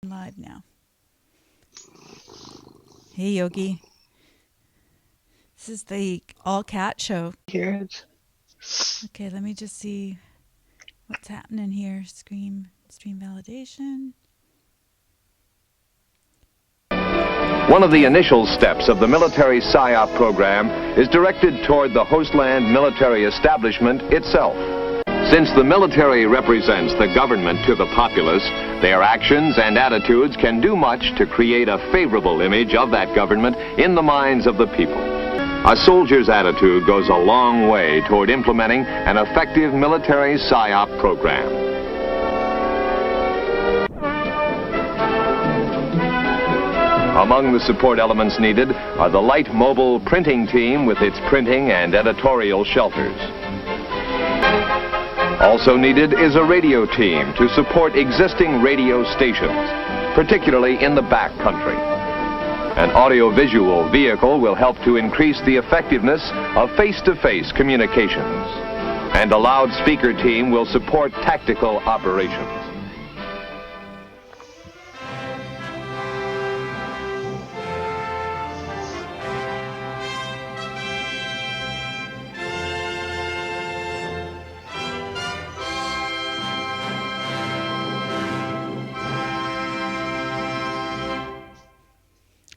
Live now. Hey, Yogi. This is the all cat show. Here. Okay, let me just see what's happening here. Stream validation. One of the initial steps of the military Psyop program is directed toward the hostland military establishment itself. Since the military represents the government to the populace, their actions and attitudes can do much to create a favorable image of that government in the minds of the people. A soldier's attitude goes a long way toward implementing an effective military Psyop program. Among the support elements needed are the light mobile printing team with its printing and editorial shelters. Also needed is a radio team to support existing radio stations, particularly in the back country. An audiovisual vehicle will help to increase the effectiveness of face-to-face communications. And a loudspeaker team will support tactical operations.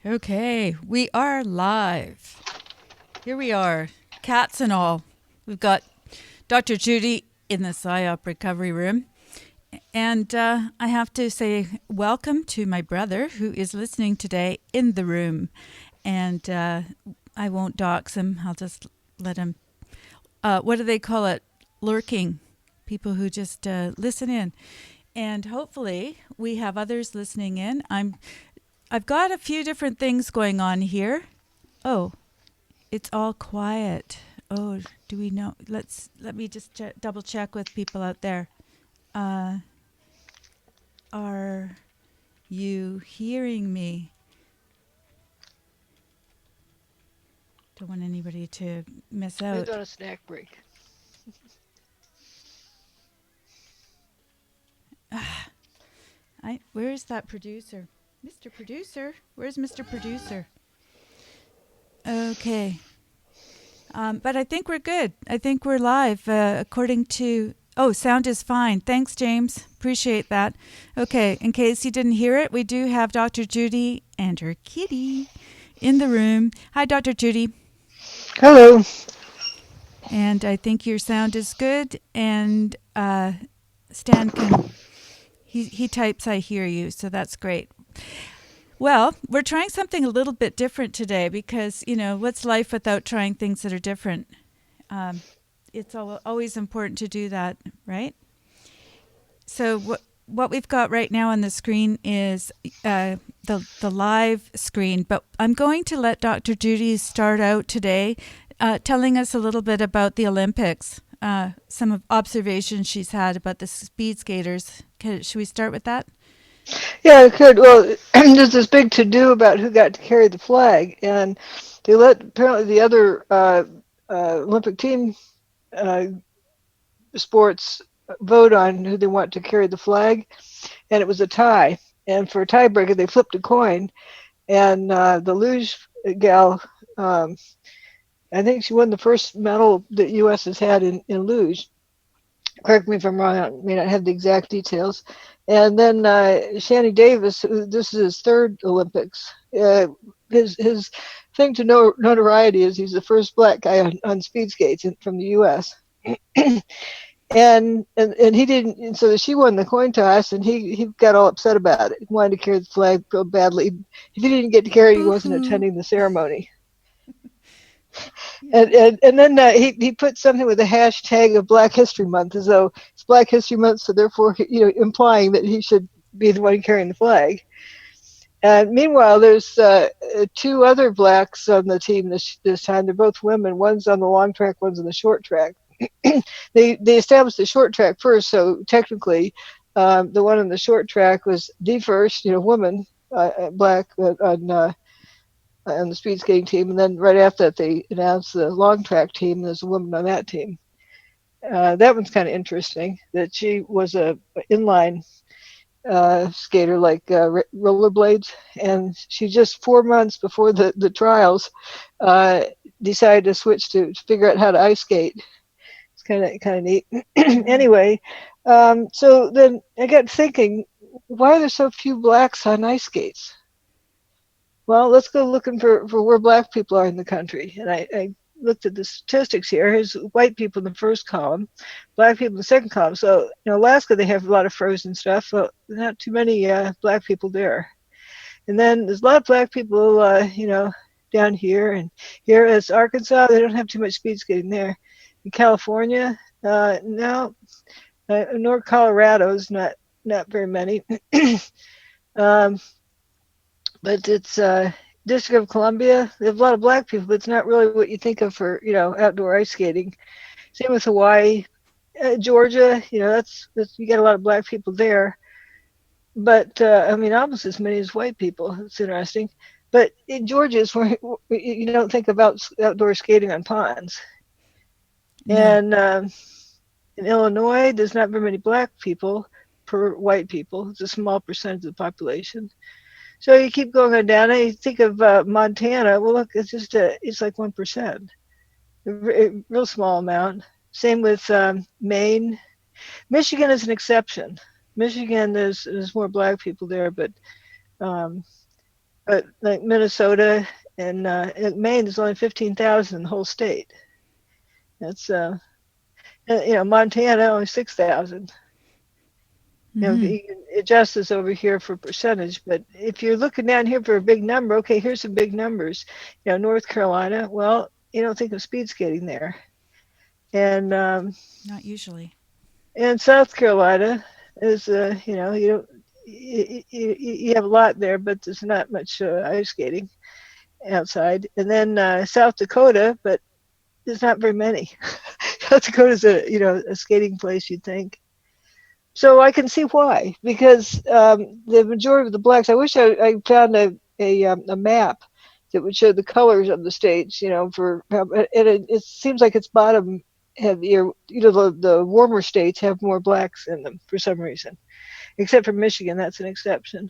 Okay, we are live. Here we are, cats and all. We've got Dr. Judy in the Psyop recovery room. And I have to say welcome to my brother who is listening today in the room. And I won't dox him. I'll just let him, what do they call it? Lurking. People who just listen in. And hopefully we have others listening in. I've got a few different things going on here. Oh, it's all quiet. Oh, do we know? Let me just double check with people out there. Are you hearing me? Don't want anybody to miss out. We're on a snack break. Where is that producer? Mr. Producer? Where's Mr. Producer? Okay. But I think we're good. I think we're live according to... Oh, sound is fine. Thanks, James. Appreciate that. Okay, in case you didn't hear it, we do have Dr. Judy and her kitty in the room. Hi, Dr. Judy. Hello. And I think your sound is good. And Stan can... He types, I hear you, so that's great. Well, we're trying something a little bit different today because, what's life without trying things that are different? It's always important to do that, right? So what we've got right now on the screen is the live screen, but I'm going to let Dr. Judy start out today telling us a little bit about the Olympics, some observations she's had about the speed skaters. Should we start with that? Yeah, I could. Well, there's this big to-do about who got to carry the flag, and they let apparently the other Olympic team sports vote on who they want to carry the flag, and it was a tie. And for a tiebreaker, they flipped a coin, and the luge gal, I think she won the first medal that U.S. has had in luge. Correct me if I'm wrong, I may not have the exact details. And then Shanny Davis, this is his third Olympics. His thing to notoriety is he's the first black guy on speed skates from the U.S. and he didn't, and so she won the coin toss, and he got all upset about it. He wanted to carry the flag real badly. If he didn't get to carry it, he wasn't attending the ceremony. And then he put something with a hashtag of Black History Month, as though it's Black History Month, so therefore, implying that he should be the one carrying the flag. And meanwhile, there's two other blacks on the team this time. They're both women. One's on the long track, one's on the short track. They established the short track first, so technically, the one on the short track was the first, woman, black on the speed skating team, and then right after that they announced the long track team, and there's a woman on that team. That one's kind of interesting, that she was a inline skater like rollerblades, and she just 4 months before the trials decided to switch to figure out how to ice skate. It's kind of neat. Anyway, so then I got thinking, why are there so few blacks on ice skates? Well, let's go looking for where black people are in the country. And I looked at the statistics here. Here's white people in the first column, black people in the second column. So, Alaska, they have a lot of frozen stuff. Well, not too many black people there. And then there's a lot of black people, down here. And here is Arkansas. They don't have too much speed skating there. In California, no. North Colorado's not very many. um, but it's District of Columbia. They have a lot of black people, but it's not really what you think of for outdoor ice skating. Same with Hawaii, Georgia. That's you got a lot of black people there, but almost as many as white people. It's interesting. But in Georgia is where you don't think about outdoor skating on ponds. No. And in Illinois, there's not very many black people per white people. It's a small percentage of the population. So you keep going on down, and you think of Montana. Well, look, it's like 1%, a real small amount. Same with Maine. Michigan is an exception. Michigan, there's more black people there, but like Minnesota and Maine, there's only 15,000 in the whole state. That's Montana only 6,000. Mm-hmm. You can adjust this over here for percentage, but if you're looking down here for a big number, okay, here's some big numbers. North Carolina, well, you don't think of speed skating there. And not usually. And South Carolina is, you have a lot there, but there's not much ice skating outside. And then South Dakota, but there's not very many. South Dakota's a skating place, you'd think. So I can see why, because the majority of the blacks. I wish I found a map that would show the colors of the states. It seems like it's bottom heavier. The warmer states have more blacks in them for some reason, except for Michigan. That's an exception.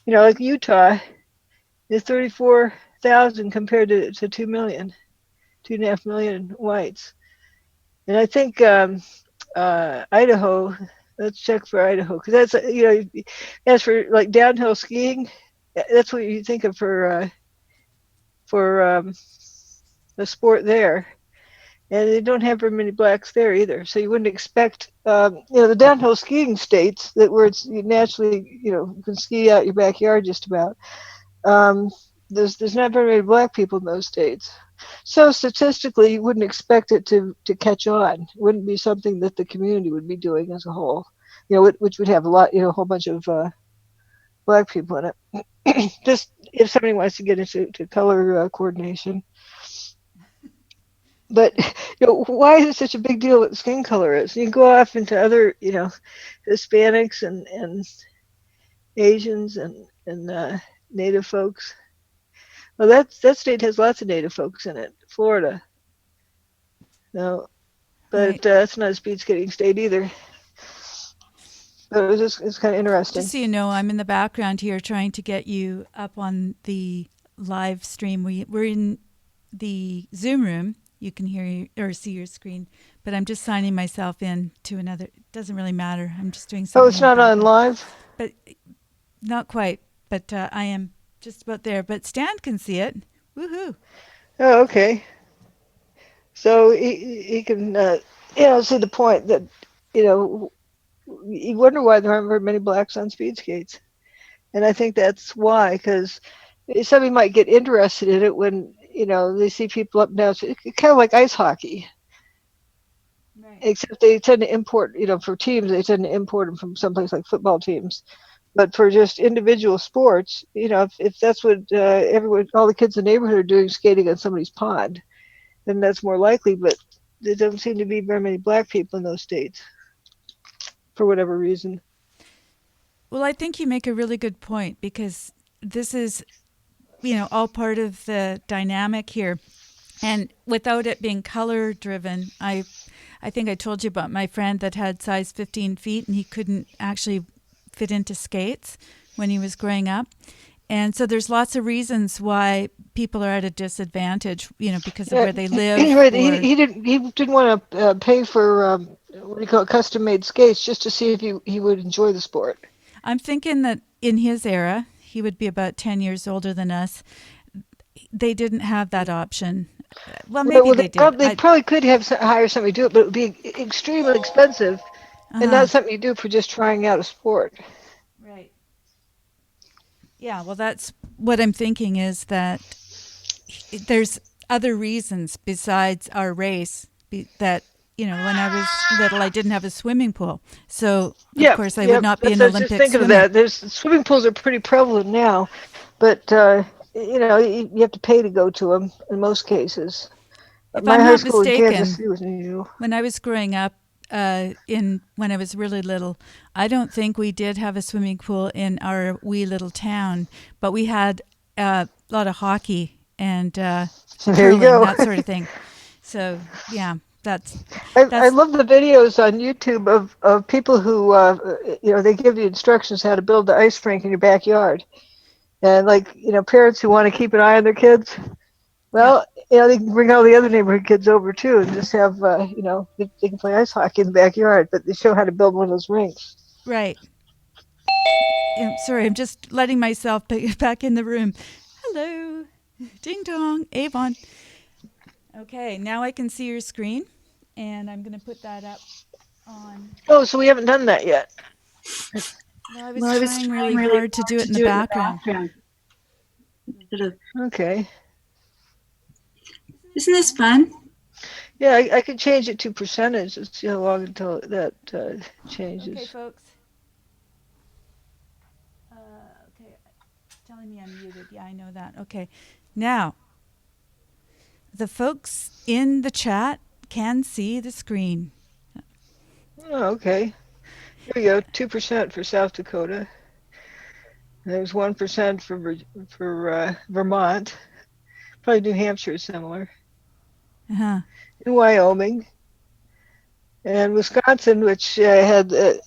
Like Utah is 34,000 compared to 2 million, 2.5 million whites, and I think. Idaho, let's check for Idaho, because that's as for like downhill skiing, that's what you think of for the sport there, and they don't have very many blacks there either. So you wouldn't expect the downhill skiing states where it's naturally you can ski out your backyard just about. There's not very many black people in those states. So statistically, you wouldn't expect it to catch on. It wouldn't be something that the community would be doing as a whole, which would have a whole bunch of black people in it. Just if somebody wants to get into color coordination. But why is it such a big deal what skin color is? You go off into other Hispanics and Asians and Native folks. Well, that state has lots of Native folks in it. Florida. No, but right. It's not a speed skating state either. But it's kind of interesting. Just so you know, I'm in the background here trying to get you up on the live stream. We're in the Zoom room. You can hear or see your screen, but I'm just signing myself in to another. It doesn't really matter. I'm just doing something. Oh, it's not on live? But not quite. But I am just about there, but Stan can see it. Woohoo! Oh, okay. So he can, see the point that, you wonder why there aren't very many blacks on speed skates, and I think that's why. Because somebody might get interested in it when they see people up and down. So it's kind of like ice hockey, right. Except they tend to import, for teams, they tend to import them from someplace like football teams. But for just individual sports, if that's what all the kids in the neighborhood are doing, skating on somebody's pond, then that's more likely. But there don't seem to be very many black people in those states, for whatever reason. Well, I think you make a really good point, because this is, all part of the dynamic here. And without it being color driven, I think I told you about my friend that had size 15 feet, and he couldn't actually fit into skates when he was growing up. And so there's lots of reasons why people are at a disadvantage, because of where they live. Right. He didn't want to pay for what do you call it, custom-made skates just to see if he would enjoy the sport. I'm thinking that in his era, he would be about 10 years older than us. They didn't have that option. Well, maybe they did. They probably could hire somebody to do it, but it would be extremely expensive and not something you do for just trying out a sport. Right. Yeah, well, that's what I'm thinking, is that there's other reasons besides our race that, when I was little, I didn't have a swimming pool. So, of course, I would not be an Olympic swimmer. Think of that. Swimming pools are pretty prevalent now, but, you have to pay to go to them in most cases. If I'm not mistaken, was new. When I was growing up, when I was really little, I don't think we did have a swimming pool in our wee little town, but we had a lot of hockey and curling, that sort of thing. So yeah, I love the videos on YouTube of people who they give you instructions how to build the ice rink in your backyard, and parents who want to keep an eye on their kids. Well, they can bring all the other neighborhood kids over too, and just have they can play ice hockey in the backyard, but they show how to build one of those rinks. Right. Sorry, I'm just letting myself back in the room. Hello, ding dong, Avon. Okay, now I can see your screen, and I'm going to put that up on. Oh, so we haven't done that yet. No, I was trying really hard to do it in the background. Okay. Isn't this fun? Yeah, I could change it to percentage. Let's see how long until that changes. Okay, folks. Okay, telling me I'm muted. Yeah, I know that. Okay. Now, the folks in the chat can see the screen. Oh, okay. Here we go. 2% for South Dakota. There's 1% for Vermont. Probably New Hampshire is similar. Uh-huh. In Wyoming. And Wisconsin, which had, I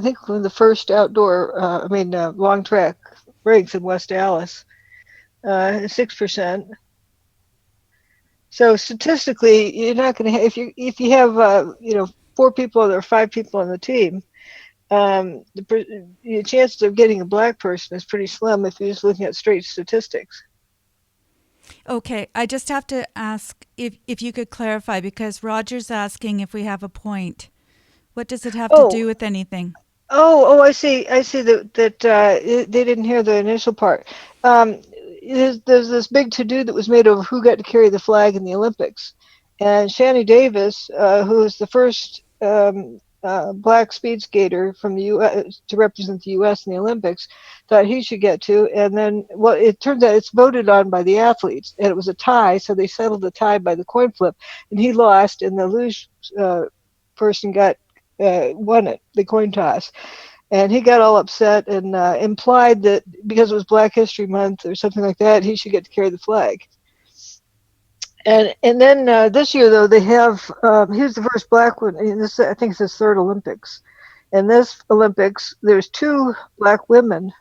think, one of the first outdoor, long track rinks in West Dallas, 6%. So statistically, you're not going to have, if you have 4 people or 5 people on the team, the chances of getting a black person is pretty slim if you're just looking at straight statistics. Okay, I just have to ask if you could clarify, because Roger's asking if we have a point. What does it have to do with anything? Oh, I see that they didn't hear the initial part. There's this big to-do that was made over who got to carry the flag in the Olympics. And Shanny Davis, who was the first black speed skater from the U.S. to represent the U.S. in the Olympics, thought he should get to. And then, it turns out it's voted on by the athletes, and it was a tie, so they settled the tie by the coin flip, and he lost, and the luge person won it, the coin toss. And he got all upset and implied that because it was Black History Month or something like that, he should get to carry the flag. And then this year, though, they have, he was the first black one, and this, I think it's his third Olympics. And this Olympics, there's 2 black women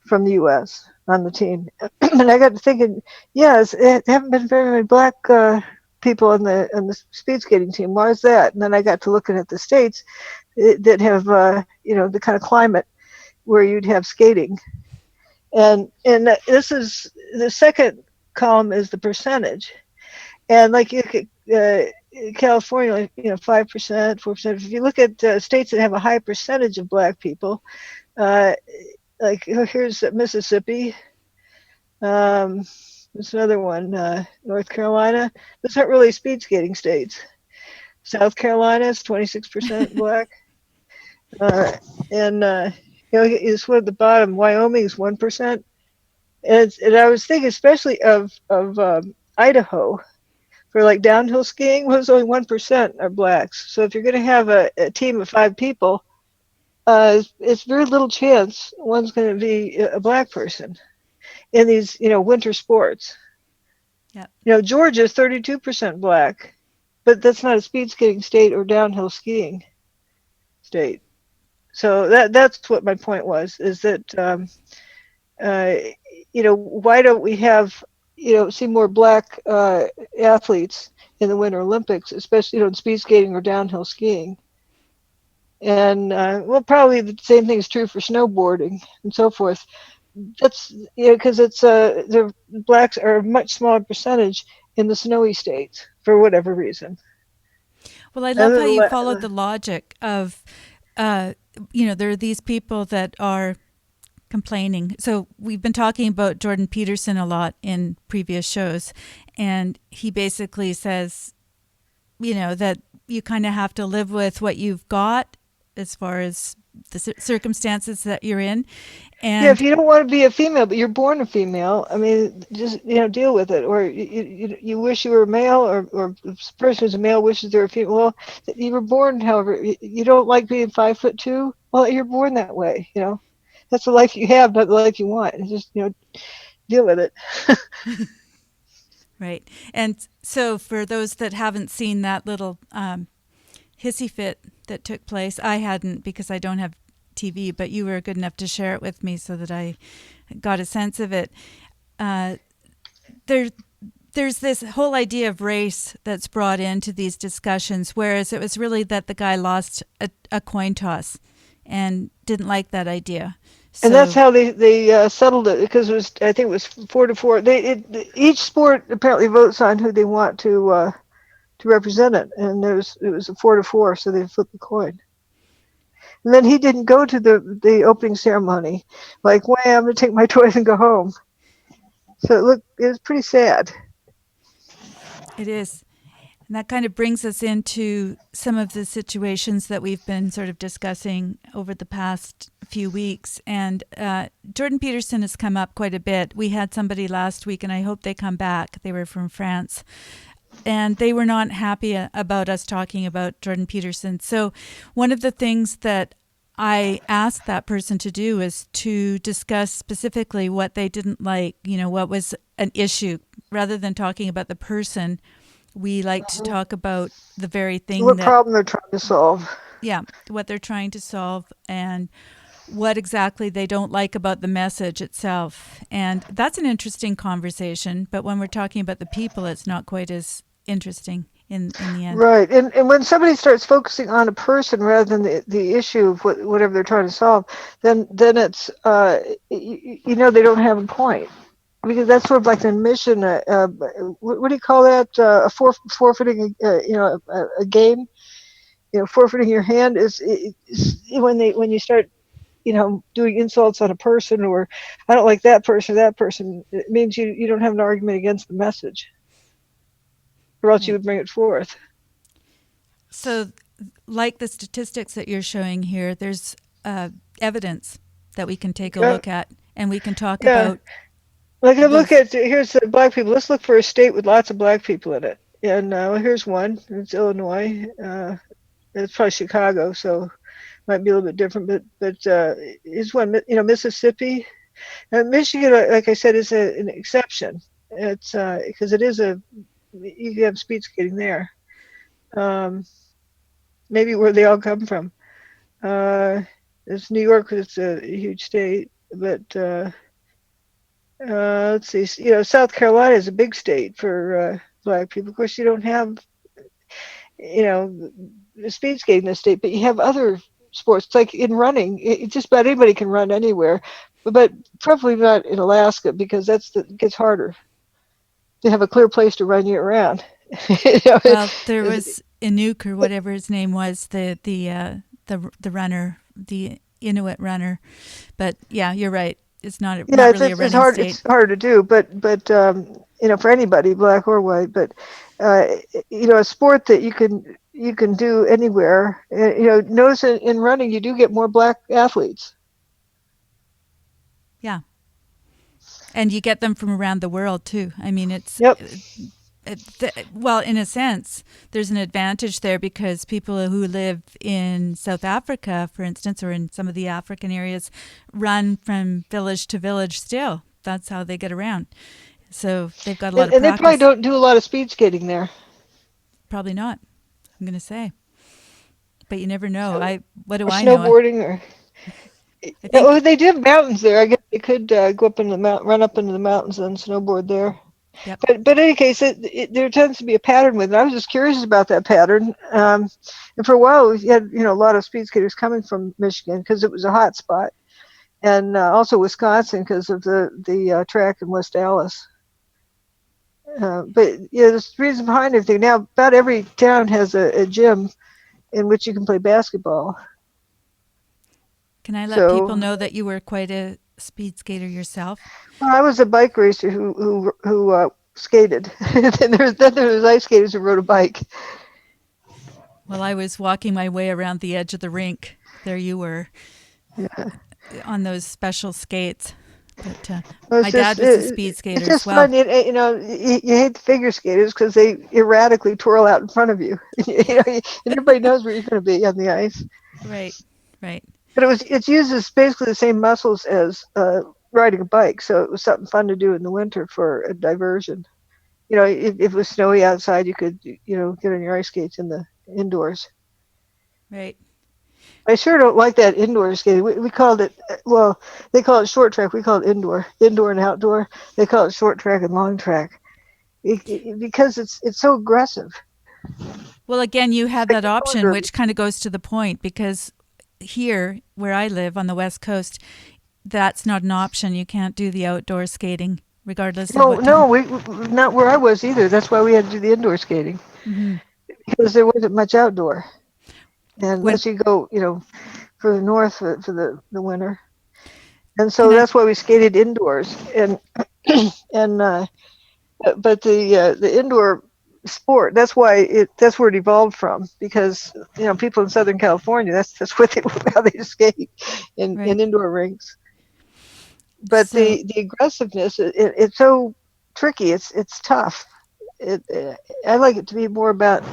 from the U.S. on the team. And I got to thinking, yes, it haven't been very many black people on the speed skating team. Why is that? And then I got to looking at the states that have, the kind of climate where you'd have skating. And this is, the second column is the percentage. And like California, 5%, 4%. If you look at states that have a high percentage of black people, like here's Mississippi. There's another one, North Carolina. Those aren't really speed skating states. South Carolina is 26% black. It's one at the bottom. Wyoming is 1%. And I was thinking especially of Idaho. For like downhill skiing, was only 1% are blacks. So if you're going to have a team of 5 people, it's very little chance one's going to be a black person in these, winter sports. Yeah. Georgia is 32% black, but that's not a speed skating state or downhill skiing state. So that's what my point was, is that uh, why don't we have see more black athletes in the Winter Olympics, especially in speed skating or downhill skiing. And probably the same thing is true for snowboarding and so forth. That's because it's the blacks are a much smaller percentage in the snowy states for whatever reason. Well, I love how you followed the logic of, there are these people that are complaining. So we've been talking about Jordan Peterson a lot in previous shows, and he basically says, that you kind of have to live with what you've got as far as the circumstances that you're in. And if you don't want to be a female, but you're born a female, I mean, just deal with it. Or you wish you were a male, or the person who's a male wishes they're a female. Well, you were born, however, you don't like being 5'2". Well, you're born that way. That's the life you have, not the life you want. It's just deal with it. Right. And so for those that haven't seen that little hissy fit that took place, I hadn't because I don't have TV, but you were good enough to share it with me so that I got a sense of it. There's this whole idea of race that's brought into these discussions, whereas it was really that the guy lost a coin toss and didn't like that idea. So, and that's how they settled it, because I think it was 4-4. Each sport apparently votes on who they want to represent it, and it was a 4-4, so they flipped the coin. And then he didn't go to the opening ceremony, like, wham, I'm going to take my toys and go home. So it was pretty sad. It is. And that kind of brings us into some of the situations that we've been sort of discussing over the past few weeks. And Jordan Peterson has come up quite a bit. We had somebody last week, and I hope they come back. They were from France. And they were not happy about us talking about Jordan Peterson. So one of the things that I asked that person to do is to discuss specifically what they didn't like, what was an issue. Rather than talking about the person, we like to talk about the very thing what problem they're trying to solve. Yeah, what they're trying to solve and what exactly they don't like about the message itself. And that's an interesting conversation, but when we're talking about the people, it's not quite as interesting in the end. Right. And when somebody starts focusing on a person rather than the issue of whatever they're trying to solve, then it's, they don't have a point. Because that's sort of like an admission, what do you call that? Forfeiting, a game. Forfeiting your hand is when you start, doing insults on a person, or I don't like that person, it means you don't have an argument against the message, or else you would bring it forth. So, like the statistics that you're showing here, there's evidence that we can take a look at, and we can talk about. Like, here's the black people. Let's look for a state with lots of black people in it. And here's one. It's Illinois. It's probably Chicago, so might be a little bit different. But here's one. Mississippi. Michigan, like I said, is an exception. It's because it is you have speed skating there. Maybe where they all come from. It's New York. It's a huge state, but. Let's see. South Carolina is a big state for black people. Of course, you don't have, speed skating in the state, but you have other sports. It's like in running. Just about anybody can run anywhere, but probably not in Alaska, because it gets harder to have a clear place to run year round. Well, there was Inuk, or whatever his name was, the runner, the Inuit runner. But yeah, you're right. It's not really a running state. It's hard to do, but for anybody, black or white. But a sport that you can do anywhere. Notice in running you do get more black athletes. Yeah, and you get them from around the world too. I mean, it's well, in a sense, there's an advantage there, because people who live in South Africa, for instance, or in some of the African areas, run from village to village still. That's how they get around. So they've got a lot of practice. And they probably don't do a lot of speed skating there. Probably not, I'm going to say. but you never know. So, What do or I know? snowboarding, or I oh, think they do have mountains there. I guess you could go up into the run up into the mountains and snowboard there. yep. But in any case, there tends to be a pattern with it. I was just curious about that pattern. And for a while, we had a lot of speed skaters coming from Michigan because it was a hot spot, and also Wisconsin because of the track in West Dallas. But there's reason behind everything. Now, about every town has a gym in which you can play basketball. Can I let people So, know that you were quite a speed skater yourself? well, I was a bike racer who skated. then there was ice skaters who rode a bike. Well, I was walking my way around the edge of the rink. There you were Yeah. on those special skates. But Well, my dad was a speed it's skater as just well. fun. You hate the figure skaters because they erratically twirl out in front of you. And everybody knows where you're going to be on the ice. Right, right. But it uses basically the same muscles as riding a bike, so it was something fun to do in the winter for a diversion. If it was snowy outside, you could get on your ice skates in the indoors. Right. I sure don't like that indoor skating. We called it, well, they call it short track. We call it indoor and outdoor. They call it short track and long track because it's so aggressive. Well, again, you It's had like that a roller option, derby. which kind of goes to the point because here, where I live on the West Coast, that's not an option. You can't do the outdoor skating, regardless of No, what time. no, not where I was either. That's why we had to do the indoor skating Hmm. because there wasn't much outdoor, and When unless you go, further north for the winter. And can so I? that's why we skated indoors. And and but the indoor sport, that's where it evolved from, because people in Southern California, that's what how they skate in Right. indoor rinks. But So the aggressiveness, it's so tricky. It's tough. I like it to be more about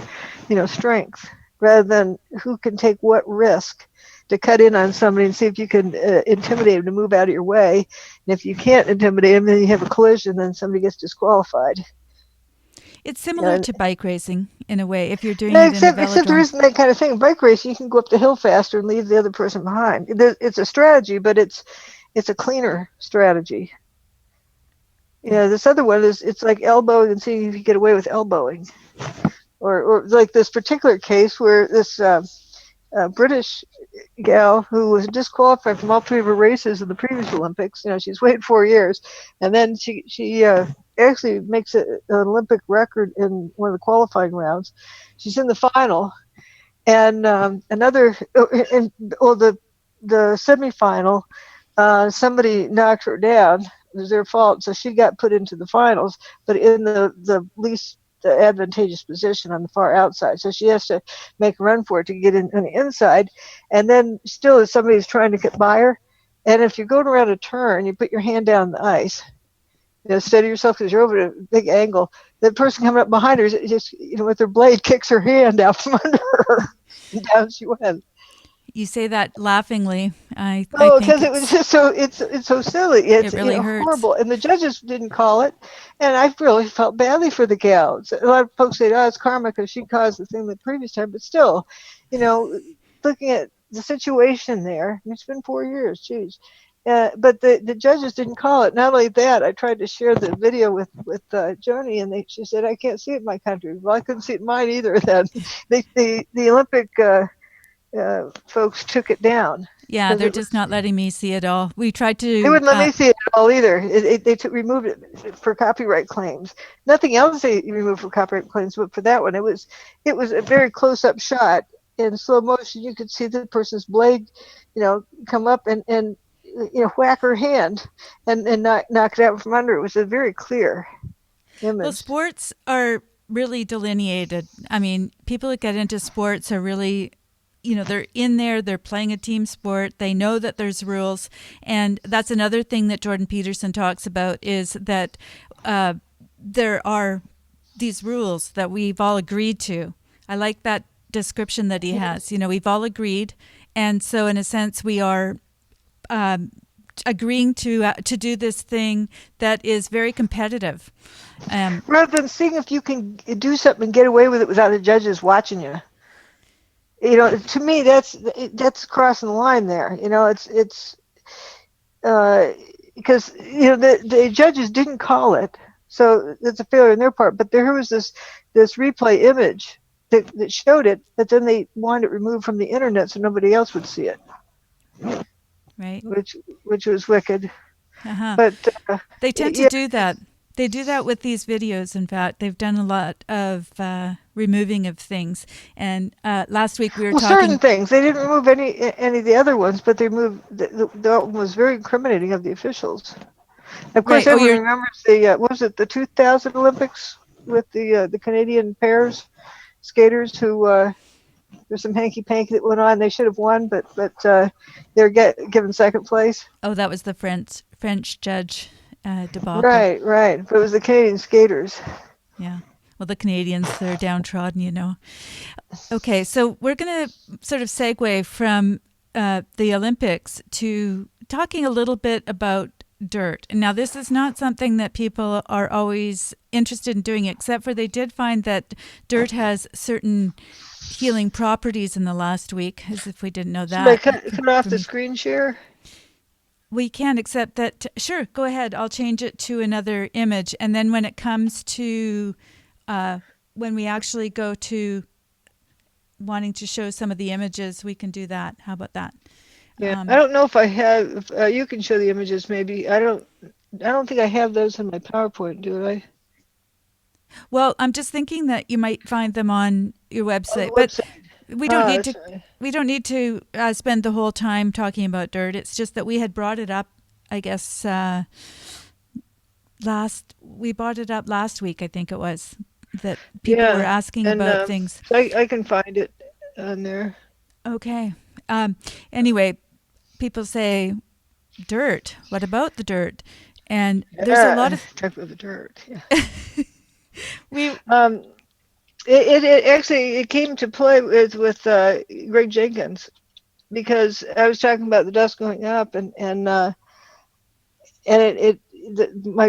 strength rather than who can take what risk to cut in on somebody and see if you can intimidate them to move out of your way. And if you can't intimidate them, then you have a collision, then somebody gets disqualified. it's similar And to bike racing in a way if you're doing yeah, it in a except there velodrome. isn't that kind of thing. In bike racing, you can go up the hill faster and leave the other person behind. It's a strategy, but it's a cleaner strategy. Yeah. This other one is, it's like elbowing and seeing if you get away with elbowing, or like this particular case where this British gal who was disqualified from all three of her races in the previous Olympics. She's waited 4 years, and then she actually makes an Olympic record in one of the qualifying rounds. She's in the final, and the semifinal, somebody knocked her down. It was their fault, so she got put into the finals, but in the least the advantageous position on the far outside. So she has to make a run for it to get in on the inside, and then still, if somebody's trying to get by her, and if you're going around a turn, you put your hand down the ice. Steady yourself because you're over at a big angle. The person coming up behind her just, with their blade, kicks her hand out from under her, and down she went. You say that laughingly. I Oh, think because it was just it's so silly. it It's really hurts. horrible, and the judges didn't call it, and I really felt badly for the gal. A lot of folks say, "Oh, it's karma because she caused the thing the previous time," but still, you know, looking at the situation there, it's been 4 years, geez. But the judges didn't call it. Not only that, I tried to share the video with Joni, and she said, "I can't see it in my country." Well, I couldn't see it in mine either. Then the Olympic folks took it down Yeah, because they're it was. just not letting me see it all. We tried They to. wouldn't let me see it at all either. They removed it for copyright claims. Nothing else they removed for copyright claims, but for that one, it was a very close up shot in slow motion. You could see the person's blade, come up and whack her hand and knock it out from under. It was a very clear Well, image. sports are really delineated. I mean, people that get into sports are really, they're in there, they're playing a team sport, they know that there's rules. And that's another thing that Jordan Peterson talks about is that there are these rules that we've all agreed to. I like that description that he has. We've all agreed. And so, in a sense, we are agreeing to do this thing that is very competitive. Rather than seeing if you can do something and get away with it without the judges watching you. To me, that's crossing the line there. It's because the judges didn't call it, so it's a failure on their part. But there was this replay image that showed it, but then they wanted it removed from the internet so nobody else would see it, Right. which was wicked. Uh-huh. But They tend to do that. They do that with these videos. In fact, they've done a lot of removing of things. And last week we were talking. Certain things they didn't remove any of the other ones, but they moved. That one was very incriminating of the officials. Of course, Right. everyone remembers the what was it, the 2000 Olympics with the Canadian pairs skaters who there's some hanky panky that went on. They should have won, but they're given second place. Oh, that was the French judge debacle. Right. But it was the Canadian skaters. Yeah. Well, the Canadians, they're downtrodden, Okay, so we're going to sort of segue from the Olympics to talking a little bit about dirt. And now, this is not something that people are always interested in doing, except for they did find that dirt has certain healing properties in the last week, as if we didn't know that. Should I cut off the screen share? We can, except that, sure, go ahead. I'll change it to another image. And then when it comes to, when we actually go to wanting to show some of the images, we can do that. How about that? Yeah, I don't know if I have, you can show the images maybe. I don't think I have those in my PowerPoint, do I? Well, I'm just thinking that you might find them on your website, on but website. we don't need to. Right. We don't need to spend the whole time talking about dirt. It's just that we had brought it up. I guess we brought it up last week. I think it was that people were asking about things. I can find it on there. Okay. Anyway, people say dirt. What about the dirt? And there's a lot of talk about the dirt. Yeah. It actually came to play with Greg Jenkins, because I was talking about the dust going up, and my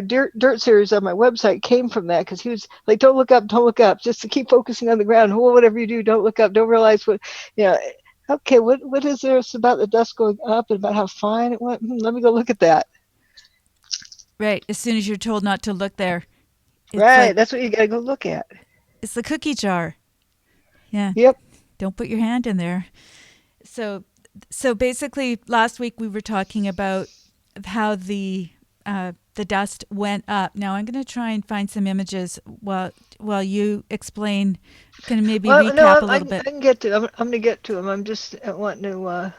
dirt series on my website came from that, because he was like, don't look up, just to keep focusing on the ground. Well, whatever you do, don't look up, don't realize what, okay, what is there about the dust going up and about how fine it went? Let me go look at that. Right, as soon as you're told not to look there. Right, that's what you got to go look at. It's the cookie jar. Yeah. Yep. Don't put your hand in there. So basically, last week we were talking about how the dust went up. Now I'm going to try and find some images while you explain. Can maybe recap a little bit. I can get to. I'm going to get to them. I'm just wanting to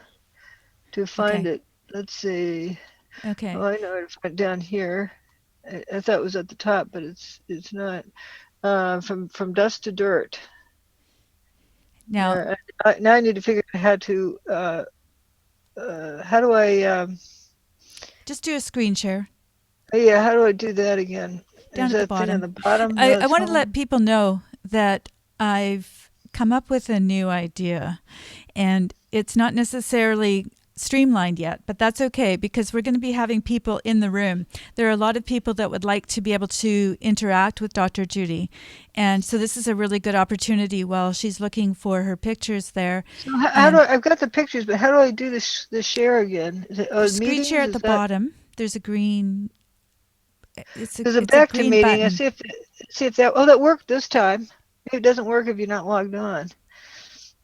find it. Let's see. Okay. Oh, I know it's right down here. I thought it was at the top, but it's not. From dust to dirt. Now I need to figure out how to. How do I? Just do a screen share. Yeah, how do I do that again? Down Is at that the bottom. thing on the bottom? I want to let people know that I've come up with a new idea, and it's not necessarily streamlined yet, but that's okay, because we're going to be having people in the room. There are a lot of people that would like to be able to interact with Dr. Judy, and so this is a really good opportunity while she's looking for her pictures there. So how do I've got the pictures, but how do I do the share again? Is it, screen meetings? Share at the bottom. There's a green. There's a back to meeting. Button. I see if that. Oh, that worked this time. Maybe it doesn't work if you're not logged on.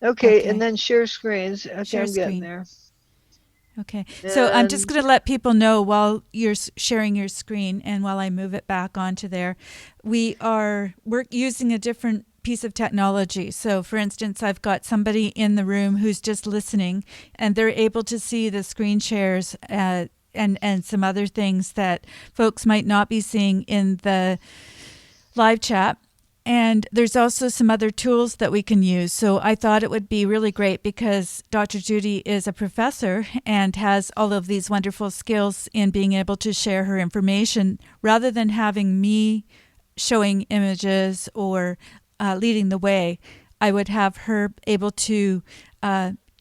Okay, and then share screens. Okay, share I'm getting there. Okay, so I'm just going to let people know while you're sharing your screen and while I move it back onto there, we're using a different piece of technology. So for instance, I've got somebody in the room who's just listening, and they're able to see the screen shares and some other things that folks might not be seeing in the live chat. And there's also some other tools that we can use. So I thought it would be really great, because Dr. Judy is a professor and has all of these wonderful skills in being able to share her information, rather than having me showing images or leading the way. I would have her able to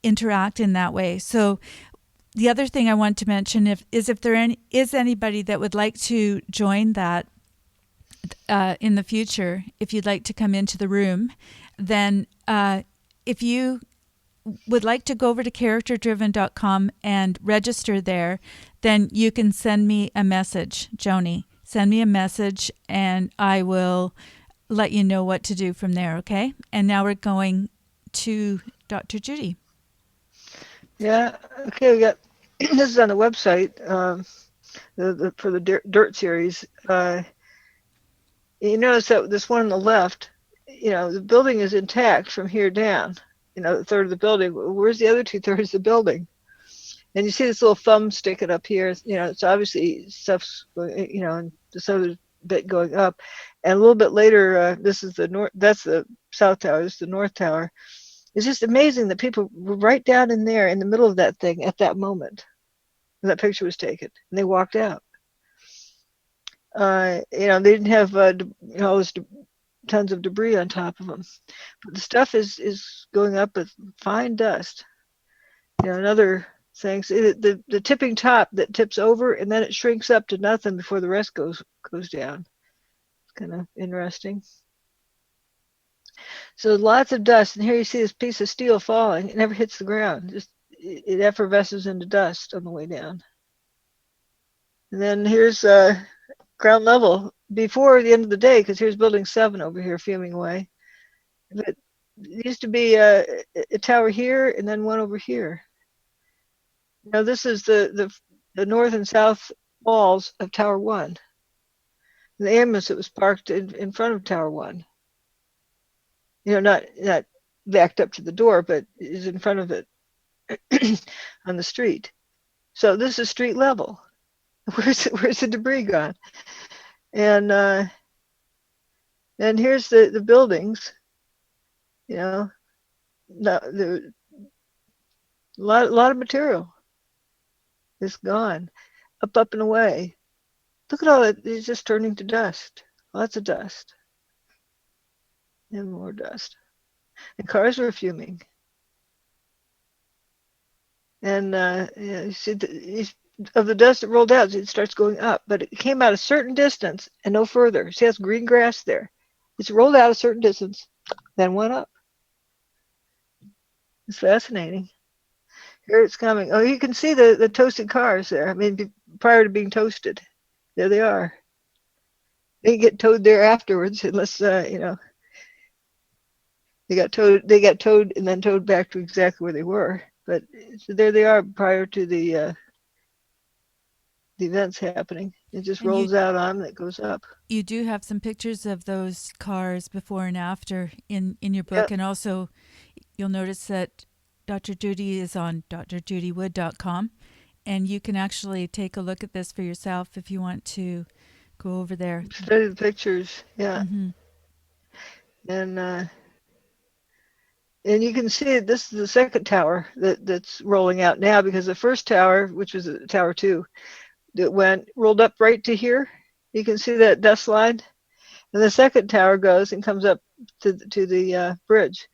interact in that way. So the other thing I want to mention is if there is anybody that would like to join that, in the future, if you'd like to come into the room, then if you would like to go over to characterdriven.com and register there, then you can send me a message, Joni. Send me a message and I will let you know what to do from there, okay? And now we're going to Dr. Judy. Yeah. Okay. We got this is on the website for the dirt series. You notice that this one on the left, the building is intact from here down. A third of the building. Where's the other 2/3 of the building? And you see this little thumb sticking up here. It's obviously stuff's, and this other bit going up. And a little bit later, this is the north. That's the south tower. This is the north tower. It's just amazing that people were right down in there in the middle of that thing at that moment when that picture was taken, and they walked out. They didn't have all this tons of debris on top of them, but the stuff is going up with fine dust. Another thing, the tipping top that tips over and then it shrinks up to nothing before the rest goes down. It's kind of interesting. So lots of dust, and here you see this piece of steel falling. It never hits the ground. Just it effervesces into dust on the way down. And then here's ground level before the end of the day, because here's building 7 over here fuming away. But it used to be a tower here and then one over here. Now this is the north and south walls of Tower 1. The ambulance that was parked in front of Tower 1. Not backed up to the door, but is in front of it on the street. So this is street level. Where's the debris gone? And here's the buildings. A lot of material is gone, up and away. Look at all that. It's just turning to dust. Lots of dust. And more dust. And cars were fuming. And you see of the dust that rolled out, it starts going up, but it came out a certain distance and no further. See, that's green grass there. It's rolled out a certain distance, then went up. It's fascinating. Here it's coming. Oh, you can see the toasted cars there. I mean, prior to being toasted, there they are. They get towed there afterwards, unless they got towed and then towed back to exactly where they were. But so there they are prior to the events happening. It just rolls out on and it goes up. You do have some pictures of those cars before and after in your book. Yep. And also you'll notice that Dr. Judy is on drjudywood.com, and you can actually take a look at this for yourself if you want to go over there. Study the pictures, yeah. Mm-hmm. And you can see this is the second tower that's rolling out now, because the first tower, which was Tower 2, that rolled up right to here. You can see that dust line. And the second tower goes and comes up to the bridge.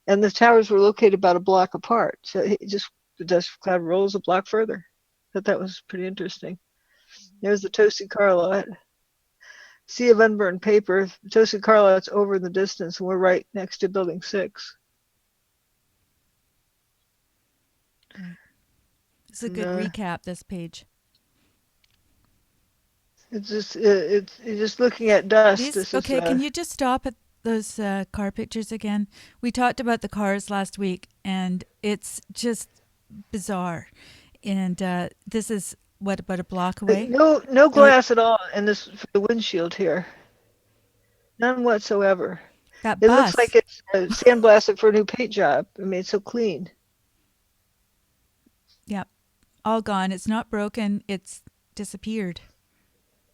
And the towers were located about a block apart. So the dust cloud rolls a block further. I thought that was pretty interesting. There's the toasted car lot. Sea of unburned paper. The toasted car lot's over in the distance, and we're right next to building 6. It's a good recap, this page. It's just looking at dust. Can you just stop at those car pictures again? We talked about the cars last week, and it's just bizarre. And this is about a block away? No glass at all in this for the windshield here. None whatsoever. It looks like it's sandblasted for a new paint job. I mean, it's so clean. Yep, all gone. It's not broken. It's disappeared.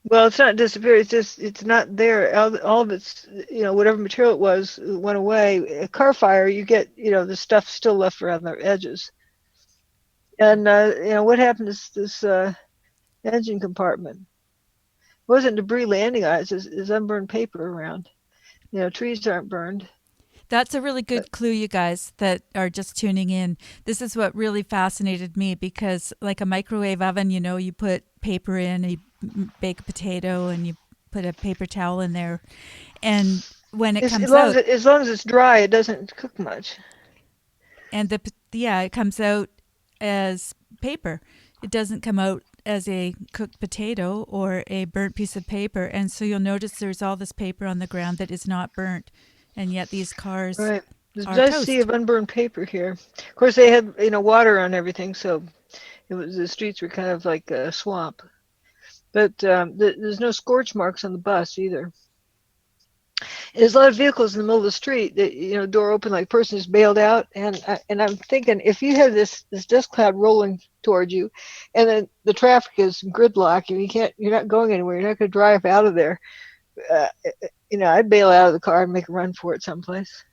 Well, it's not disappeared. It's not there. All of it's, whatever material it was went away. A car fire, you get, the stuff still left around the edges. And what happened to this engine compartment? It wasn't debris landing on it. It's unburned paper around. Trees aren't burned. That's a really good clue, you guys that are just tuning in. This is what really fascinated me, because like a microwave oven, you put paper in, you bake a potato, and you put a paper towel in there. And when it comes out... As long as it's dry, it doesn't cook much. And it comes out as paper. It doesn't come out as a cooked potato or a burnt piece of paper. And so you'll notice there's all this paper on the ground that is not burnt. And yet these cars Right. There's a are nice sea toast. of unburned paper here. Of course, they had, water on everything, so the streets were kind of like a swamp. But there's no scorch marks on the bus either. There's a lot of vehicles in the middle of the street that, door open, like a person just bailed out. And I'm thinking, if you have this dust cloud rolling towards you, and then the traffic is gridlock, and you're not going anywhere, you're not going to drive out of there. Uh, I'd bail out of the car and make a run for it someplace.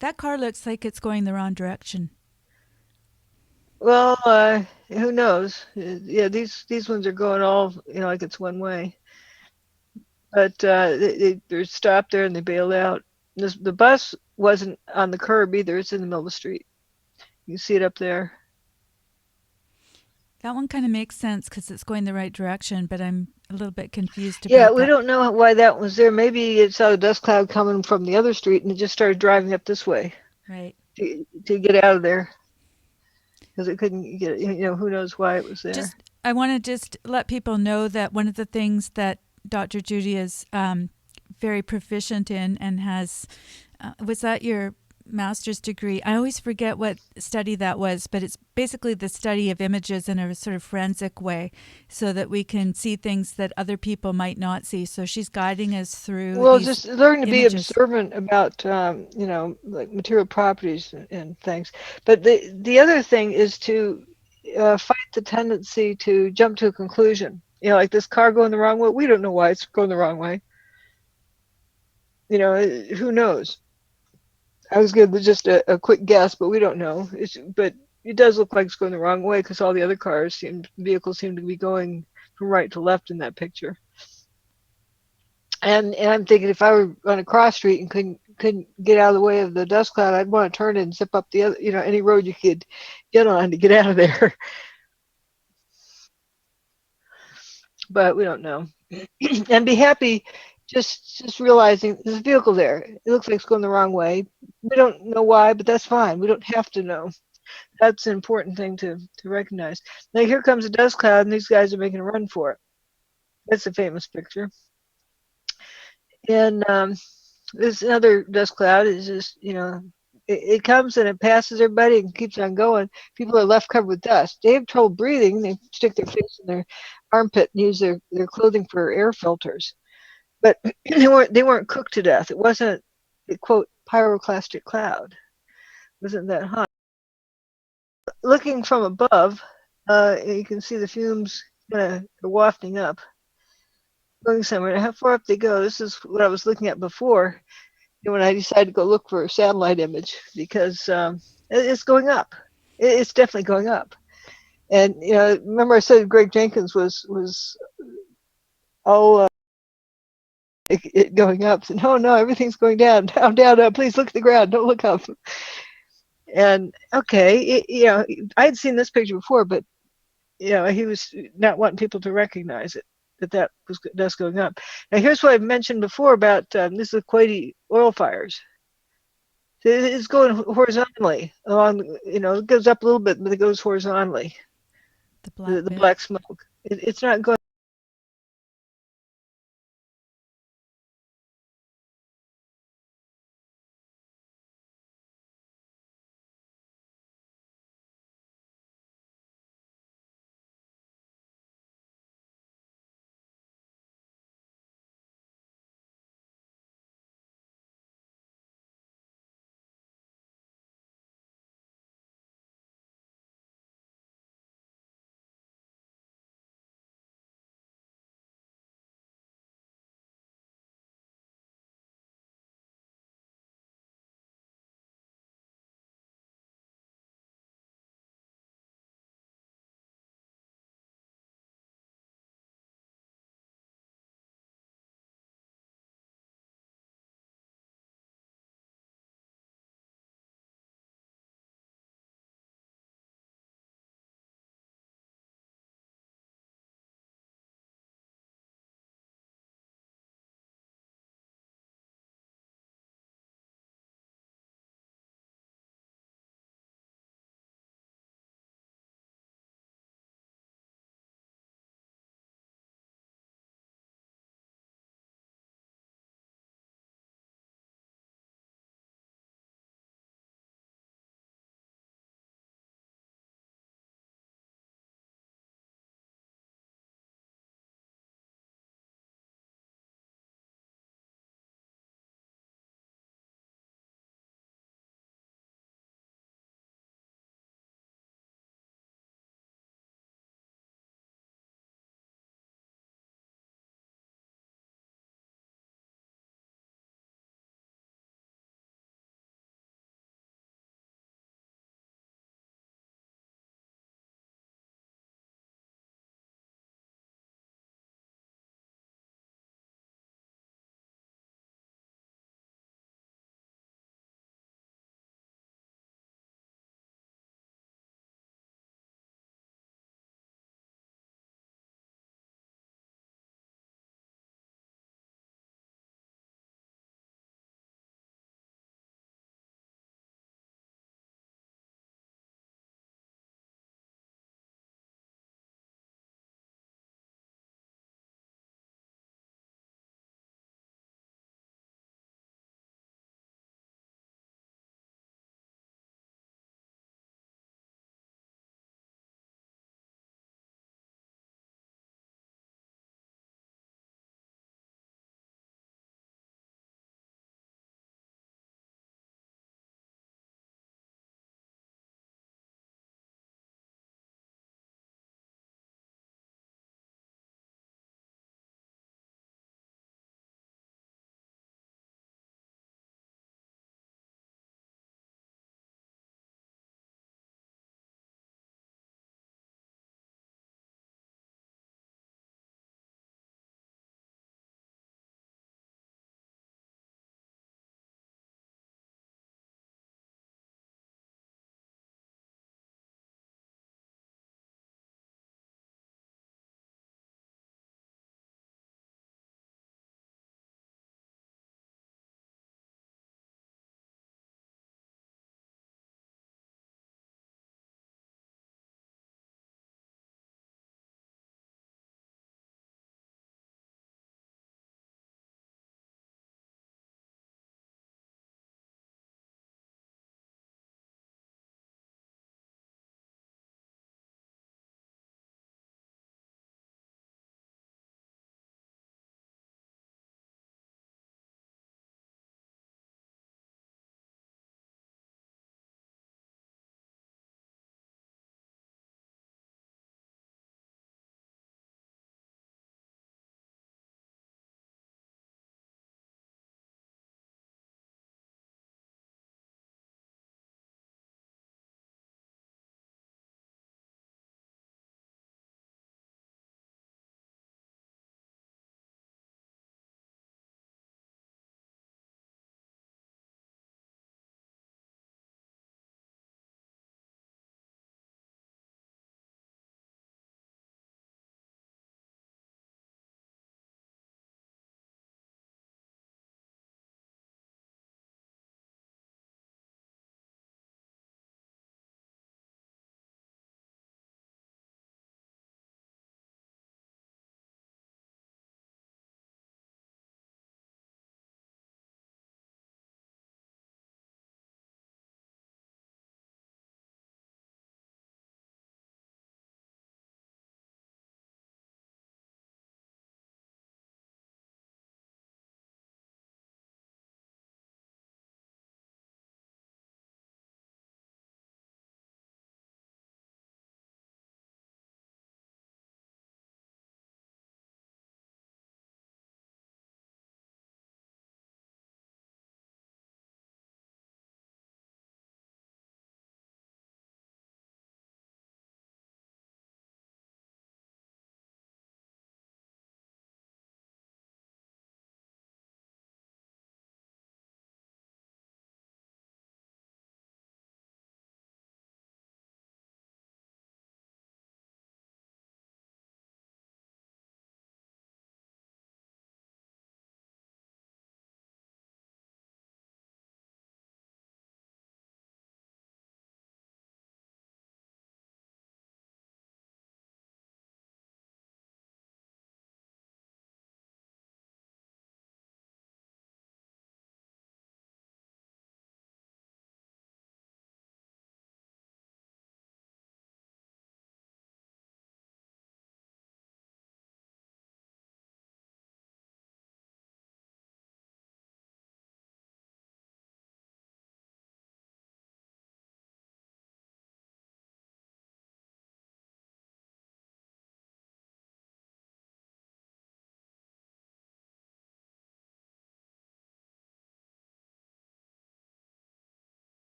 That car looks like it's going the wrong direction. Well, who knows? Yeah, these ones are going all, like it's one way. But they're stopped there and they bailed out. The bus wasn't on the curb either. It's in the middle of the street. You see it up there. That one kind of makes sense because it's going the right direction, but I'm a little bit confused Yeah, about we that. don't know why that was there. Maybe it saw a dust cloud coming from the other street and it just started driving up this way Right. to get out of there because it couldn't get. Who knows why it was there. I want to just let people know that one of the things that Dr. Judy is very proficient in and has, was that your master's degree? I always forget what study that was, but it's basically the study of images in a sort of forensic way so that we can see things that other people might not see. So she's guiding us through Well, these just learn to be images. observant about, like material properties and things. But the other thing is to fight the tendency to jump to a conclusion. Like this car going the wrong way. We don't know why it's going the wrong way. Who knows? I was giving just a quick guess, but we don't know. But it does look like it's going the wrong way because all the other vehicles seem to be going from right to left in that picture. And I'm thinking if I were on a cross street and couldn't get out of the way of the dust cloud, I'd want to turn and zip up the other, any road you could get on to get out of there. But we don't know. And be happy just realizing there's a vehicle there. It looks like it's going the wrong way. We don't know why, but that's fine. We don't have to know. That's an important thing to recognize. Now here comes a dust cloud and these guys are making a run for it. That's a famous picture. And this another dust cloud is just, it comes and it passes everybody and keeps on going. People are left covered with dust. They have trouble breathing. They stick their face in their armpit and use their clothing for air filters. But they weren't cooked to death. It wasn't a, quote, pyroclastic cloud. It wasn't that hot. Looking from above, you can see the fumes kind of wafting up, going somewhere. How far up they go? This is what I was looking at before when I decided to go look for a satellite image because it's going up. It's definitely going up. And remember I said Greg Jenkins was all it going up. So, no, everything's going down, down, down, up. Please look at the ground. Don't look up. And okay, I'd seen this picture before, but he was not wanting people to recognize it. That was dust going up. Now here's what I've mentioned before about this is Kuwaiti oil fires. It's going horizontally along. It goes up a little bit, but it goes horizontally. The black smoke. It's not going.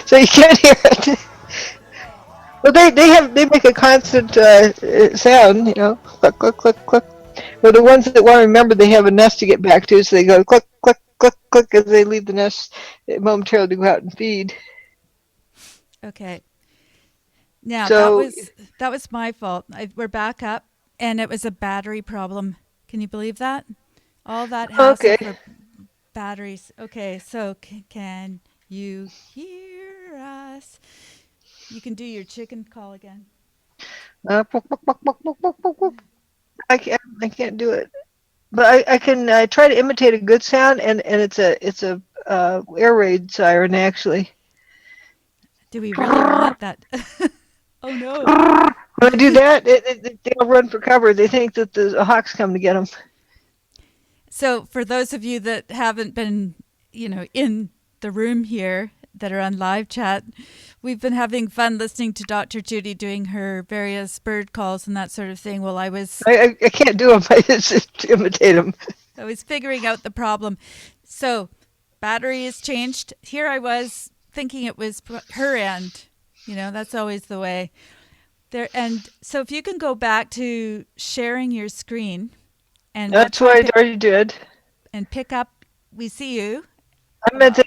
so you can't hear it. Well, they make a constant sound, click click click click. But the ones that want to remember, they have a nest to get back to, so they go click click click click as they leave the nest momentarily to go out and feed. Okay. Now So that was my fault. We're back up, and it was a battery problem. Can you believe that? All that hassle okay, for batteries. Okay, so can you hear us? You can do your chicken call again. pook, pook, pook, pook, pook, pook, pook, pook. I can't do it, but I can try to imitate a good sound, and it's a air raid siren actually. Do we really want that? Oh no. When I do that, they all run for cover. They think that the hawk's coming to get them. So, for those of you that haven't been, in the room here that are on live chat, we've been having fun listening to Dr. Judy doing her various bird calls and that sort of thing while I can't do them. I just imitate them. I was figuring out the problem. So, battery is changed. Here I was thinking it was her end. That's always the way. There, and so if you can go back to sharing your screen, and we'll That's try what I already did. and pick up. We see you. I'm at the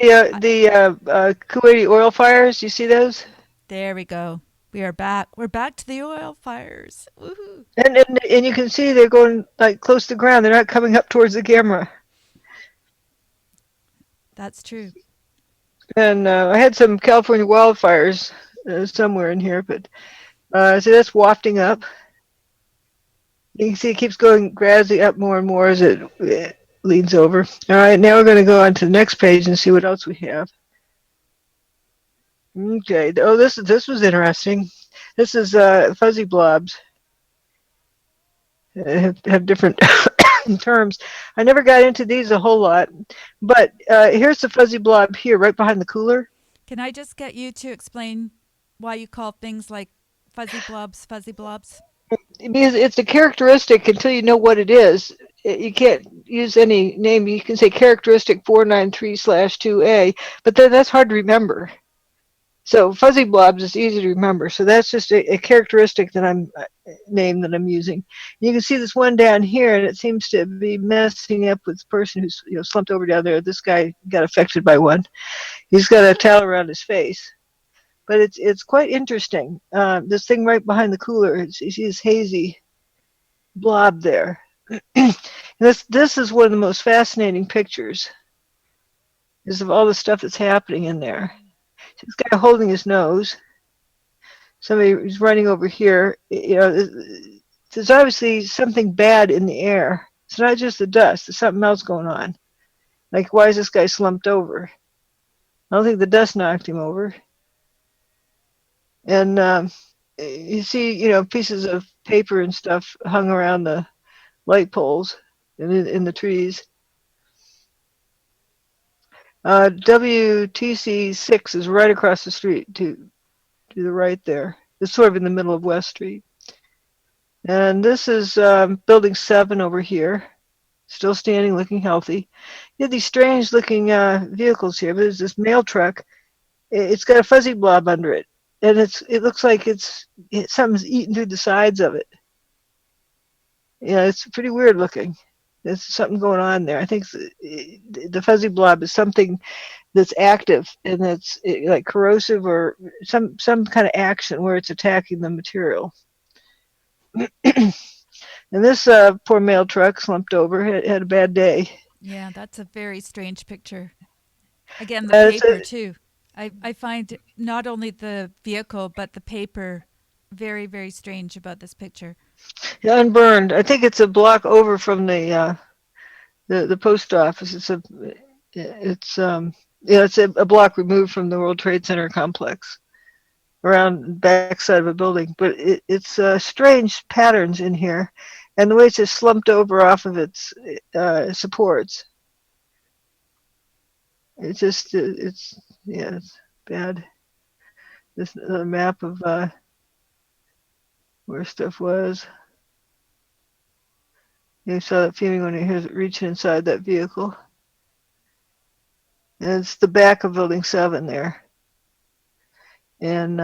Kuwaiti oil fires. You see those? There we go. We are back. We're back to the oil fires. Woohoo! And you can see they're going like close to the ground. They're not coming up towards the camera. That's true. And I had some California wildfires somewhere in here, but so that's wafting up. You can see it keeps going gradually up more and more as it leans over. All right, now we're going to go on to the next page and see what else we have. Okay. Oh, this was interesting. This is fuzzy blobs. Have different terms. I never got into these a whole lot, but here's the fuzzy blob here, right behind the cooler. Can I just get you to explain why you call things like fuzzy blobs fuzzy blobs? Because it's a characteristic until you know what it is. You can't use any name. You can say characteristic 493/2A, but then that's hard to remember. So fuzzy blobs is easy to remember. So that's just a characteristic that I'm name that I'm using. You can see this one down here, and it seems to be messing up with the person who's slumped over down there. This guy got affected by one. He's got a towel around his face, but it's quite interesting. This thing right behind the cooler, you see this hazy blob there. This is one of the most fascinating pictures. Is of all the stuff that's happening in there. This guy holding his nose. Somebody is running over here. There's obviously something bad in the air. It's not just the dust. There's something else going on. Like, why is this guy slumped over? I don't think the dust knocked him over. And you see, pieces of paper and stuff hung around the light poles and in the trees. WTC 6 is right across the street to the right there. It's sort of in the middle of West Street. And this is Building 7 over here, still standing, looking healthy. You have these strange looking vehicles here. There's this mail truck. It's got a fuzzy blob under it. And it looks like something's eaten through the sides of it. Yeah, it's pretty weird looking. There's something going on there. I think the fuzzy blob is something that's active and that's like corrosive or some kind of action where it's attacking the material. And this poor mail truck slumped over, had a bad day. Yeah, that's a very strange picture. Again, the paper too. I find not only the vehicle but the paper very, very strange about this picture. Yeah, unburned. I think it's a block over from the post office. It's a block removed from the World Trade Center complex, around the backside of a building. But it's strange patterns in here, and the way it's just slumped over off of its supports. It's bad. This is a map of where stuff was. You saw that feeling when you're reaching inside that vehicle. And it's the back of Building 7 there. And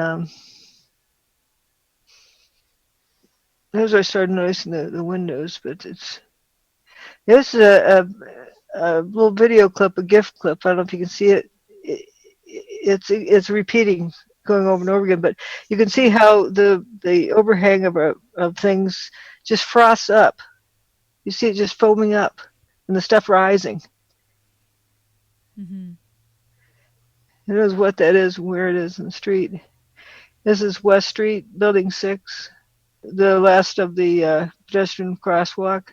as I started noticing the windows, but this is a little video clip, a gift clip. I don't know if you can see it. It's repeating, going over and over again. But you can see how the overhang of things just froths up. You see it just foaming up, and the stuff rising. Mm-hmm. Who knows what that is and where it is in the street? This is West Street, Building 6, the last of the pedestrian crosswalk.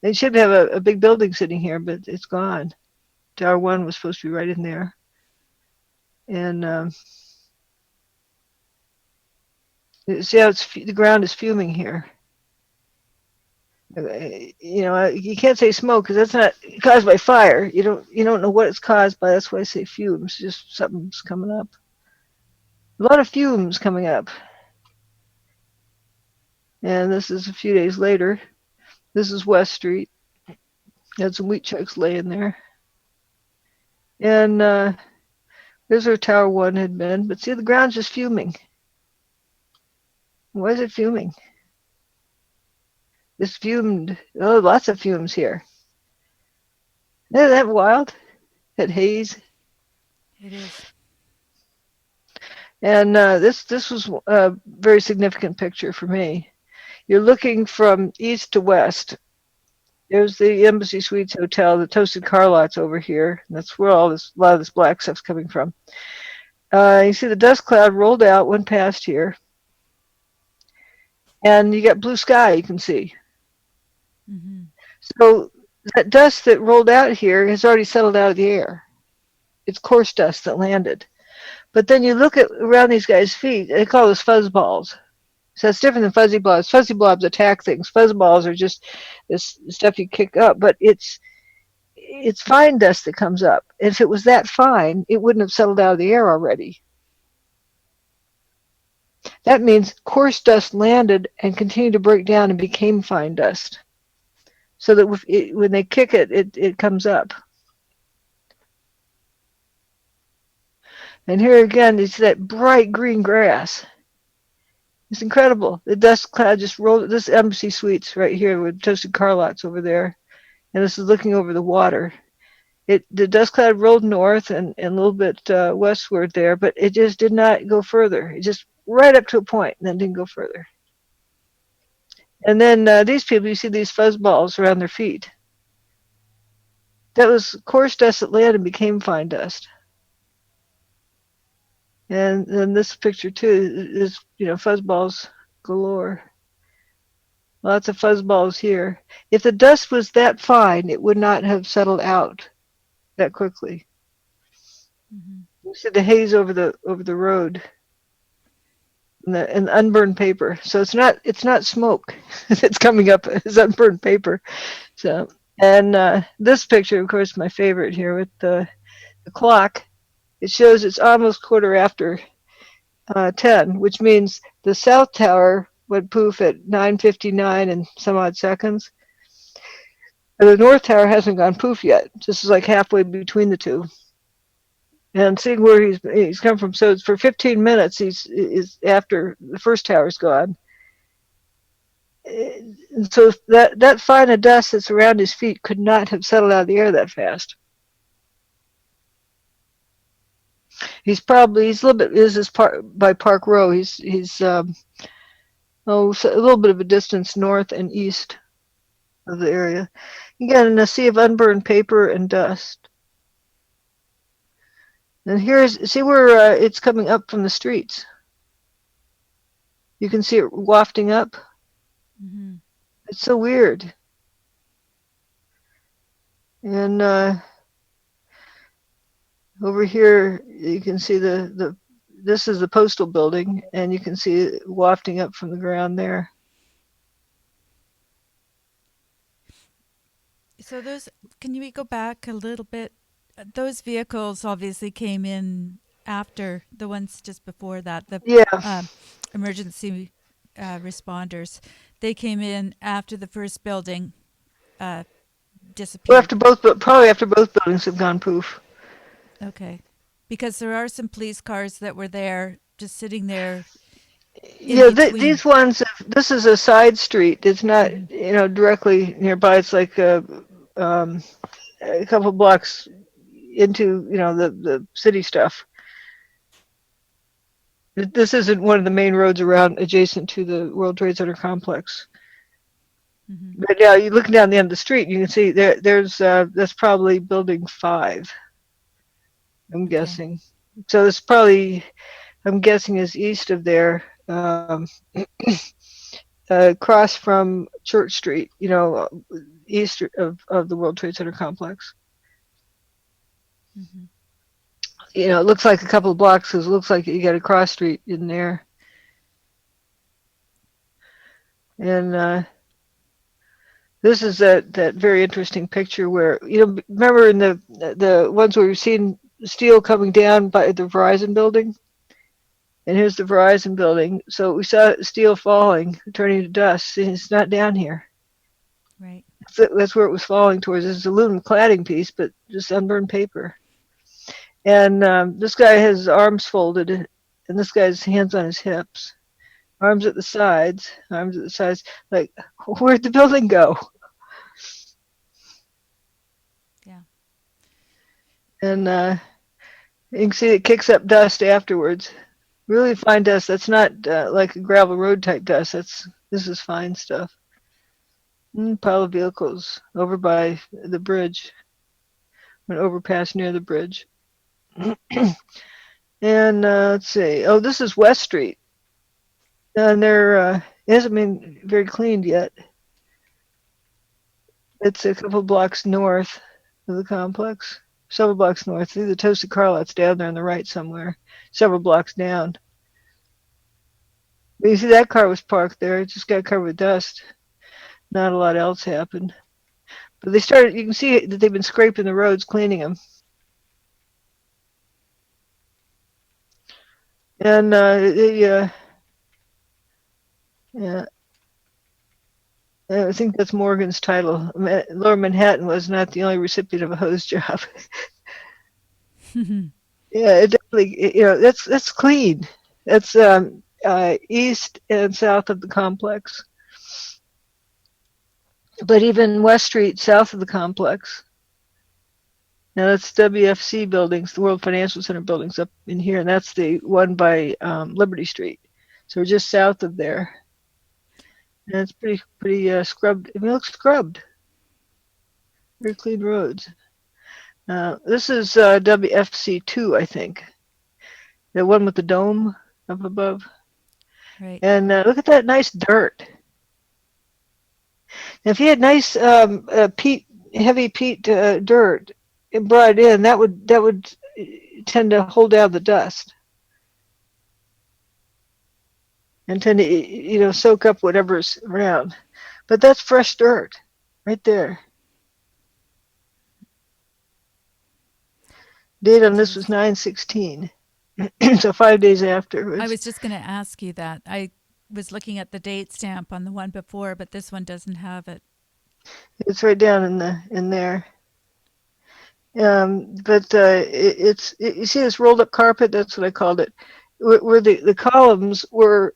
They should have a big building sitting here, but it's gone. Tower 1 was supposed to be right in there. And see how the ground is fuming here. You can't say smoke because that's not caused by fire. You don't know what it's caused by. That's why I say fumes. Just something's coming up. A lot of fumes coming up. And this is a few days later. This is West Street. Had some wheat checks laying there. And there's where Tower 1 had been. But see, the ground's just fuming. Why is it fuming? It's fumed. Oh, lots of fumes here. Isn't that wild? That haze. It is. And this was a very significant picture for me. You're looking from east to west. There's the Embassy Suites Hotel, the Toasted Car Lots over here. And that's where a lot of this black stuff's coming from. You see the dust cloud rolled out, went past here. And you got blue sky you can see. Mm-hmm. So that dust that rolled out here has already settled out of the air. It's coarse dust that landed. But then you look at around these guys' feet, they call those fuzz balls. So it's different than fuzzy blobs. Fuzzy blobs attack things. Fuzz balls are just this stuff you kick up, but it's fine dust that comes up. If it was that fine, it wouldn't have settled out of the air already. That means coarse dust landed and continued to break down and became fine dust. So that when they kick it, it comes up. And here again, it's that bright green grass. It's incredible. The dust cloud just rolled. This Embassy Suites right here with Toasted Car Lots over there. And this is looking over the water. The dust cloud rolled north and a little bit westward there, but it just did not go further. It just right up to a point and then didn't go further. And then these people, you see these fuzz balls around their feet. That was coarse dust that landed and became fine dust. And then this picture too is, fuzz balls galore. Lots of fuzz balls here. If the dust was that fine, it would not have settled out that quickly. Mm-hmm. You see the haze over the road and the unburned paper. So it's not smoke that's coming up. It's unburned paper. So and this picture, of course, my favorite here with the clock. It shows it's almost quarter after 10, which means the South Tower went poof at 9:59 and some odd seconds. And the North Tower hasn't gone poof yet. This is like halfway between the two. And seeing where he's come from, so it's for 15 minutes is after the first tower's gone. And so that fine of dust that's around his feet could not have settled out of the air that fast. He's a little bit. This is by Park Row. He's a little bit of a distance north and east of the area. Again, a sea of unburned paper and dust. And see where it's coming up from the streets. You can see it wafting up. Mm-hmm. It's so weird. And over here, you can see this is the postal building, and you can see it wafting up from the ground there. So can you go back a little bit? Those vehicles obviously came in after the ones just before that. The emergency responders, they came in after the first building disappeared. Well, probably after both buildings have gone poof. Okay. Because there are some police cars that were there just sitting there in Yeah, between. these ones. This is a side street. It's not, Hmm. directly nearby. It's like um, a couple blocks into, the city stuff. This isn't one of the main roads around adjacent to the World Trade Center complex. Hmm. But yeah, you look down the end of the street, you can see there's that's probably building 5, I'm Okay. guessing. So this probably, I'm guessing, is east of there, across from Church Street, east of the World Trade Center complex. Hmm. It looks like a couple of blocks because it looks like you got a cross street in there. And this is that very interesting picture where, remember in the ones where we've seen steel coming down by the Verizon building? And here's the Verizon building. So we saw steel falling, turning to dust, and it's not down here. Right. That's where it was falling towards. It's aluminum cladding piece, but just unburned paper. And this guy has his arms folded, and this guy's hands on his hips, arms at the sides, arms at the sides. Like, where'd the building go? Yeah. And you can see it kicks up dust afterwards. Really fine dust. That's not like a gravel road type dust. This is fine stuff. Pile of vehicles over by the bridge, an overpass near the bridge. And let's see. Oh, this is West Street, and it hasn't been very cleaned yet. It's a couple blocks north of the complex, several blocks north. See the Toasted Car Lot's down there on the right somewhere, several blocks down. But you see that car was parked there. It just got covered with dust. Not a lot else happened. But you can see that they've been scraping the roads, cleaning them. And yeah, I think that's Morgan's title. Lower Manhattan was not the only recipient of a hose job. Yeah, it definitely, that's clean. That's east and south of the complex. But even West Street, south of the complex. Now that's WFC buildings, the World Financial Center buildings up in here, and that's the one by Liberty Street. So we're just south of there, and it's pretty scrubbed. I mean, it looks scrubbed. Very clean roads. This is WFC2, I think, the one with the dome up above. Right. And look at that nice dirt. Now, if you had nice peat, heavy peat dirt and brought it in, that would tend to hold down the dust and tend to soak up whatever's around. But that's fresh dirt right there. Date on It this was is. 9/16, so 5 days I afterwards. was just going to ask you that. I was looking at the date stamp on the one before, but this one doesn't have it. It's right down in there. But you see this rolled up carpet? That's what I called it. Where the columns were,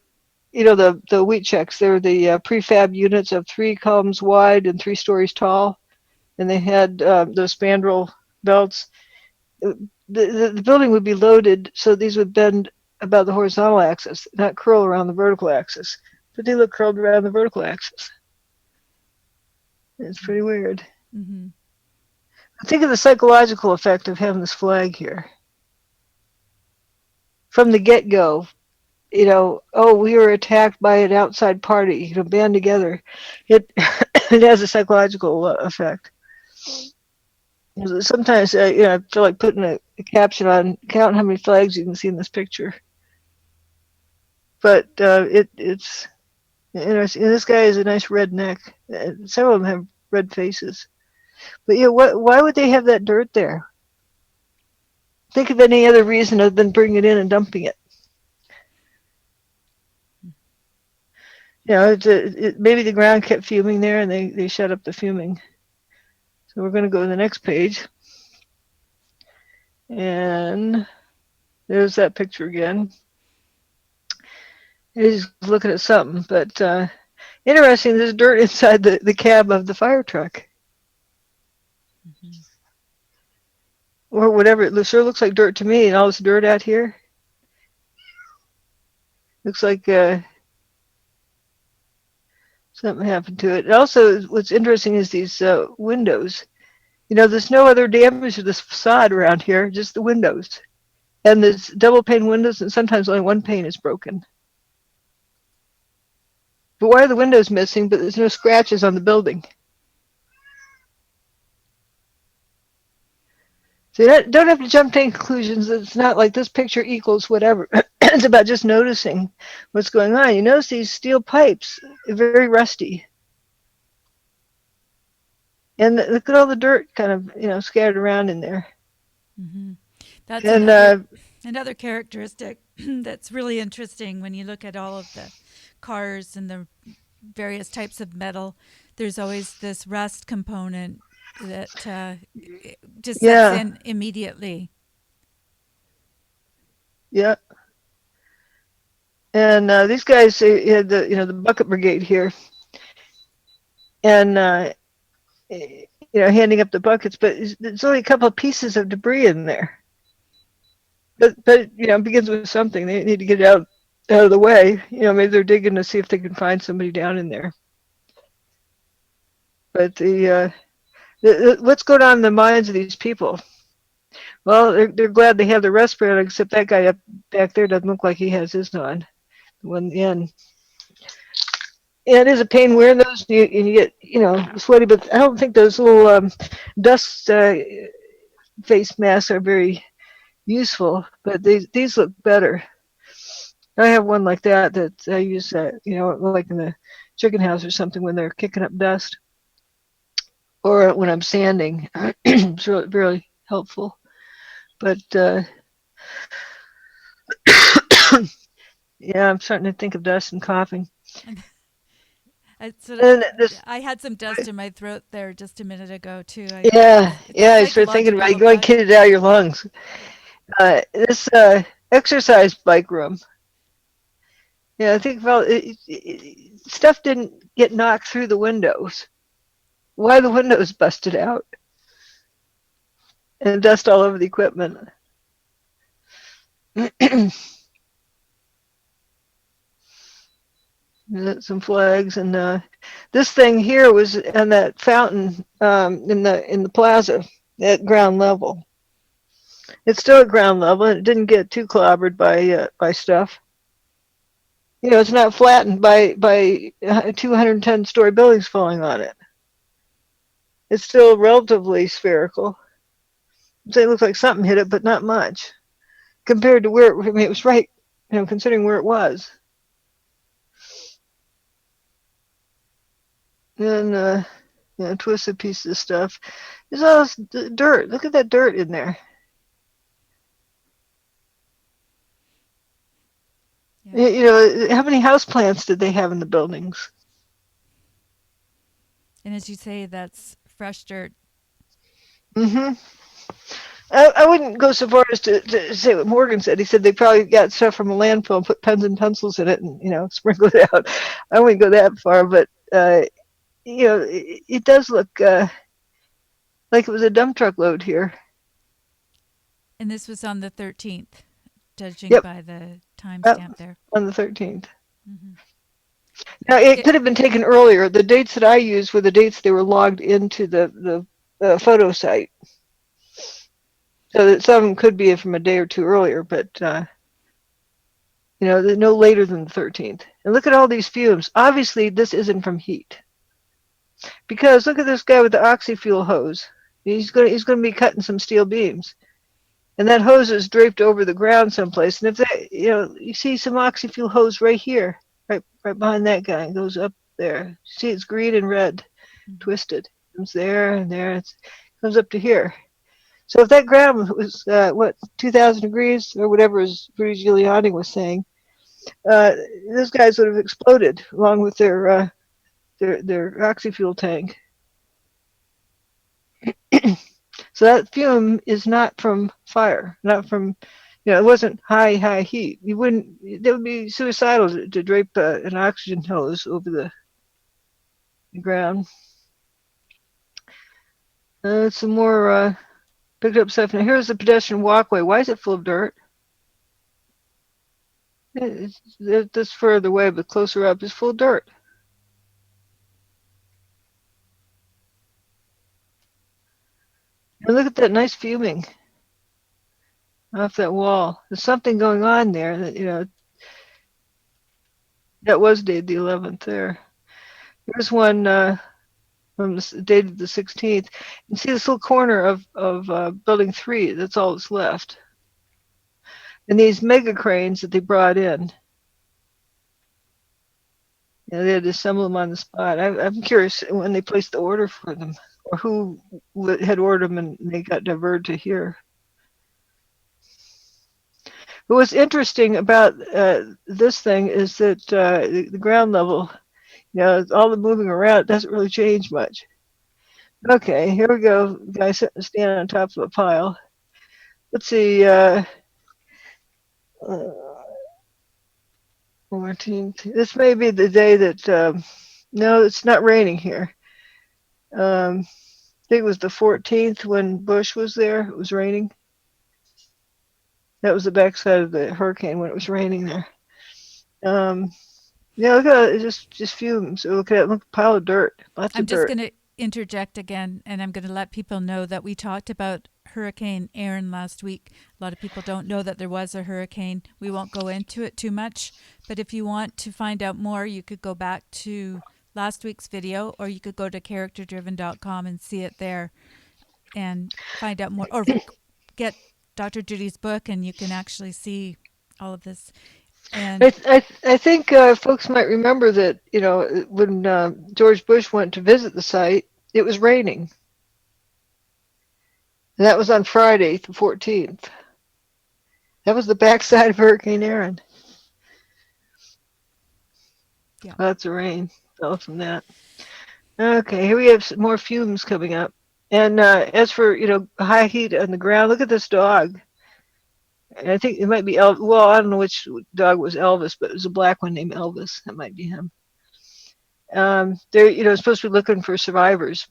the wheat checks. They're the prefab units of 3 columns wide and 3 stories tall, and they had those spandrel belts. The building would be loaded, so these would bend about the horizontal axis, not curl around the vertical axis. But they look curled around the vertical axis. It's pretty weird. Mm-hmm. Think of the psychological effect of having this flag here. From the get-go, oh, we were attacked by an outside party, band together. It it has a psychological effect. Sometimes, I feel like putting a caption on, count how many flags you can see in this picture. But it's interesting. And this guy has a nice red neck. Several of them have red faces. But yeah, why would they have that dirt there? Think of any other reason other than bringing it in and dumping it. Maybe the ground kept fuming there and they shut up the fuming. So we're going to go to the next page. And there's that picture again. He's looking at something, but interesting. There's dirt inside the cab of the fire truck, Mm-hmm. or whatever. It sure looks like dirt to me. And all this dirt out here looks like something happened to it. And also, what's interesting is these windows. There's no other damage to this facade around here, just the windows. And there's double pane windows, and sometimes only one pane is broken. But why are the windows missing? But there's no scratches on the building. So you don't have to jump to conclusions. It's not like this picture equals whatever. It's about just noticing what's going on. You notice these steel pipes are very rusty. And look at all the dirt kind of, scattered around in there. Mm-hmm. That's And another characteristic that's really interesting when you look at all of the cars and the various types of metal. There's always this rust component that just sets yeah, in immediately. yeah. And these guys, they had the bucket brigade here, and handing up the buckets. But there's only a couple of pieces of debris in there. But it begins with something. They need to get it out of the way. Maybe they're digging to see if they can find somebody down in there. But what's going on in the minds of these people? Well, they're glad they have the respirator, except that guy up back there doesn't look like he has his on. The one in the end. Yeah, it is a pain wearing those, and you get sweaty. But I don't think those little dust face masks are very useful. But these look better. I have one like that I use, like in the chicken house or something when they're kicking up dust, or when I'm sanding. It's really, really helpful. But yeah, I'm starting to think of dust and coughing. And this, I had some dust in my throat there just a minute ago too. yeah, It's a yeah, I started thinking about psychological you going to get effect. it out of your lungs. This exercise bike room. Yeah, I think about stuff didn't get knocked through the windows. Why the windows busted out and dust all over the equipment? Some flags, and this thing here was on that fountain in the plaza at ground level. It's still at ground level, and it didn't get too clobbered by stuff. It's not flattened by 210-story buildings falling on it. It's still relatively spherical. So it looks like something hit it, but not much compared to where it was right. Considering where it was. And twisted pieces of stuff. There's all this dirt. Look at that dirt in there. Yeah. How many house plants did they have in the buildings? And as you say, that's fresh dirt. Mm-hmm. I wouldn't go so far as to say what Morgan said. He said they probably got stuff from a landfill and put pens and pencils in it and sprinkle it out. I wouldn't go that far, but it does look like it was a dump truck load here. And this was on the 13th, judging Yep. by the timestamp there. On the 13th. Mm-hmm. Now, it could have been taken earlier. The dates that I used were the dates they were logged into the photo site. So that some could be from a day or two earlier, but no later than the 13th. And look at all these fumes. Obviously, this isn't from heat, because look at this guy with the oxy-fuel hose. He's going to be cutting some steel beams, and that hose is draped over the ground someplace. And if that, you see some oxy-fuel hose right here, right behind that guy, it goes up there. See, it's green and red, twisted. It comes there and there. It comes up to here. So if that ground was 2,000 degrees or whatever as Rudy Giuliani was saying, those guys would have exploded along with their oxy-fuel tank. So that fume is not from fire, not from It wasn't high heat. You wouldn't. That would be suicidal to drape an oxygen hose over the ground. Some more picked up stuff. Now here's the pedestrian walkway. Why is it full of dirt? This further away, but closer up is full of dirt. And look at that nice fuming off that wall. There's something going on there that, that was dated the 11th there. Here's one from dated the 16th. You can see this little corner of building 3. That's all that's left. And these mega cranes that they brought in, they had to assemble them on the spot. I'm curious when they placed the order for them, or who had ordered them and they got diverted to here. But what's interesting about this thing is that the ground level, all the moving around doesn't really change much. Okay, here we go. Guy standing on top of a pile. Let's see. 14th. This may be the day that. No, it's not raining here. I think it was the 14th when Bush was there. It was raining. That was the backside of the hurricane when it was raining there. Look at it, just fumes. Look at it, look, pile of dirt, lots I'm of just dirt. going to interject again, and I'm going to let people know that we talked about Hurricane Aaron last week. A lot of people don't know that there was a hurricane. We won't go into it too much, but if you want to find out more, you could go back to last week's video, or you could go to characterdriven.com and see it there and find out more, or get Dr. Judy's book, and you can actually see all of this. And I think folks might remember that when George Bush went to visit the site, it was raining, and that was on Friday, the 14th. That was the backside of Hurricane Aaron. Yeah, lots of rain fell from that. Okay, here we have some more fumes coming up. And as for high heat on the ground, look at this dog. And I think it might be well, I don't know which dog was Elvis, but it was a black one named Elvis. That might be him. They're supposed to be looking for survivors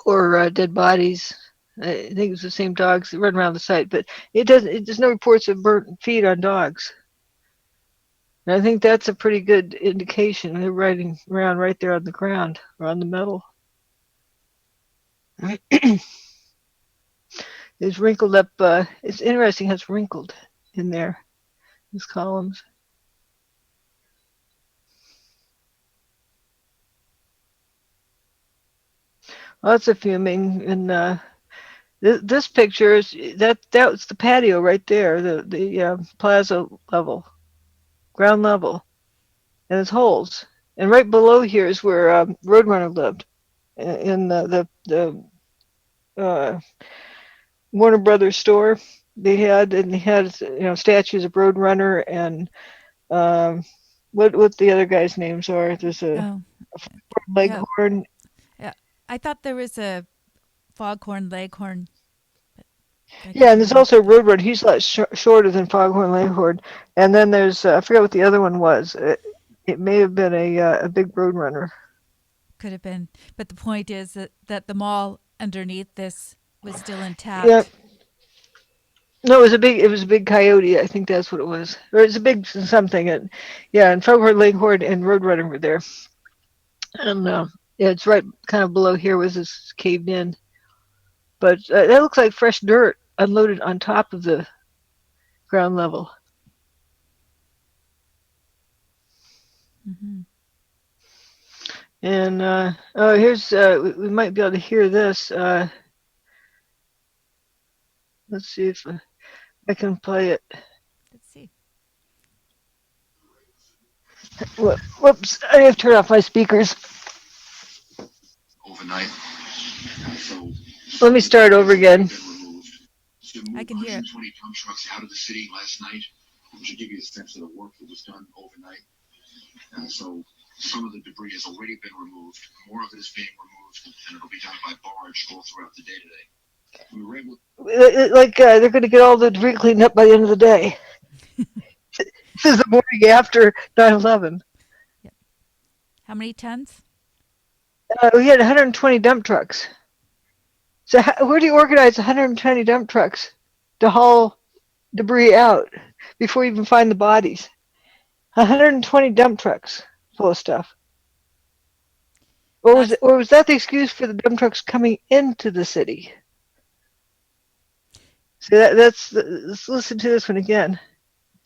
or dead bodies. I think it was the same dogs that run around the site, but there's no reports of burnt feet on dogs. And I think that's a pretty good indication. They're riding around right there on the ground or on the metal. It's wrinkled up. It's interesting how it's wrinkled in there, these columns. Lots of fuming. And this picture is that's the patio right there, the plaza level, ground level, and there's holes. And right below here is where Roadrunner lived, in the Warner Brothers store. They had statues of Roadrunner and what the other guys' names are. There's a yeah, Leghorn. yeah. I thought there was a Foghorn Leghorn. Yeah, and there's also Roadrunner. He's a lot shorter than Foghorn Leghorn. And then there's I forget what the other one was. It may have been a big Roadrunner. Could have been, but the point is that the mall underneath this was still intact. Yeah. No, it was a big coyote. I think that's what it was. Or it's a big something. And Foghorn Leghorn and Roadrunner were there. And it's right kind of below here was this caved in. But that looks like fresh dirt unloaded on top of the ground level. Mm-hmm. And here's we might be able to hear this. Let's see if I can play it. Let's see. Whoops! I have to turn off my speakers. Overnight. Let me start over again. I can hear it. 120 dump trucks out of the city last night, which should give you a sense of the work that was done overnight. So some of the debris has already been removed. More of it is being removed, and it'll be done by barge all throughout the day today. We were able. Like they're going to get all the debris cleaned up by the end of the day. This is the morning after 9/11. Yep. How many tons? We had 120 dump trucks. So where do you organize 120 dump trucks to haul debris out before you even find the bodies? 120 dump trucks full of stuff. That's Or was that the excuse for the dump trucks coming into the city? So let's listen to this one again.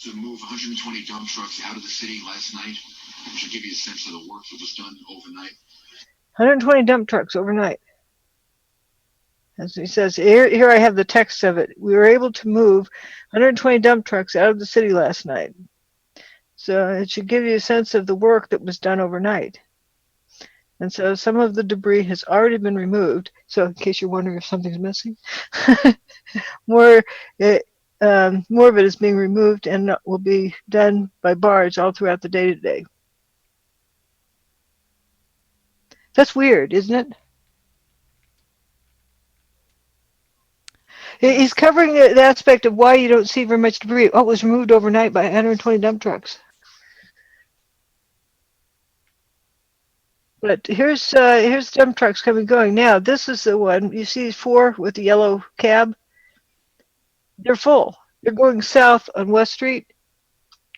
To move 120 dump trucks out of the city last night, which should give you a sense of the work that was done overnight. 120 dump trucks overnight. As he says, here I have the text of it. We were able to move 120 dump trucks out of the city last night. So it should give you a sense of the work that was done overnight. And so some of the debris has already been removed. So in case you're wondering if something's missing, more of it is being removed and will be done by barge all throughout the day today. That's weird, isn't it? He's covering the aspect of why you don't see very much debris. Oh, it was removed overnight by 120 dump trucks. But here's dump trucks coming and going. Now, this is the one. You see 4 with the yellow cab? They're full. They're going south on West Street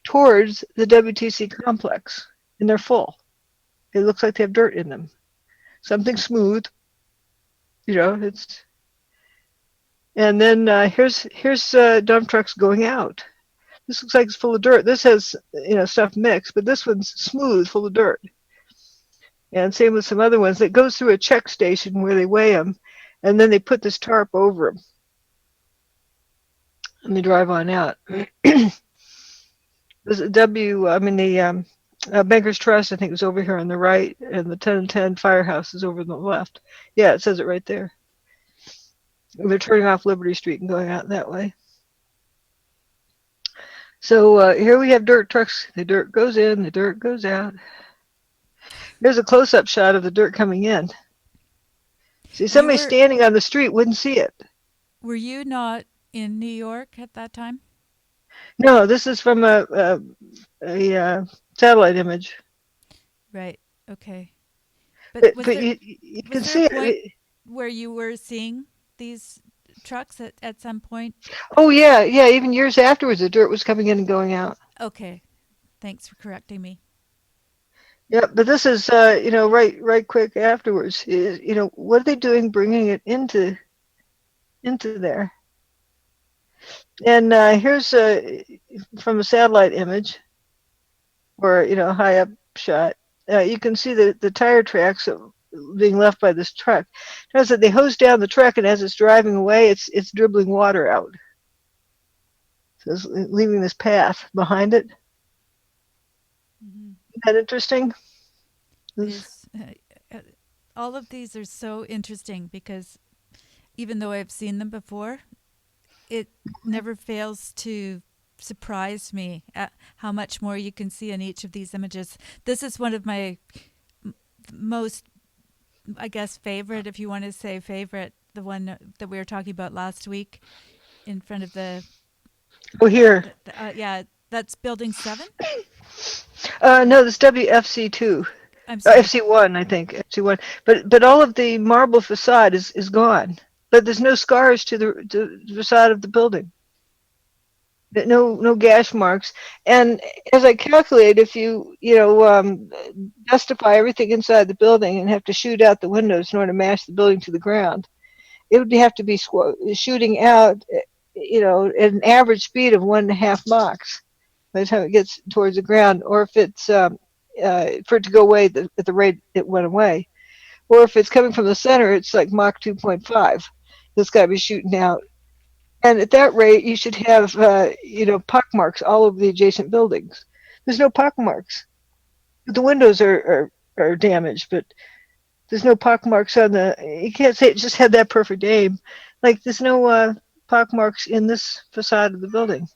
towards the WTC complex, and they're full. It looks like they have dirt in them. Something smooth. It's. And then here's dump trucks going out. This looks like it's full of dirt. This has stuff mixed, but this one's smooth, full of dirt. And same with some other ones. That goes through a check station where they weigh them, and then they put this tarp over them, and they drive on out. The Bankers Trust, I think, is over here on the right, and the 1010 Firehouse is over on the left. Yeah, it says it right there. They're turning off Liberty Street and going out that way. So here we have dirt trucks. The dirt goes in, the dirt goes out. Here's a close-up shot of the dirt coming in. See, somebody standing on the street wouldn't see it. Were you not in New York at that time? No, this is from a satellite image. Right. Okay. But you can see it. Where you were seeing these trucks at some point? Oh, yeah. Even years afterwards, the dirt was coming in and going out. Okay. Thanks for correcting me. Yeah, but this is, right quick afterwards. What are they doing bringing it into there? And here's from a satellite image, or high up shot. You can see the tire tracks being left by this truck. It shows that they hose down the truck, and as it's driving away, it's dribbling water out. So it's leaving this path behind it. Mm-hmm. Isn't that interesting? It is. All of these are so interesting because even though I've seen them before, it never fails to surprise me at how much more you can see in each of these images. This is one of my most, I guess, favorite, if you want to say favorite, the one that we were talking about last week in front of the... Oh, here. Yeah, that's Building 7? No, this WFC2. I'm sorry. FC1, I think. FC1. But all of the marble facade is gone. But there's no scars to the facade of the building. No gash marks. And as I calculate, if you dustify everything inside the building and have to shoot out the windows in order to mash the building to the ground, it would have to be shooting out, at an average speed of 1.5 Machs by the time it gets towards the ground, or if it's for it to go away at the rate it went away, or if it's coming from the center, it's like Mach 2.5. It's got to be shooting out. And at that rate, you should have, pock marks all over the adjacent buildings. There's no pock marks. The windows are damaged, but there's no pock marks on you can't say it just had that perfect aim. Like, there's no pock marks in this facade of the building.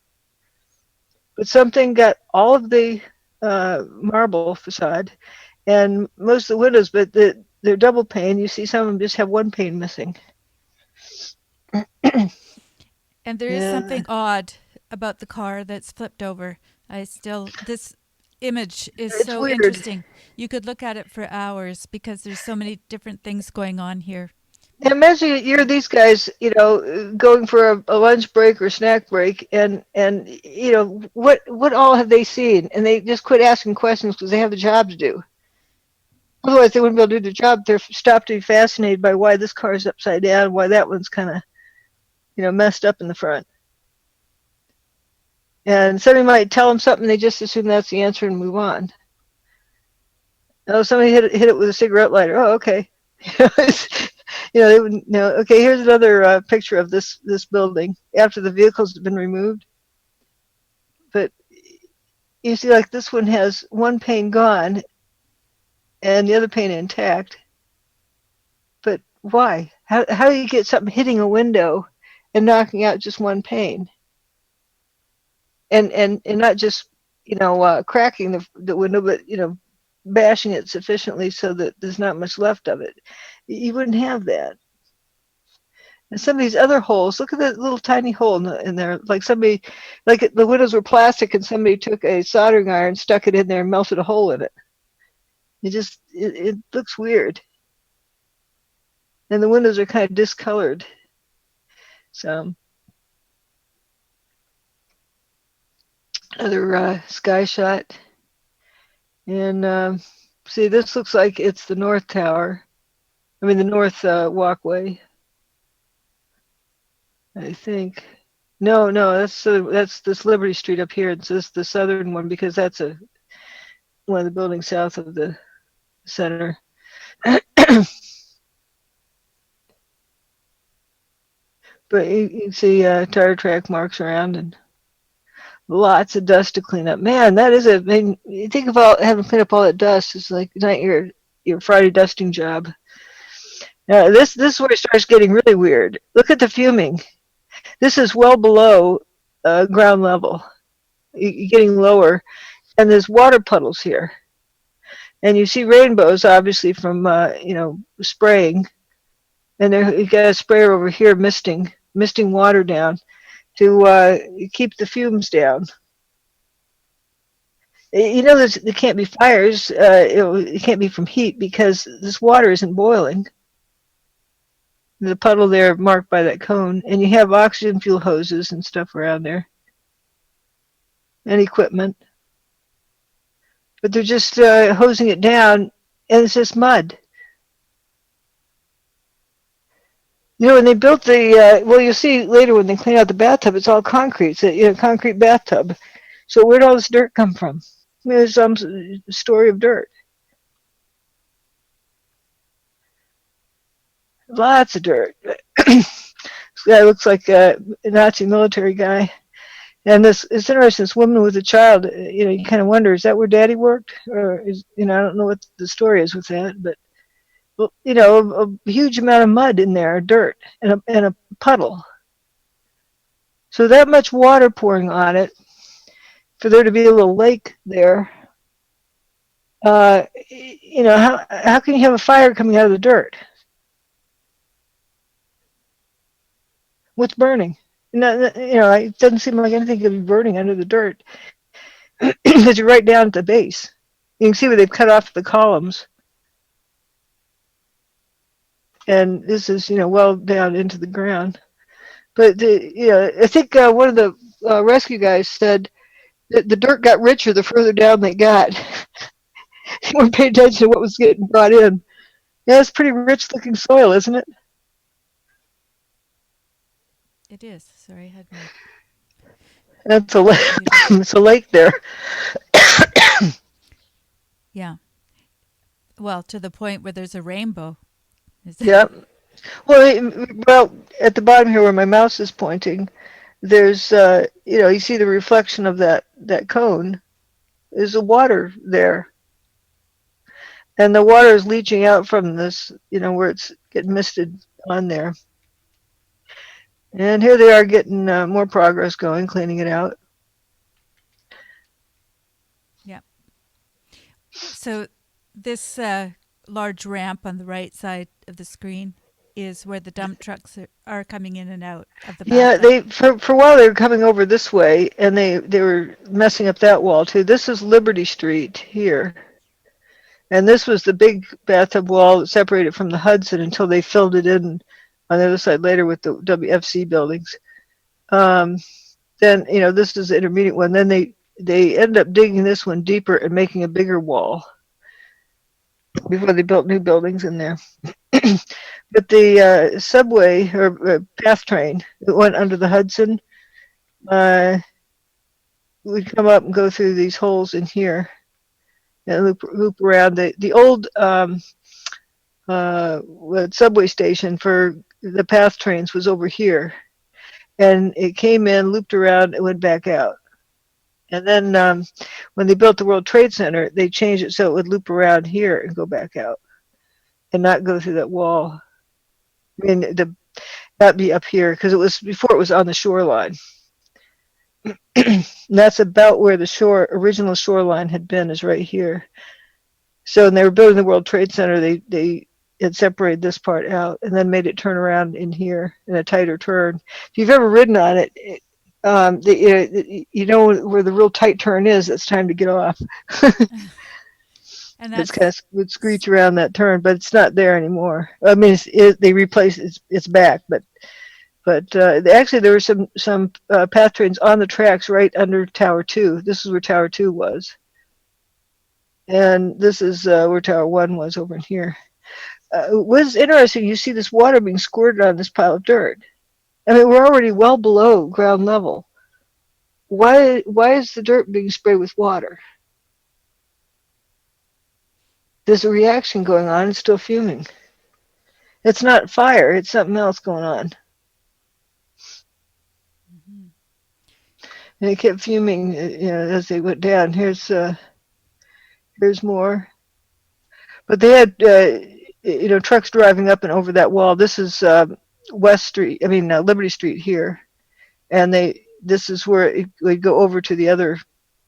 But something got all of the marble facade and most of the windows, but they're double pane. You see some of them just have one pane missing. And there is Yeah, something odd about the car that's flipped over. This image is it's so weird. interesting. You could look at it for hours because there's so many different things going on here. And imagine you're these guys, going for a lunch break or snack break, and what all have they seen? And they just quit asking questions because they have a job to do. Otherwise, they wouldn't be able to do their job. They're stopped to be fascinated by why this car is upside down, why that one's kind of messed up in the front. And somebody might tell them something, they just assume that's the answer and move on. Oh, somebody hit it with a cigarette lighter. Oh, okay. They would know. Okay, here's another picture of this building after the vehicles have been removed. But you see, like this one has one pane gone and the other pane intact. But why? How do you get something hitting a window and knocking out just one pane, and not just cracking the window, but bashing it sufficiently so that there's not much left of it? You wouldn't have that. And some of these other holes, look at that little tiny hole in there. Like somebody, like the windows were plastic and somebody took a soldering iron, stuck it in there, and melted a hole in it. It looks weird. And the windows are kind of discolored. So, another sky shot. And see, this looks like it's the North Tower. I mean, the North walkway, I think. No, no, that's this Liberty Street up here. It's this the southern one because that's one of the buildings south of the center. But you can see tire track marks around and lots of dust to clean up. Man, that is I mean, you think of all having to clean up all that dust. It's like not your Friday dusting job. Now, this is where it starts getting really weird. Look at the fuming. This is well below ground level. You're getting lower, and there's water puddles here. And you see rainbows, obviously, from spraying. And there you got a sprayer over here misting water down to keep the fumes down. There can't be fires. It can't be from heat because this water isn't boiling. The puddle there marked by that cone, and you have oxygen fuel hoses and stuff around there, and equipment. But they're just hosing it down, and it's just mud. When they built well, you'll see later when they clean out the bathtub, it's all concrete. It's a concrete bathtub. So where'd all this dirt come from? I mean, there's some story of dirt. Lots of dirt. This guy looks like a Nazi military guy. And it's interesting. This woman with a child. You kind of wonder, is that where Daddy worked, or I don't know what the story is with that, but a huge amount of mud in there, dirt, and a puddle. So that much water pouring on it for there to be a little lake there. How can you have a fire coming out of the dirt? What's burning? It doesn't seem like anything could be burning under the dirt because you're right down at the base. You can see where they've cut off the columns, and this is well down into the ground. But I think one of the rescue guys said that the dirt got richer the further down they got. They weren't paying attention to what was getting brought in. Yeah, it's pretty rich looking soil, isn't it? It is. Sorry, I had my That's a lake. muted. It's a lake there. Yeah. Well, to the point where there's a rainbow. Yeah. Well, at the bottom here where my mouse is pointing, there's you see the reflection of that cone. There's the water there, and the water is leaching out from this, where it's getting misted on there. And here they are getting more progress going, cleaning it out. Yeah. So this large ramp on the right side of the screen, is where the dump trucks are coming in and out of the Yeah, bathtub. they for a while they were coming over this way, and they were messing up that wall too. This is Liberty Street here, and this was the big bathtub wall that separated from the Hudson until they filled it in on the other side later with the WFC buildings. Um, then this is the intermediate one. Then they ended up digging this one deeper and making a bigger wall before they built new buildings in there. But the subway or path train that went under the Hudson would come up and go through these holes in here and loop around. The old subway station for the path trains was over here, and it came in, looped around, and went back out. And then when they built the World Trade Center, they changed it so it would loop around here and go back out, and not go through that wall. I mean, that'd be up here because it was before it was on the shoreline. And that's about where the original shoreline had been, is right here. So when they were building the World Trade Center, they had separated this part out and then made it turn around in here in a tighter turn. If you've ever ridden on it, you know where the real tight turn is. It's time to get off. And it's kind of would screech around that turn, but it's not there anymore. I mean, they replaced it's back, but actually there were some path trains on the tracks right under Tower 2. This is where Tower 2 was, and this is where Tower 1 was over in here. It was interesting. You see this water being squirted on this pile of dirt. I mean, we're already well below ground level. Why is the dirt being sprayed with water? There's a reaction going on. It's still fuming. It's not fire. It's something else going on. Mm-hmm. And it kept fuming, as they went down. Here's more. But they had, trucks driving up and over that wall. This is Liberty Street here, and this is where it would go over to the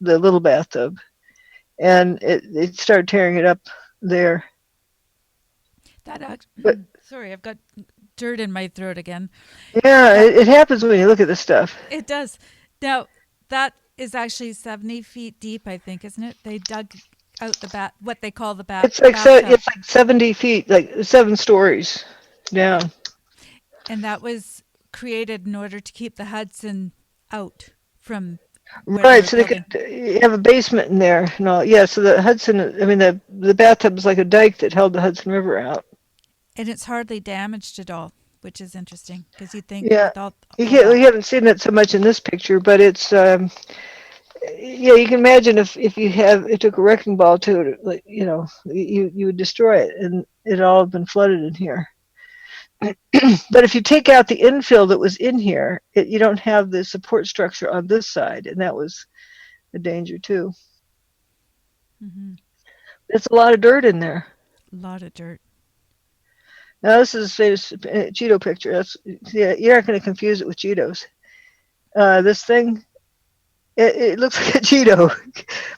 little bathtub, and it started tearing it up there. Sorry, I've got dirt in my throat again. Yeah, it happens when you look at this stuff. It does. Now, that is actually 70 feet deep, I think, isn't it? They dug out what they call the bathtub. It's like 70 feet, like 7 stories down. And that was created in order to keep the Hudson out from right, so they could have a basement in there and all. Yeah, so the Hudson, the bathtub is like a dike that held the Hudson River out. And it's hardly damaged at all, which is interesting because you think we haven't seen it so much in this picture, but it's you can imagine if it took a wrecking ball to it, like, you would destroy it, and it all had been flooded in here. But if you take out the infill that was in here, you don't have the support structure on this side, and that was a danger too. Mm-hmm. It's a lot of dirt in there. A lot of dirt. Now this is a famous Cheeto picture. You're not going to confuse it with Cheetos. This thing, it looks like a Cheeto,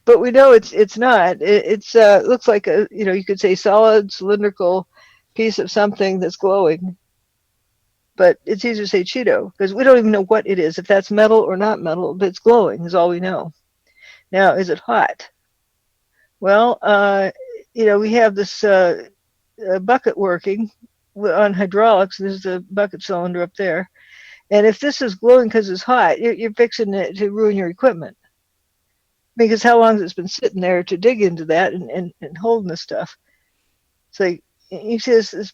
but we know it's not. It looks like you could say solid cylindrical piece of something that's glowing, but it's easier to say Cheeto because we don't even know what it is, if that's metal or not metal, but it's glowing is all we know. Now, is it hot? Well, we have this bucket working on hydraulics. There's a bucket cylinder up there, and if this is glowing because it's hot, you're fixing it to ruin your equipment, because how long has it been sitting there to dig into that and holding this stuff? It's like, he says,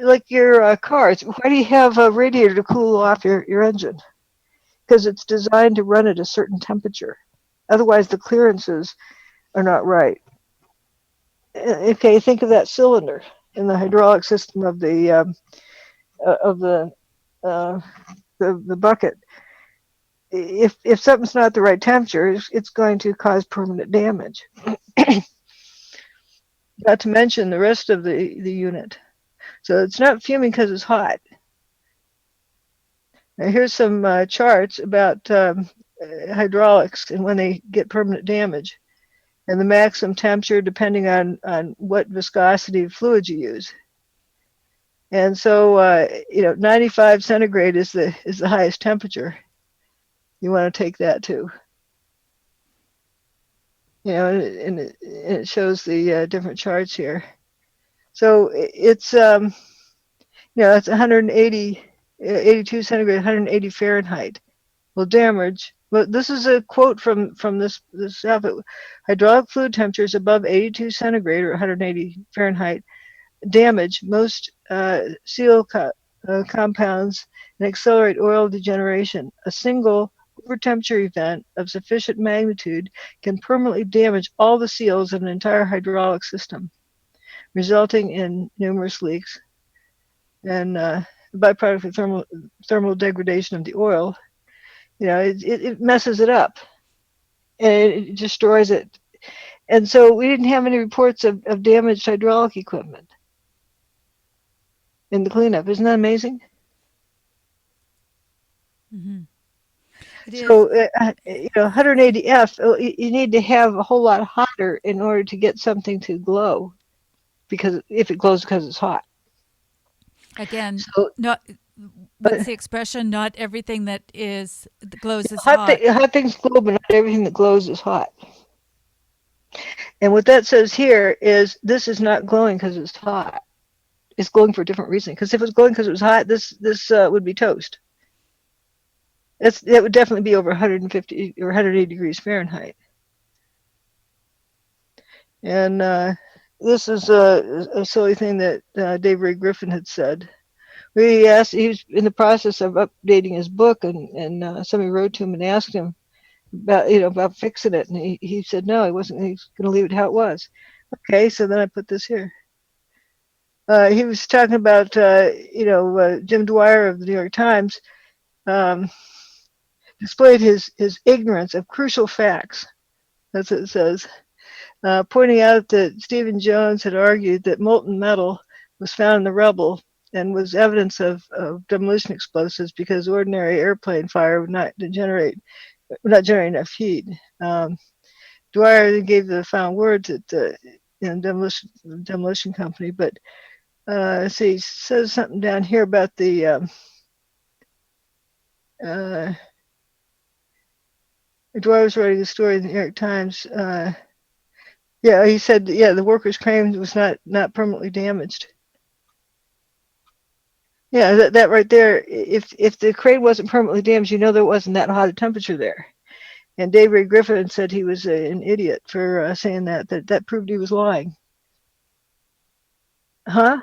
like your cars, why do you have a radiator to cool off your engine? Because it's designed to run at a certain temperature. Otherwise, the clearances are not right. Okay, think of that cylinder in the hydraulic system of the bucket. If something's not the right temperature, it's going to cause permanent damage. Not to mention the rest of the unit. So it's not fuming because it's hot. Now here's some charts about hydraulics and when they get permanent damage, and the maximum temperature depending on what viscosity of fluid you use. And so 95 centigrade is the highest temperature. You want to take that too. And it shows the different charts here. So it's it's 180, 82 centigrade, 180 Fahrenheit. Will damage. Well, this is a quote from this outfit. Hydraulic fluid temperatures above 82 centigrade or 180 Fahrenheit damage most compounds and accelerate oil degeneration. A single overtemperature event of sufficient magnitude can permanently damage all the seals of an entire hydraulic system, resulting in numerous leaks and byproduct of thermal degradation of the oil. It messes it up and it destroys it. And so we didn't have any reports of damaged hydraulic equipment in the cleanup. Isn't that amazing? Mm-hmm. So, 180F, you need to have a whole lot hotter in order to get something to glow, because if it glows because it's hot. Again, So, what's the expression? Not everything that glows is hot. Hot things glow, but not everything that glows is hot. And what that says here is this is not glowing because it's hot. It's glowing for a different reason. Because if it was glowing because it was hot, this would be toast. It would definitely be over 150 or 180 degrees Fahrenheit. And this is a silly thing that Dave Ray Griffin had said. He was in the process of updating his book, and somebody wrote to him and asked him about fixing it, and he said no, he wasn't. He's going to leave it how it was. Okay, so then I put this here. He was talking about Jim Dwyer of the New York Times displayed his ignorance of crucial facts. That's what it says. Pointing out that Stephen Jones had argued that molten metal was found in the rubble and was evidence of demolition explosives because ordinary airplane fire would not generate enough heat. Dwyer then gave the final words at the demolition company, but he says something down here about the Dwyer was writing a story in the New York Times. He said, the workers' crane was not permanently damaged. Yeah, that right there. If the crane wasn't permanently damaged, there wasn't that hot a temperature there. And Dave Ray Griffin said he was an idiot for saying that. That proved he was lying. Huh?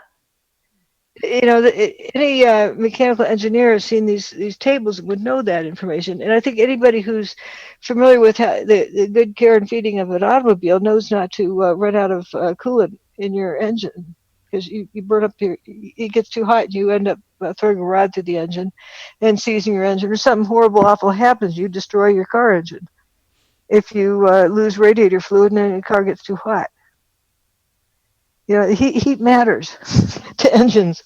Any mechanical engineer has seen these tables and would know that information. And I think anybody who's familiar with the good care and feeding of an automobile knows not to run out of coolant in your engine, because you burn up it gets too hot and you end up throwing a rod through the engine and seizing your engine, or something horrible, awful happens. You destroy your car engine if you lose radiator fluid and then your car gets too hot. Heat matters to engines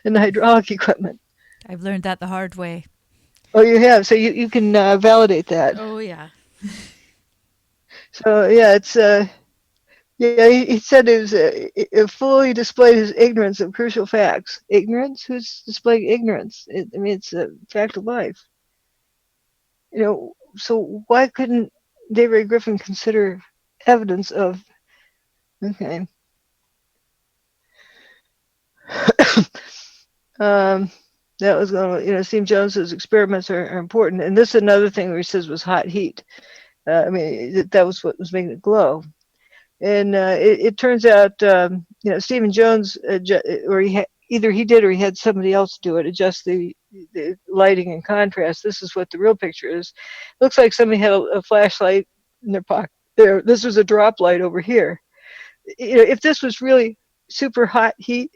and the hydraulic equipment. I've learned that the hard way. Oh, you have? So you can validate that. Oh, yeah. So, it's, he said it fully displayed his ignorance of crucial facts. Ignorance? Who's displaying ignorance? It's a fact of life. So why couldn't David Ray Griffin consider evidence of, okay. That was going to, Steve Jones's experiments are important. And this is another thing where he says was hot heat. That was what was making it glow. And it turns out, Stephen Jones, either he did or he had somebody else do it, adjust the lighting and contrast. This is what the real picture is. Looks like somebody had a flashlight in their pocket. This was a drop light over here. If this was really super hot heat,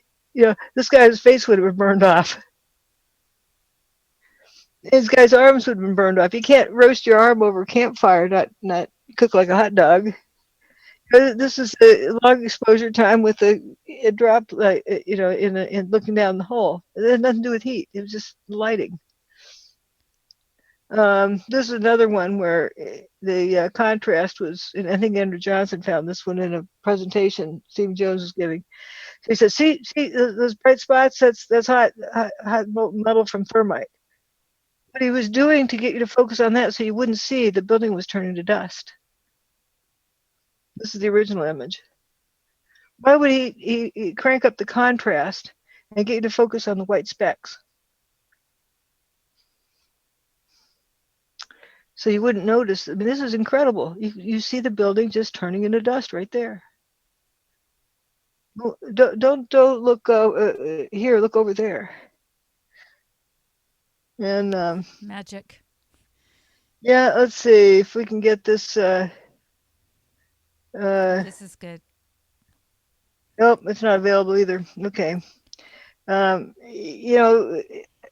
this guy's face would have been burned off. His guy's arms would have been burned off. You can't roast your arm over a campfire, not cook like a hot dog. This is a long exposure time with a drop, in looking down the hole. It had nothing to do with heat. It was just lighting. This is another one where the contrast was, and I think Andrew Johnson found this one in a presentation Steve Jones was giving. So he said, see those bright spots? That's hot molten metal from thermite. What he was doing to get you to focus on that so you wouldn't see the building was turning to dust. This is the original image. Why would he crank up the contrast and get you to focus on the white specks? So you wouldn't notice. I mean, this is incredible. You see the building just turning into dust right there. Don't look here. Look over there. And Magic. yeah, let's see if we can get this. Oh, this is good. Nope, it's not available either. Okay. You know,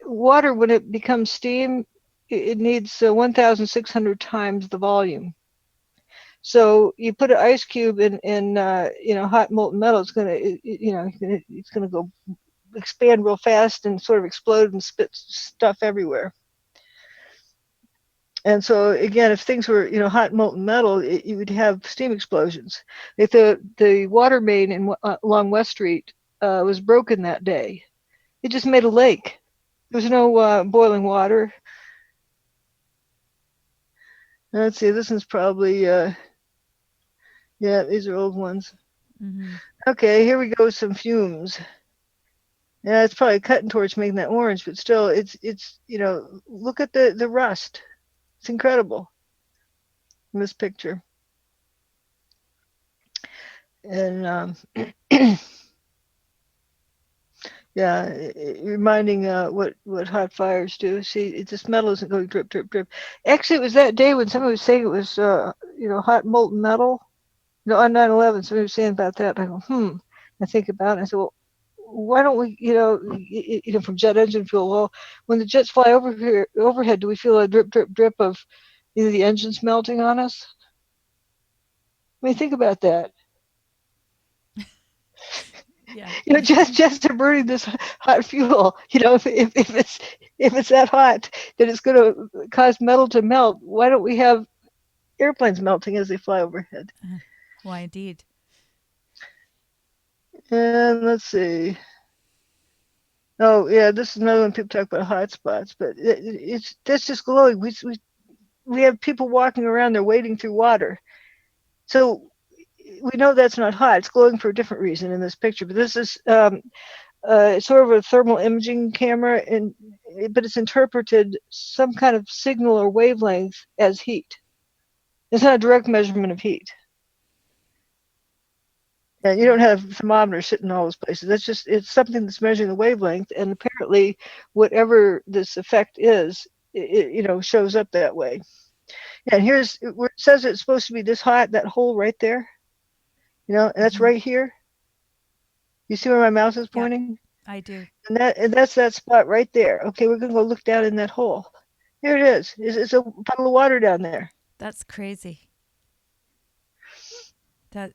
water when it becomes steam, it needs 1,600 times the volume. So you put an ice cube in hot molten metal, it's gonna go expand real fast and sort of explode and spit stuff everywhere. And so again, if things were hot molten metal, you would have steam explosions. If the water main along West Street was broken that day, it just made a lake. There was no boiling water. Let's see, this one's probably yeah, these are old ones. Mm-hmm. Okay, here we go. Some fumes. Yeah, it's probably a cutting torch making that orange, but still, it's look at the rust. It's incredible in this picture. And yeah, reminding what hot fires do. See, this metal isn't going drip, drip, drip. Actually, it was that day when somebody was saying it was hot molten metal. On 9/11, somebody was saying about that. I go, I think about it. I said, well, why don't we, from jet engine fuel? Well, when the jets fly overhead, do we feel a drip, drip, drip of either the engines melting on us? I mean, think about that. Yeah. Just to burning this hot fuel. If it's that hot that it's going to cause metal to melt, why don't we have airplanes melting as they fly overhead? Why, indeed. And let's see. Oh yeah, this is another one people talk about hot spots, but it's that's just glowing. We have people walking around there wading through water, so we know that's not hot. It's glowing for a different reason in this picture. But this is sort of a thermal imaging camera, but it's interpreted some kind of signal or wavelength as heat. It's not a direct measurement of heat. And you don't have thermometers sitting in all those places. It's something that's measuring the wavelength, and apparently, whatever this effect is, it shows up that way. And here's where it says it's supposed to be this hot. That hole right there, and that's right here. You see where my mouse is Yeah, pointing? I do. And that's that spot right there. Okay, we're gonna go look down in that hole. Here it is. It's a puddle of water down there. That's crazy. That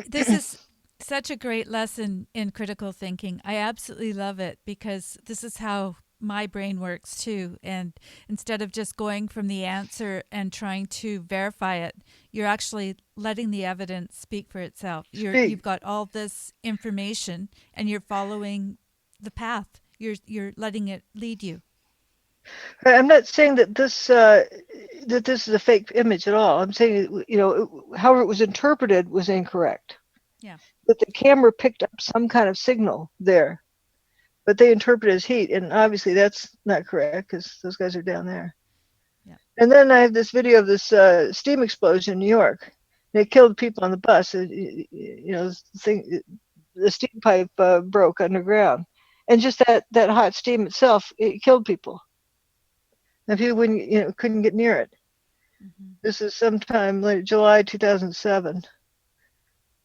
this is such a great lesson in critical thinking. I absolutely love it because this is how my brain works too. And instead of just going from the answer and trying to verify it, you're actually letting the evidence speak for itself. You've got all this information and you're following the path. You're letting it lead you. I'm not saying that this is a fake image at all. I'm saying however it was interpreted was incorrect. Yeah. But the camera picked up some kind of signal there, but they interpret it as heat, and obviously that's not correct because those guys are down there. Yeah. And then I have this video of this steam explosion in New York. And it killed people on the bus. The steam pipe broke underground, and just that hot steam itself, it killed people. And people couldn't get near it. Mm-hmm. This is sometime late July 2007.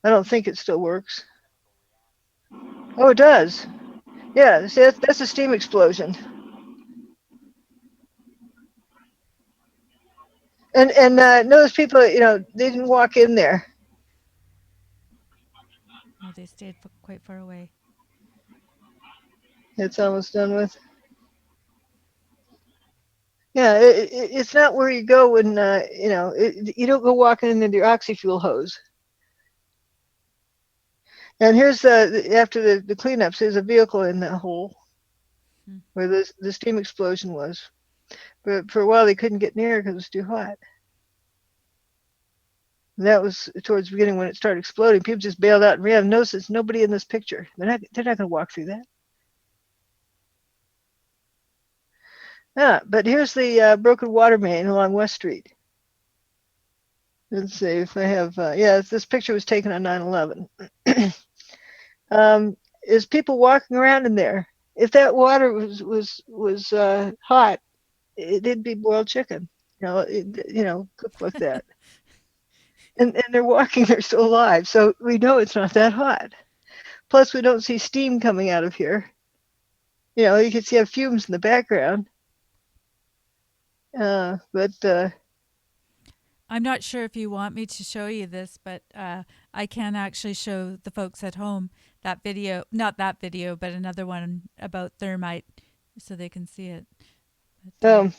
I don't think it still works. Oh, it does. Yeah, see, that's a steam explosion. And notice people, they didn't walk in there. No, they stayed quite far away. It's almost done with. Yeah, it's not where you go when you don't go walking into your oxy-fuel hose. And here's after the cleanups. There's a vehicle in the hole where the steam explosion was. But for a while they couldn't get near because it was too hot. And that was towards the beginning when it started exploding. People just bailed out and ran. Notice there's nobody in this picture. They're not going to walk through that. But here's the broken water main along West Street. Let's see if I have. This picture was taken on 9/11. Is people walking around in there? If that water was hot, it'd be boiled chicken. Cooked like that. And they're walking. They're still alive, so we know it's not that hot. Plus, we don't see steam coming out of here. You can see fumes in the background. But I'm not sure if you want me to show you this, but I can actually show the folks at home that video, not that video, but another one about thermite so they can see it. But,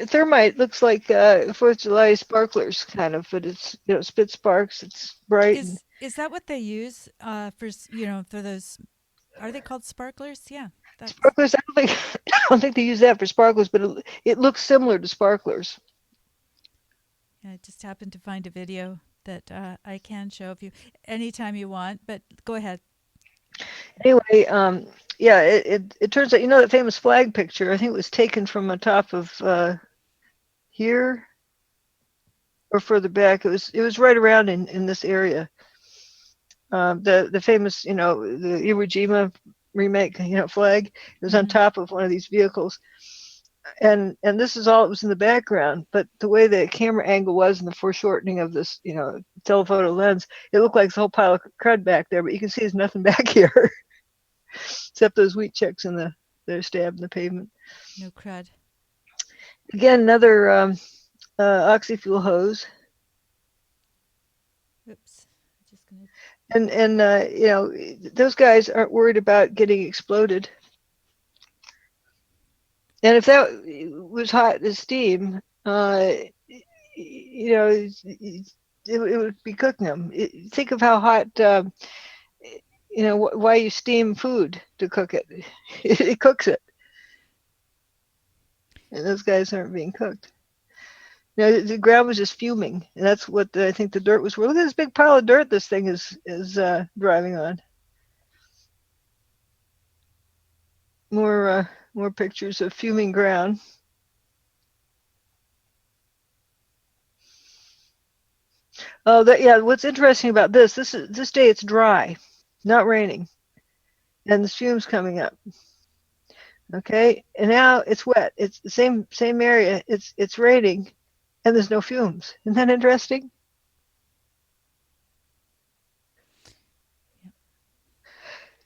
thermite looks like 4th of July sparklers, kind of, but it's spit sparks. It's bright. Is that what they use for those? Are they called sparklers? Yeah, sparklers. I don't think they use that for sparklers, but it looks similar to sparklers. Yeah, I just happened to find a video that I can show if you anytime you want. But go ahead. Anyway, it turns out that famous flag picture. I think it was taken from on top of here or further back. It was right around in this area. The famous the Iwo Jima remake flag. It was on top of one of these vehicles. And this is all it was in the background, but the way the camera angle was and the foreshortening of this, telephoto lens, it looked like a whole pile of crud back there, but you can see there's nothing back here except those wheat checks they're stabbed in the pavement. No crud. Again, another oxy-fuel hose. Oops. I'm just gonna. And those guys aren't worried about getting exploded. And if that was hot as steam, it would be cooking them. Think of how hot, why you steam food to cook it. It cooks it. And those guys aren't being cooked. The ground was just fuming, and that's what I think the dirt was for. Look at this big pile of dirt this thing is driving on. More pictures of fuming ground. Oh, what's interesting about this day it's dry, not raining, and the fumes coming up. Okay, and now it's wet. It's the same area. It's raining, and there's no fumes. Isn't that interesting?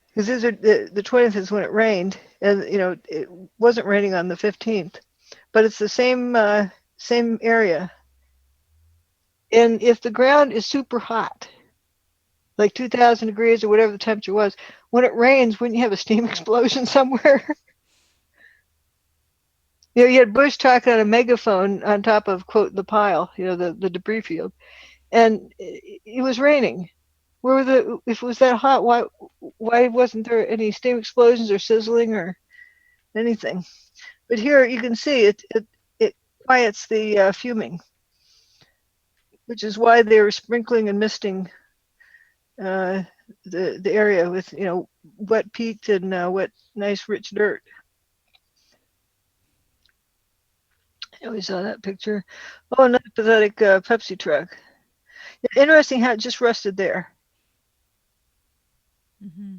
Because these are the 20th is when it rained, and it wasn't raining on the 15th, but it's the same area. And if the ground is super hot, like 2,000 degrees or whatever the temperature was, when it rains, wouldn't you have a steam explosion somewhere? You had Bush talking on a megaphone on top of, quote, the pile, the debris field, and it was raining. If it was that hot, why wasn't there any steam explosions or sizzling or anything? But here you can see it quiets the fuming, which is why they were sprinkling and misting the area with wet peat and wet, nice, rich dirt. We saw that picture. Oh, another pathetic Pepsi truck. Interesting how it just rusted there. Mm-hmm.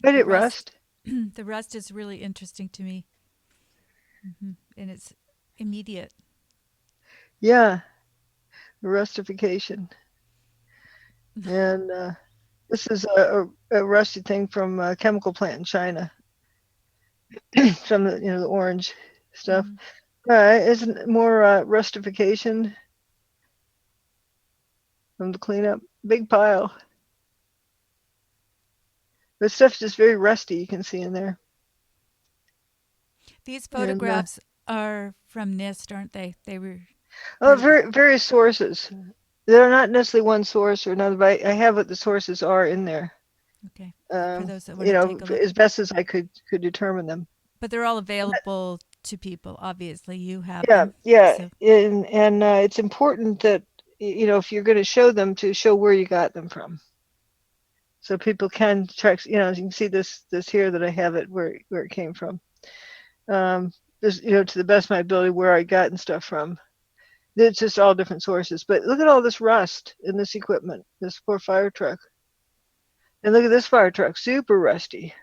Why did it rust? The rust is really interesting to me. Mm-hmm. And it's immediate. Yeah, rustification. And this is a rusty thing from a chemical plant in China. From the orange stuff. Mm-hmm. All right, isn't more rustification from the cleanup? Big pile. The stuff's just very rusty. You can see in there. These photographs are from NIST, aren't they? They were Oh, part of the. various sources. They're not necessarily one source or another, but I have what the sources are in there. Okay, for those that want You to know, take a look. as best as I could determine them. But they're all available to people. Obviously, you have Yeah, them. yeah, So, and it's important that you know if you're going to show them to show where you got them from, so people can track. You know, as you can see this here that I have it where it came from. Just you know to the best of my ability where I gotten stuff from. It's just all different sources. But look at all this rust in this equipment. This poor fire truck, and look at this fire truck, super rusty.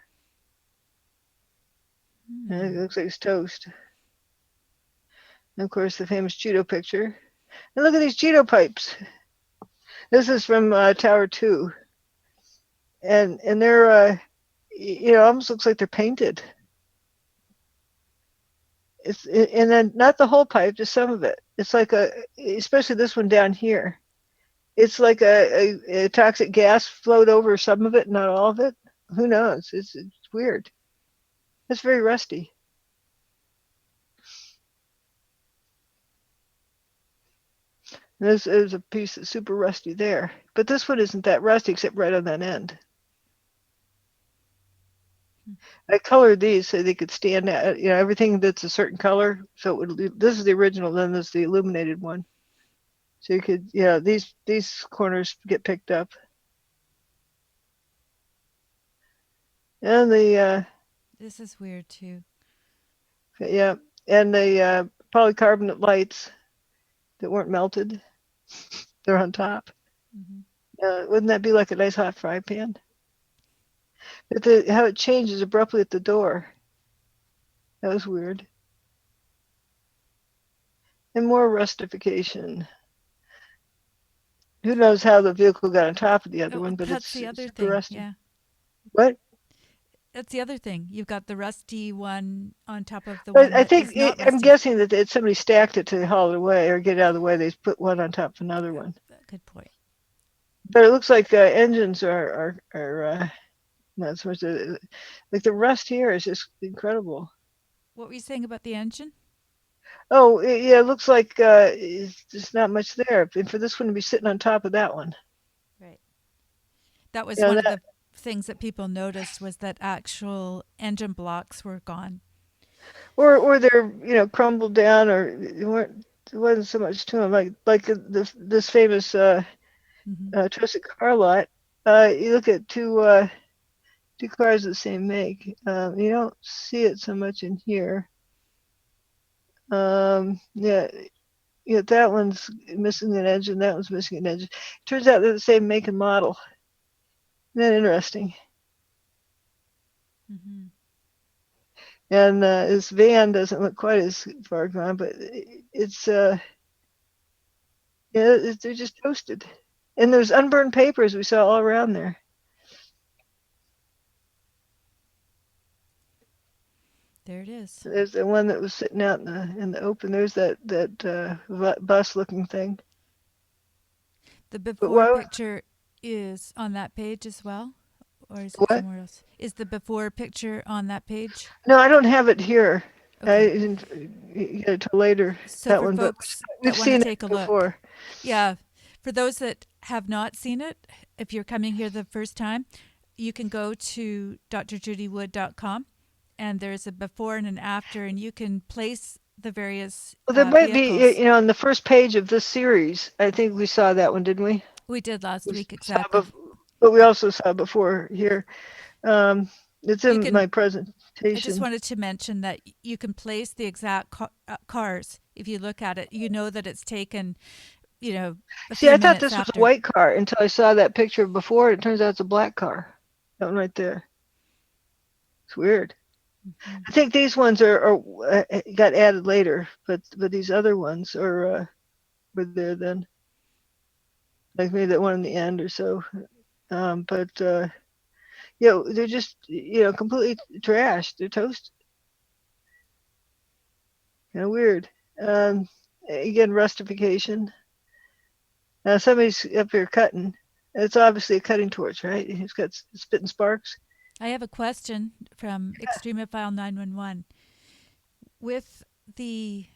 And it looks like it's toast. And of course, the famous judo picture. And look at these judo pipes. This is from Tower 2. And they're, you know, almost looks like they're painted. And then not the whole pipe, just some of it. It's like especially this one down here. It's like a toxic gas flowed over some of it, not all of it. Who knows? It's weird. It's very rusty. This is a piece that's super rusty there. But this one isn't that rusty except right on that end. I colored these so they could stand out, you know, everything that's a certain color. So this is the original, then there's the illuminated one. So you could, you know, these corners get picked up. And this is weird too. yeah, and the polycarbonate lights that weren't melted, they're on top. Wouldn't that be like a nice hot fry pan? But how it changes abruptly at the door. That was weird. And more rustification. Who knows how the vehicle got on top of the other one, but that's it's the other super thing. rusty. Yeah. What? That's the other thing. You've got the rusty one on top of the But one I that think is not I'm rusty. guessing that somebody stacked it to haul it away or get it out of the way. They put one on top of another one. Good point. But it looks like engines are not so much. Like the rust here is just incredible. What were you saying about the engine? Oh, yeah, it looks like it's just not much there. And for this one to be sitting on top of that one. Right. That was You know, one of the things that people noticed was that actual engine blocks were gone. or they're crumbled down, or there wasn't so much to them. Like this famous twisted car lot. You look at two cars of the same make. You don't see it so much in here. Yeah, that one's missing an engine. That one's missing an engine. Turns out they're the same make and model. Isn't that interesting? And this van doesn't look quite as far gone, but it's they're just toasted. And there's unburned papers we saw all around there. There it is. There's the one that was sitting out in the open. There's that bus-looking thing. The before picture is on that page as well, or is it somewhere else? Is the before picture on that page? No, I don't have it here. Okay. I didn't get it till later. So that for one, folks but we've that want to seen take it a before. look, yeah. For those that have not seen it, if you're coming here the first time, you can go to drjudywood.com, and there's a before and an after, and you can place the various Well, there might vehicles. be, on the first page of this series. I think we saw that one, didn't we? We did last week, exactly. But we also saw before here. It's in my presentation. I just wanted to mention that you can place the exact cars. If you look at it, you know that it's taken, a few minutes after. I thought this was a white car until I saw that picture before. It turns out it's a black car. That one right there. It's weird. I think these ones are got added later, but these other ones were there then. Like maybe that one in the end or so. They're just completely trashed. They're toasted. Kind of weird. Again, rustification. Now somebody's up here cutting. It's obviously a cutting torch, right? He's got spitting sparks. I have a question from Extremophile 911. With the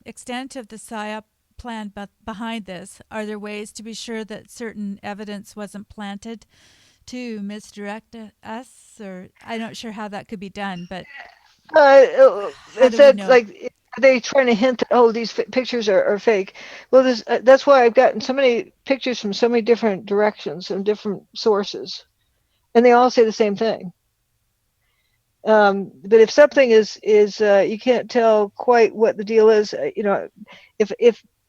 extent of the Psyop plan behind this? Are there ways to be sure that certain evidence wasn't planted to misdirect us? Or I'm not sure how that could be done, but how It do we said know? like, are they trying to hint that, oh, these pictures are fake? Well, that's why I've gotten so many pictures from so many different directions and different sources, and they all say the same thing. But if something is you can't tell quite what the deal is,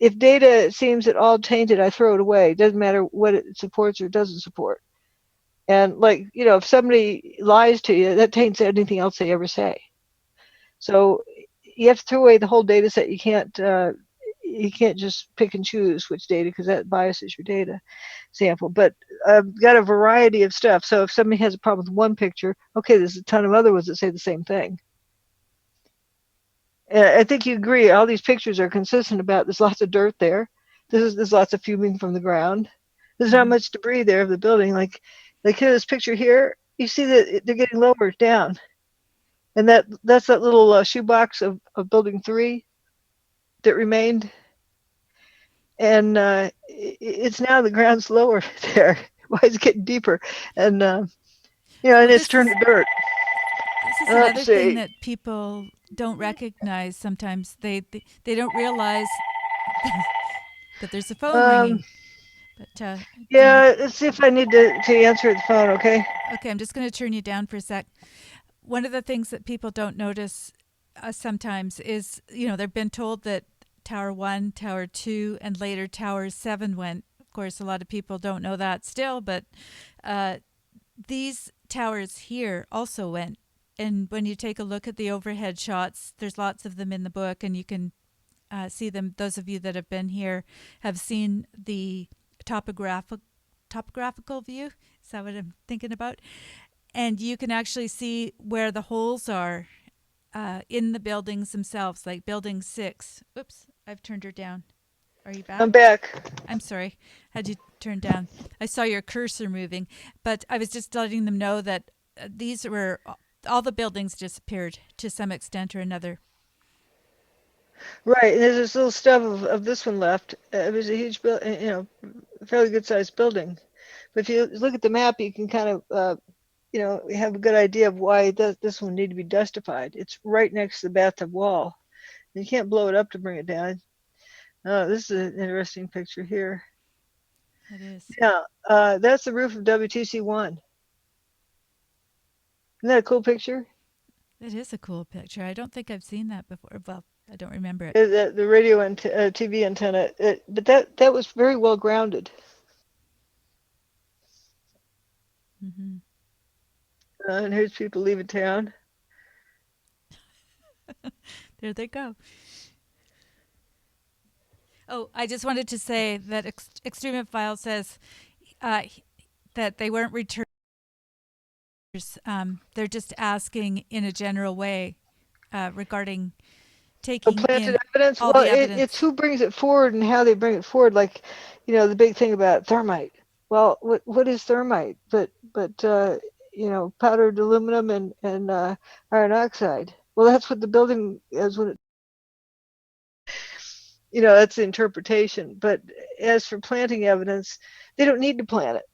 if data seems at all tainted, I throw it away. It doesn't matter what it supports or doesn't support. And like, if somebody lies to you, that taints anything else they ever say. So you have to throw away the whole data set. You can't just pick and choose which data, because that biases your data sample. But I've got a variety of stuff. So if somebody has a problem with one picture, okay, there's a ton of other ones that say the same thing. I think you agree. All these pictures are consistent about there's lots of dirt there. There's lots of fuming from the ground. There's not Mm-hmm. much debris there of the building. Like here, this picture here, you see that they're getting lower down, and that's that little shoebox of building 3 that remained, and it's now the ground's lower there. Why is it getting deeper? And and Well, it's turned to dirt. this is Let's another thing see. that people don't recognize sometimes. They don't realize that there's a phone Um, ringing. But yeah, let's see if I need to answer the phone. Okay. okay, I'm just going to turn you down for a sec. One of the things that people don't notice sometimes is, they've been told that Tower 1, Tower 2, and later Tower 7 went. Of course, a lot of people don't know that still, but uh, these towers here also went. And when you take a look at the overhead shots, there's lots of them in the book, and you can see them. Those of you that have been here have seen the topographical view. Is that what I'm thinking about? And you can actually see where the holes are in the buildings themselves, like Building 6. Oops, I've turned her down. Are you I'm back? back. I'm sorry. Had you turned down? I saw your cursor moving, but I was just letting them know that these were all the buildings disappeared to some extent or another. Right, and there's this little stub of this one left. It was a huge, a fairly good sized building. But if you look at the map, you can kind of, have a good idea of why this one need to be dustified. It's right next to the bathtub wall. You can't blow it up to bring it down. This is an interesting picture here. It is. Yeah, that's the roof of WTC1. Isn't that a cool picture? It is a cool picture. I don't think I've seen that before. Well, I don't remember it. The radio and TV antenna. But that was very well grounded. Hmm. And here's people leaving town. There they go. Oh, I just wanted to say that Extreme File says uh, that they weren't returned. They're just asking in a general way regarding So taking planted in evidence. all Well, the it's evidence. who brings it forward and how they bring it forward. Like, the big thing about thermite. Well, what is thermite? But powdered aluminum and iron oxide. Well, that's what the building is when that's the interpretation. But as for planting evidence, they don't need to plant it.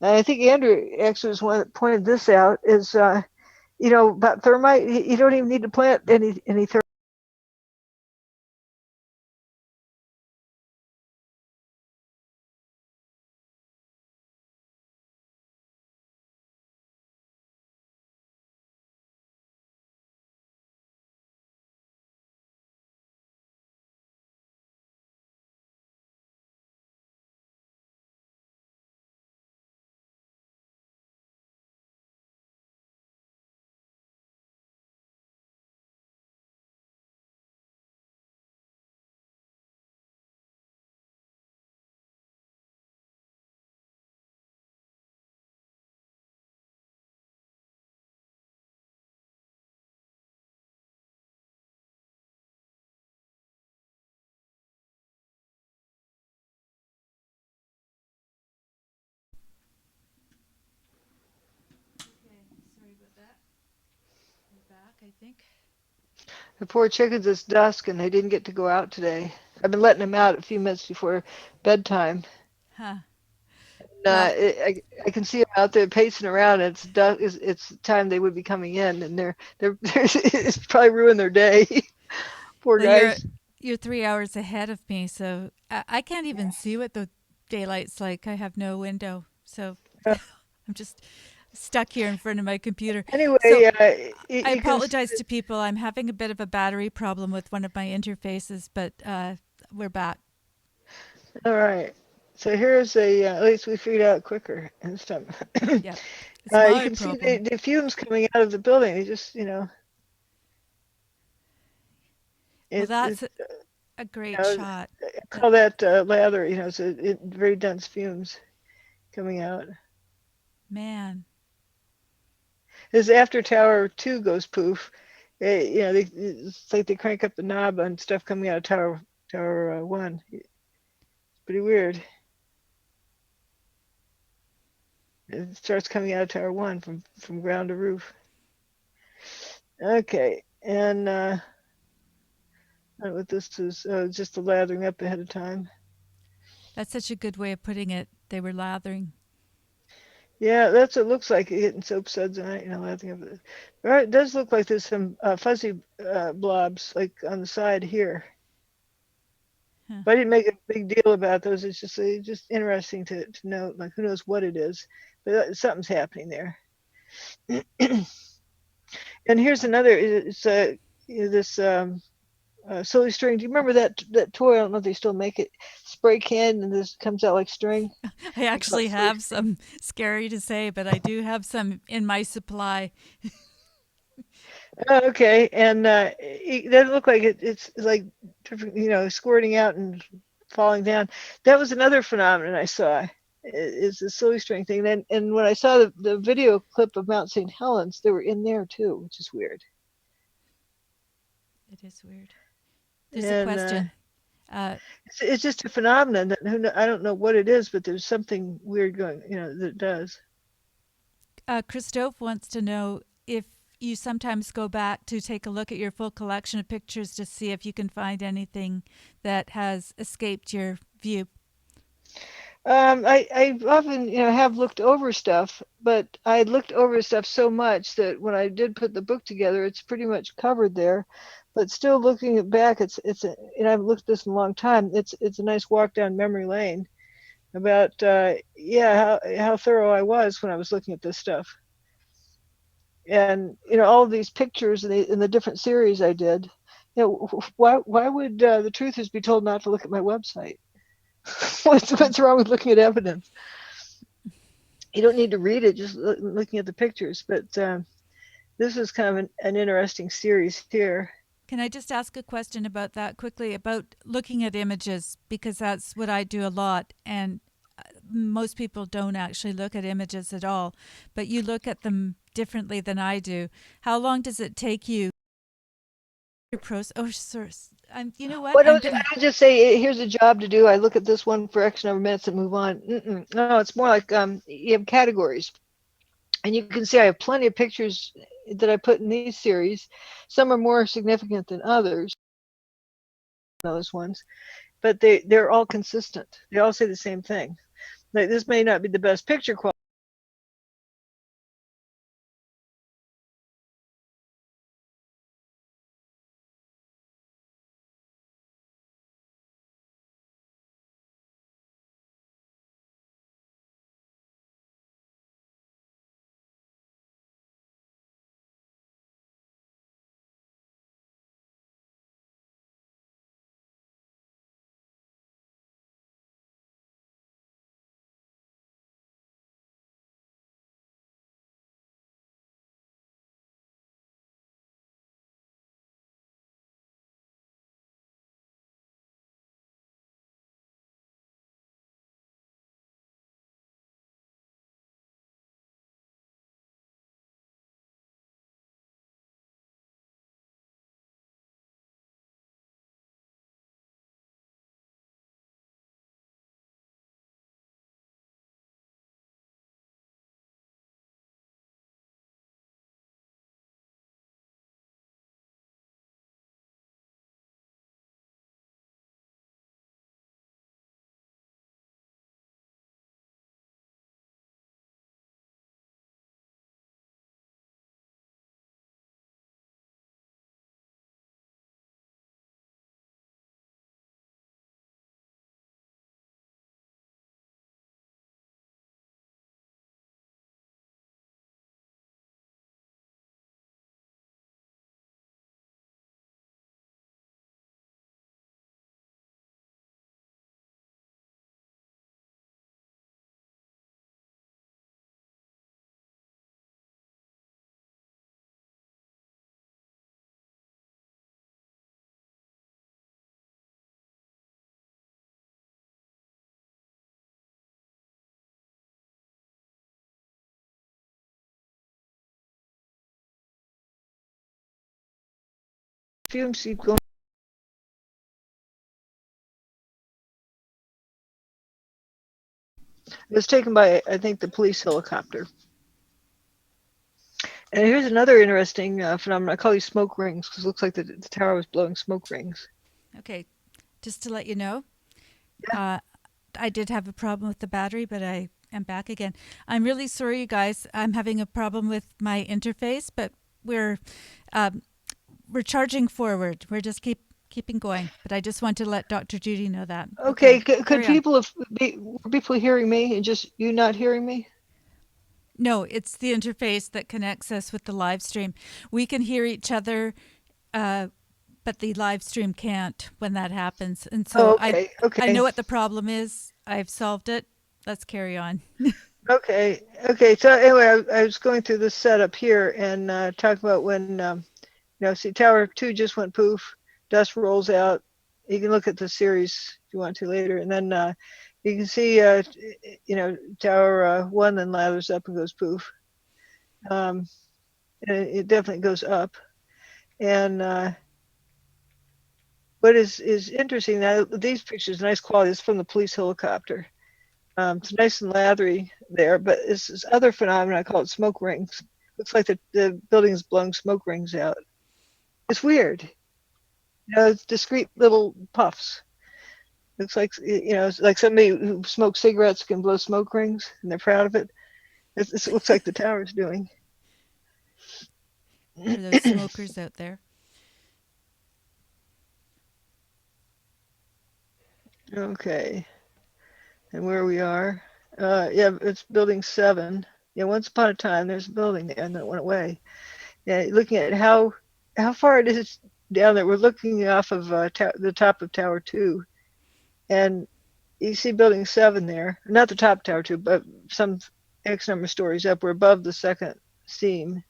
And I think Andrew actually was one that pointed this out. Is about thermite. You don't even need to plant any thermite. Okay, sorry about that. We're back, I think. The poor chickens, it's dusk and they didn't get to go out today. I've been letting them out a few minutes before bedtime. Huh. Uh, Well, I can see them out there pacing around. It's dusk. It's time they would be coming in, and they're it's probably ruined their day. Poor well, you're guys. you're 3 hours ahead of me, so I can't even see what the daylight's like. I have no window, so I'm just stuck here in front of my computer. So Anyway, I you can see apologize to people. I'm having a bit of a battery problem with one of my interfaces, but we're back. all right. So here's at least we figured out quicker this time. Yep. It's You my can see problem. the fumes coming out of the building. They just, Well, it that's a great I shot. That call that lather. It's very dense fumes coming out. man, As after Tower 2 goes poof, it's like they crank up the knob on stuff coming out of Tower 1. It's pretty weird. It starts coming out of Tower 1 from ground to roof. Okay, and I don't know what this is. Just the lathering up ahead of time. that's such a good way of putting it. They were lathering. Yeah, that's what it looks like, hitting soap suds on it, lathering up. Right, it does look like there's some fuzzy blobs like on the side here. Huh. But I didn't make a big deal about those. It's just interesting to note, like who knows what it is, but something's happening there. And here's another. It's this silly string. Do you remember that toy? I don't know if they still make it. Spray can, and this comes out like string. I They call it actually silly have string. some, scary to say, but I do have some in my supply. Oh, okay, and it doesn't look like it's like different, squirting out and falling down. That was another phenomenon I saw. Is the silly string thing. And when I saw the video clip of Mount St. Helens, they were in there too, which is weird. It is weird. There's a And question. Uh, it's just a phenomenon that I don't know what it is, but there's something weird going, that it does. Christophe wants to know if you sometimes go back to take a look at your full collection of pictures to see if you can find anything that has escaped your view. I often, have looked over stuff, but I looked over stuff so much that when I did put the book together, it's pretty much covered there. But still looking it back, and I've looked at this in a long time. It's a nice walk down memory lane about how thorough I was when I was looking at this stuff. And all of these pictures in the different series I did. Why would the truthers be told not to look at my website? What's wrong with looking at evidence? You don't need to read it, just looking at the pictures. But this is kind of an interesting series here. Can I just ask a question about that quickly? About looking at images, because that's what I do a lot. And most people don't actually look at images at all, but you look at them differently than I do. How long does it take you? Your pros. Oh, sir. You know what? Well, I'm I gonna. don't just say here's a job to do. I look at this one for X number of minutes and move on. No, it's more like you have categories, and you can see I have plenty of pictures that I put in these series. Some are more significant than others. Those ones, but they're all consistent. They all say the same thing. Like this may not be the best picture quality. fumes keep going. It was taken by, I think, the police helicopter. And here's another interesting phenomenon. I call these smoke rings because it looks like the tower was blowing smoke rings. Okay, just to let you know, Yeah. I did have a problem with the battery, but I am back again. I'm really sorry, you guys. I'm having a problem with my interface, but we're um, we're charging forward. We're just keeping going. But I just want to let Dr. Judy know that. Okay, Okay, could carry on. were people hearing me and just you not hearing me? No, it's the interface that connects us with the live stream. We can hear each other, uh, but the live stream can't when that happens. And Oh, so okay, I know okay, what the problem is. I've solved it. Let's carry on. okay, okay. So anyway, I was going through this setup here and talking about when see, Tower 2 just went poof, dust rolls out. You can look at the series if you want to later, and then you can see, Tower 1 then lathers up and goes poof. And it definitely goes up. And what is interesting now, these pictures, nice quality. It's from the police helicopter. It's nice and lathery there, but this other phenomenon, I call it smoke rings. Looks like the building's blowing smoke rings out. It's weird. It's discrete little puffs. Looks like it's like somebody who smokes cigarettes can blow smoke rings, and they're proud of it. It looks like the tower's doing. For those smokers out there. Okay, and where we are, yeah, it's building 7. Yeah, once upon a time there's a building there, and then it went away. Yeah, looking at how far it is down there, we're looking off of the top of Tower 2, and you see building 7 there. Not the top of Tower 2, but some X number of stories up. We're above the second seam,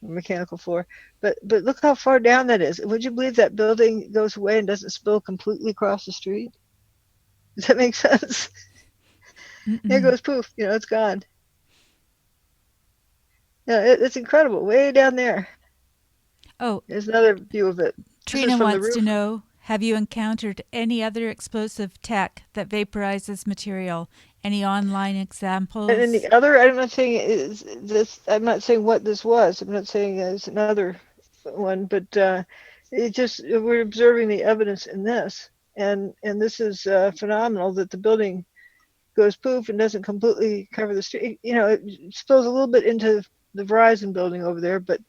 mechanical floor. But look how far down that is. Would you believe that building goes away and doesn't spill completely across the street? Does that make sense? There Mm-mm. goes poof. It's gone. Yeah, it's incredible. Way down there. Oh, There's another view of it. This is Trina from the wants to roof. know, have you encountered any other explosive tech that vaporizes material? Any online And then examples? the other, I'm not saying is this. I'm not saying what this was. I'm not saying it's another one, but it just we're observing the evidence in this, and this is phenomenal that the building goes poof and doesn't completely cover the street. It spills a little bit into the Verizon building over there, but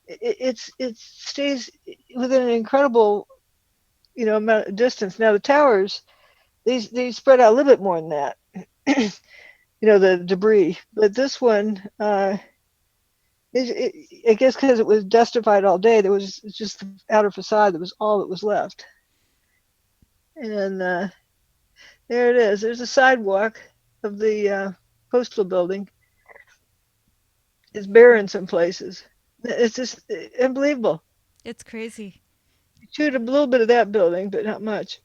it stays within an incredible amount of distance. Now the towers, they spread out a little bit more than that. The debris, but this one, I guess because it was dustified all day, there was just the outer facade that was all that was left. And there it is. There's a sidewalk of the postal building. It's bare in some places. It's just unbelievable. It's crazy. Shoot a little bit of that building, but not much.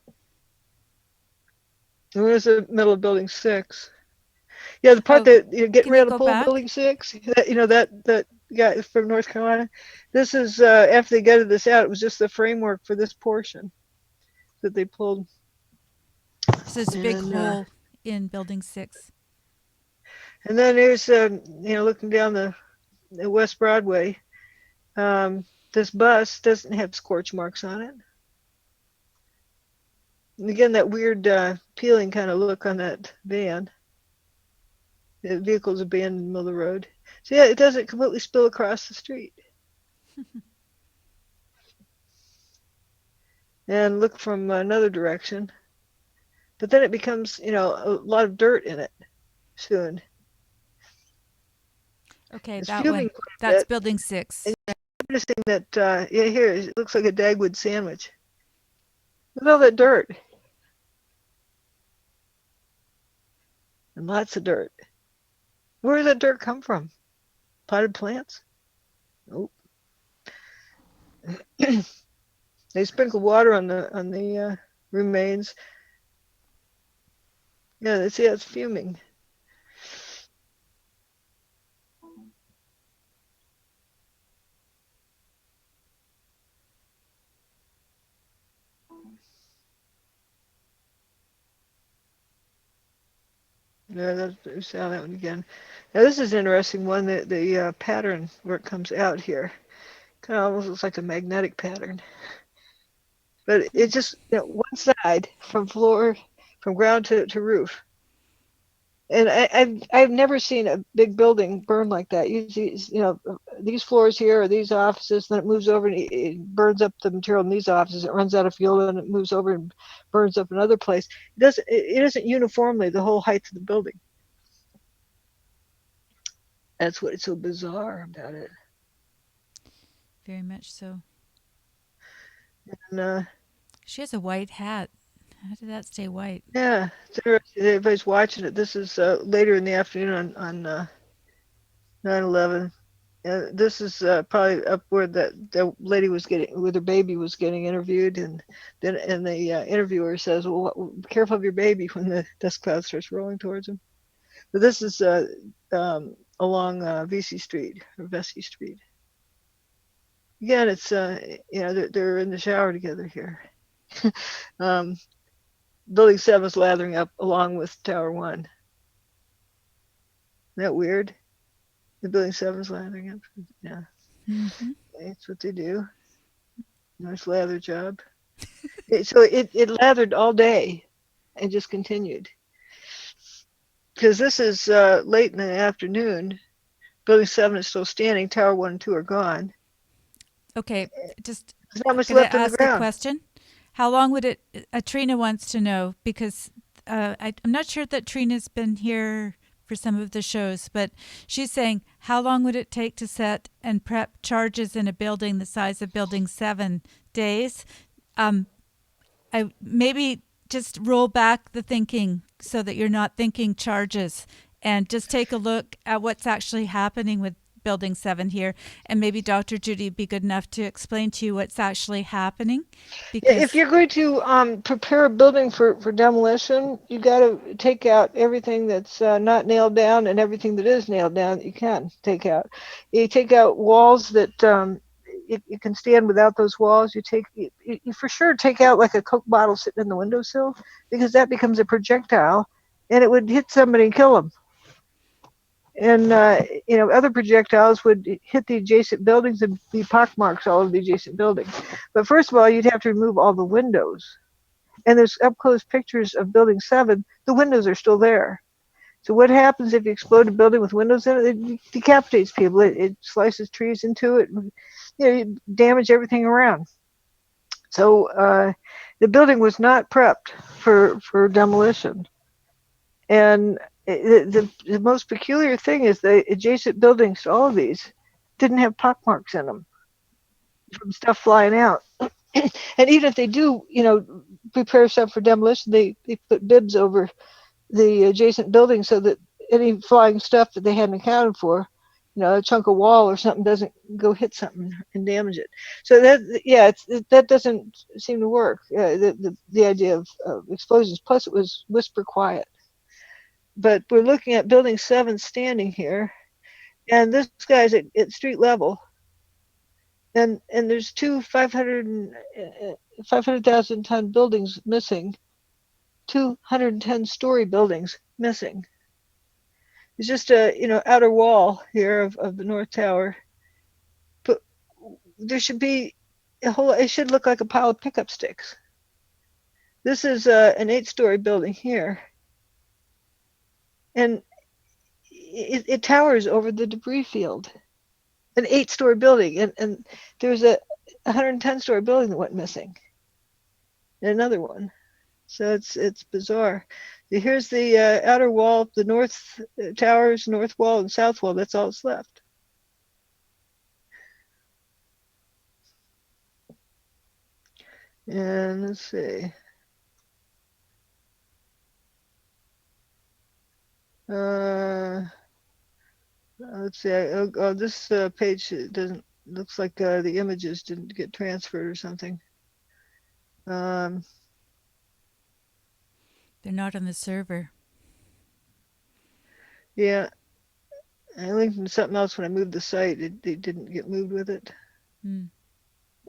And where's the middle of building 6? Yeah, the part Oh, that you're getting can you ready to go pull back? building 6, that guy from North Carolina. This is after they gutted this out. It was just the framework for this portion that they pulled. So there's a big And hole in building 6. then there's looking down the West Broadway. This bus doesn't have scorch marks on it. And again, that weird peeling kind of look on that van. The vehicle's abandoned in the middle of the road. So yeah, it doesn't completely spill across the street. And look from another direction. But then it becomes, a lot of dirt in it soon. Okay, It's that one. fuming quite a That's bit. building And 6. noticing that, yeah, here, it looks like a Dagwood sandwich. Look at all that dirt. And lots of dirt. Where does that dirt come from? Potted plants? Nope. They sprinkle water on the remains. Yeah, see, it's fuming. Yeah, we saw that one again. Now this is an interesting one. The pattern where it comes out here, kind of almost looks like a magnetic pattern, but it just one side from ground to roof. And I've never seen a big building burn like that. Usually, these floors here are these offices, then it moves over and it burns up the material in these offices. It runs out of fuel and it moves over and burns up another place. It isn't uniformly the whole height of the building. That's what's so bizarre about it. Very much so. And She has a white hat. How did that stay white? yeah, it's interesting. Everybody's watching it. This is later in the afternoon on 9/11. This is probably up where the lady was getting, where the baby was getting interviewed, and the interviewer says, "Well, be careful of your baby," when the dust cloud starts rolling towards him. But this is along VC Street or Vesey Street. Again, it's they're in the shower together here. um, Building 7 is lathering up along with Tower 1. Isn't that weird? The Building 7 is lathering up. Yeah, that's what they do. Nice lather job. So it lathered all day and just continued. Because this is late in the afternoon. Building 7 is still standing. Tower 1 and 2 are gone. Okay, just There's not much gonna left in the ask a ground. question. How long would it? Trina wants to know because I'm not sure that Trina's been here for some of the shows, but she's saying how long would it take to set and prep charges in a building the size of Building 7? Days. I maybe just roll back the thinking so that you're not thinking charges and just take a look at what's actually happening with Building 7 here. And maybe Dr. Judy be good enough to explain to you what's actually happening. Because If you're going to prepare a building for demolition, you got to take out everything that's not nailed down and everything that is nailed down that you can take out. You take out walls that you can stand without those walls. You for sure take out like a Coke bottle sitting in the windowsill, because that becomes a projectile and it would hit somebody and kill them. And other projectiles would hit the adjacent buildings and be pockmarks all over the adjacent buildings. But first of all, you'd have to remove all the windows. And there's up close pictures of Building 7. The windows are still there. So what happens if you explode a building with windows in it? It decapitates people. It slices trees into it. You damage everything around. So the building was not prepped for demolition. And the most peculiar thing is the adjacent buildings to all of these didn't have pockmarks in them from stuff flying out. And even if they do, prepare stuff for demolition, they put bibs over the adjacent buildings so that any flying stuff that they hadn't accounted for, a chunk of wall or something, doesn't go hit something and damage it. So that doesn't seem to work. The idea of explosions. Plus, it was whisper quiet. But we're looking at Building 7 standing here, and this guy's at street level, and there's two 500,000 ton buildings missing, 210-story buildings missing. It's just a outer wall here of the North Tower, but there should be it should look like a pile of pickup sticks. This is an 8-story building here, and it towers over the debris field. An 8-story building, and there's a 110-story building that went missing, and another one. So it's bizarre. Here's the outer wall, the north towers, north wall, and south wall. That's all that's left. And let's see. Let's see. This page doesn't. Looks like the images didn't get transferred or something. they're not on the server. Yeah, I linked to something else when I moved the site. It didn't get moved with it.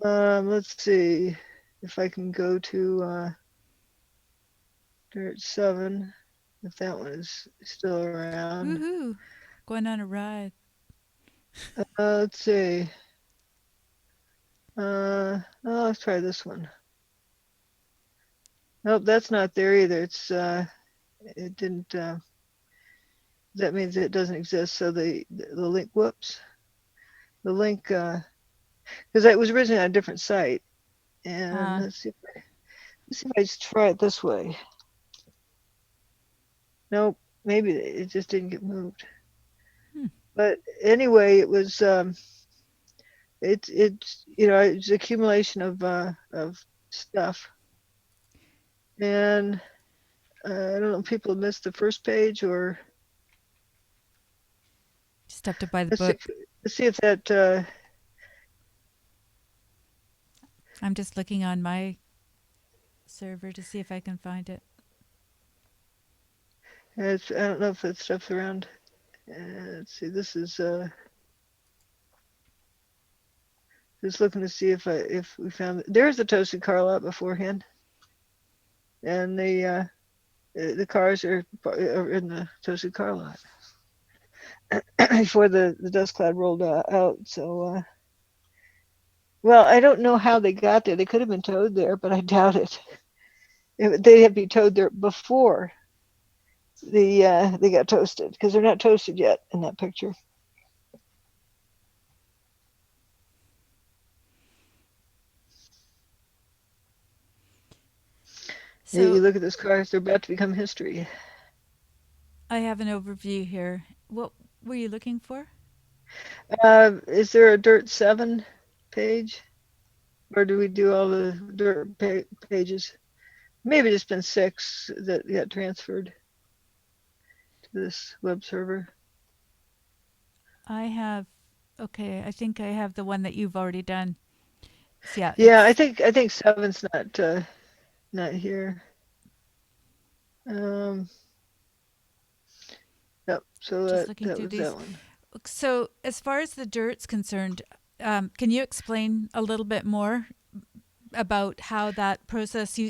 Let's see if I can go to Dirt 7. if that one is still around. Woohoo! Going on a ride. Let's see. Let's try this one. Nope, that's not there either. It didn't. That means it doesn't exist. So the link. Whoops. The link. Because it was originally on a different site. And let's see if I just try it this way. Nope. Maybe it just didn't get moved. But anyway, it was. It's accumulation of stuff. And I don't know if people missed the first page or Just have to buy the book. Let's see if that. I'm just looking on my server to see if I can find it. I don't know if that stuff's around. Let's see. This is just looking to see if we found. There's the toasted car lot beforehand, and the cars are in the toasted car lot before the dust cloud rolled out. So, well, I don't know how they got there. They could have been towed there, but I doubt it. They'd have to be towed there before they got toasted, because they're not toasted yet in that picture. So you look at those cars; they're about to become history. I have an overview here. What were you looking for? Is there a Dirt 7 page? Or do we do all the Dirt pages? Maybe it's been 6 that got transferred to this web server. I think I have the one that you've already done. So yeah, I think 7's not here. Yep. So that was that one. So as far as the dirt's concerned, can you explain a little bit more about how that process,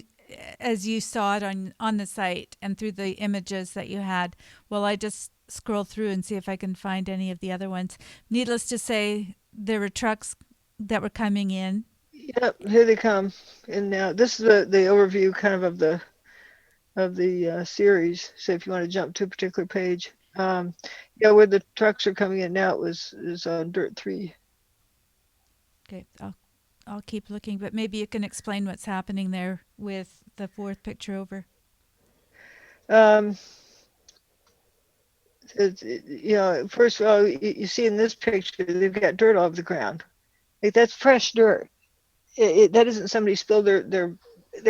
as you saw it on the site and through the images that you had? Well, I just scroll through and see if I can find any of the other ones. Needless to say, there were trucks that were coming in. Yep, here they come. And now this is the overview kind of the series. So if you want to jump to a particular page, where the trucks are coming in now is on Dirt 3. Okay, I'll keep looking, but maybe you can explain what's happening there with the fourth picture over. First of all, you see in this picture they've got dirt all over the ground. Like, that's fresh dirt. That isn't somebody spilled their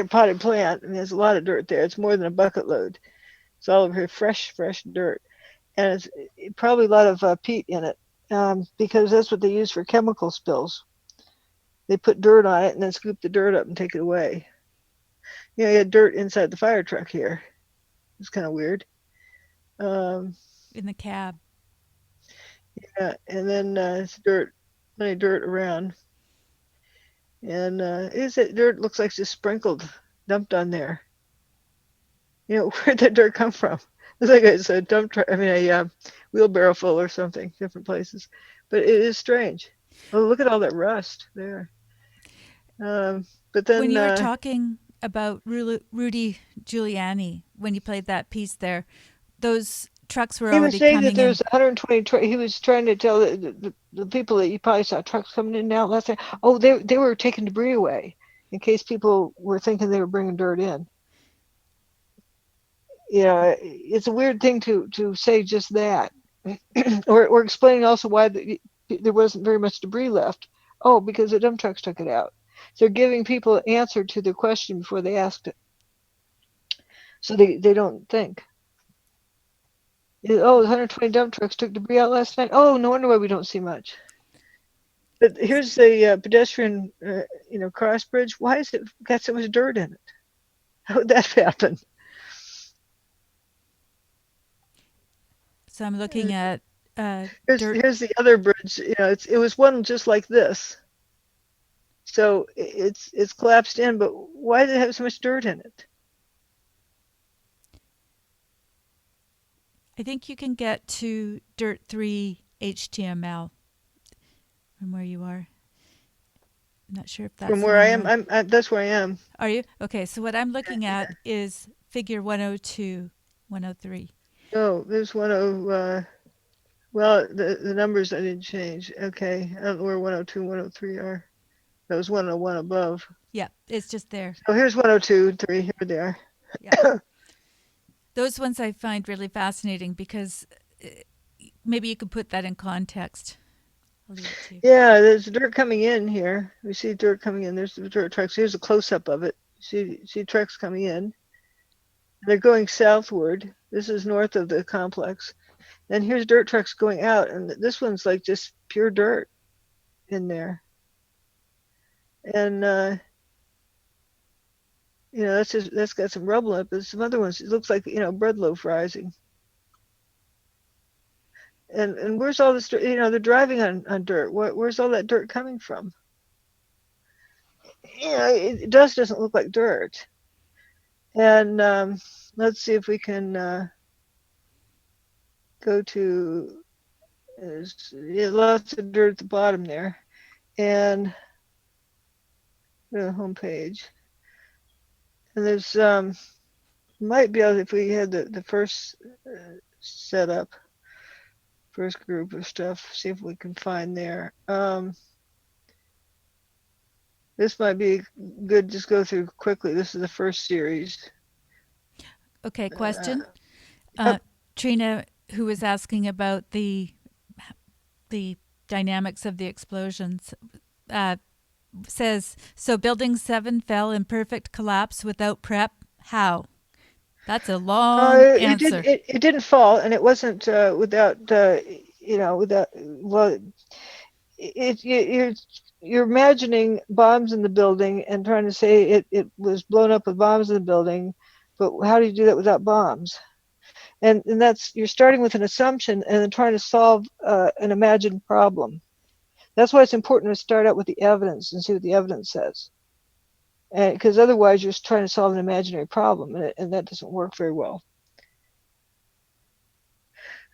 potted plant. I mean, there's a lot of dirt there. It's more than a bucket load. It's all over here, fresh dirt, and it's probably a lot of peat in it, because that's what they use for chemical spills. They put dirt on it and then scoop the dirt up and take it away. You had dirt inside the fire truck here. It's kind of weird. In the cab. Yeah, and then it's plenty of dirt around. And dirt looks like just sprinkled, dumped on there. Where'd that dirt come from? It's like it's a dump truck. I mean, a wheelbarrow full or something, different places. But it is strange. Oh, look at all that rust there. But then when you were talking about Rudy Giuliani, when you played that piece there, those trucks were already coming in. He was saying that there's 120. He was trying to tell the people that you probably saw trucks coming in now last time. Oh, they were taking debris away in case people were thinking they were bringing dirt in. It's a weird thing to say just that, or explaining also why there wasn't very much debris left. Oh, because the dump trucks took it out. So they're giving people an answer to the question before they asked it, so they don't think. Oh, 120 dump trucks took debris out last night. Oh, no wonder why we don't see much. But here's the pedestrian, cross bridge. Why has it got so much dirt in it? How would that happen? So I'm looking at here's the other bridge. It was one just like this. So it's collapsed in, but why does it have so much dirt in it? I think you can get to Dirt 3 HTML from where you are. I'm not sure if that's From the where one I you're am, on. that's where I am. Are you? Okay, so what I'm looking at is figure 102, 103. Oh, there's 10. Well, the numbers I didn't change. Okay, I don't know where 102 and 103 are. That was 101 above. Yeah, it's just there. Oh, here's 102 and 3. Here they are. Yeah. Those ones I find really fascinating because maybe you could put that in context. I'll leave it to you. Yeah, there's dirt coming in here. We see dirt coming in. There's the dirt trucks. Here's a close-up of it. See trucks coming in. They're going southward. This is north of the complex. And here's dirt trucks going out, and this one's like just pure dirt in there. And that's got some rubble in it, but some other ones, it looks like bread loaf rising. And where's all this dirt? They're driving on dirt. Where's all that dirt coming from? Dust doesn't look like dirt. And let's see if we can go to lots of dirt at the bottom there, and the home page. And there's might be able, if we had the first setup, first group of stuff, see if we can find there. This might be good. Just go through quickly. This is the first series. Okay, question. Yep. Trina, who was asking about the dynamics of the explosions, says, so building 7 fell in perfect collapse without prep. How? That's a long answer. It didn't fall, and it wasn't without well, you're imagining bombs in the building and trying to say it was blown up with bombs in the building, but how do you do that without bombs? And that's, you're starting with an assumption and then trying to solve an imagined problem. That's why it's important to start out with the evidence and see what the evidence says. Because otherwise you're just trying to solve an imaginary problem, and that doesn't work very well.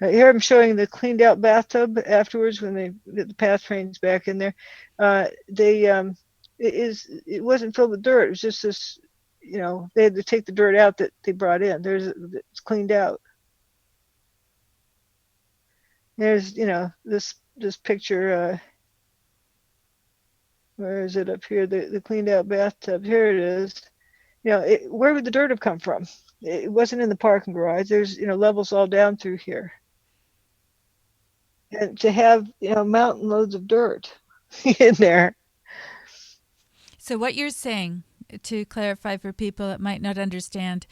Right, here I'm showing the cleaned out bathtub afterwards when they get the path trains back in there. It wasn't filled with dirt. It was just this, they had to take the dirt out that they brought in. It's cleaned out. There's this picture. Where is it up here? The cleaned out bathtub. Here it is. Where would the dirt have come from? It wasn't in the parking garage. There's levels all down through here. And to have mountain loads of dirt in there. So what you're saying, to clarify for people that might not understand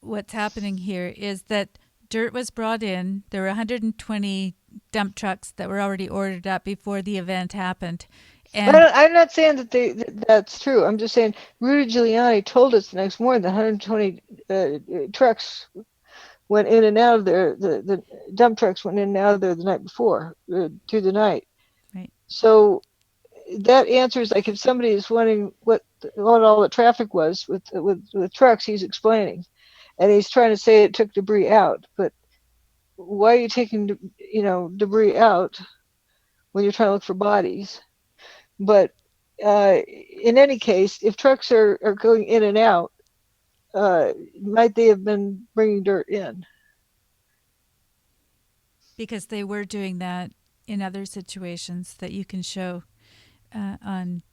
what's happening here, is that dirt was brought in. There were 120 dump trucks that were already ordered up before the event happened. And I'm not saying that's true. I'm just saying Rudy Giuliani told us the next morning that 120 trucks went in and out of there. The dump trucks went in and out of there the night before, through the night. Right. So that answers, like, if somebody is wondering what all the traffic was with trucks, he's explaining, and he's trying to say it took debris out. But why are you taking debris out when you're trying to look for bodies? But in any case, if trucks are going in and out, might they have been bringing dirt in? Because they were doing that in other situations that you can show on.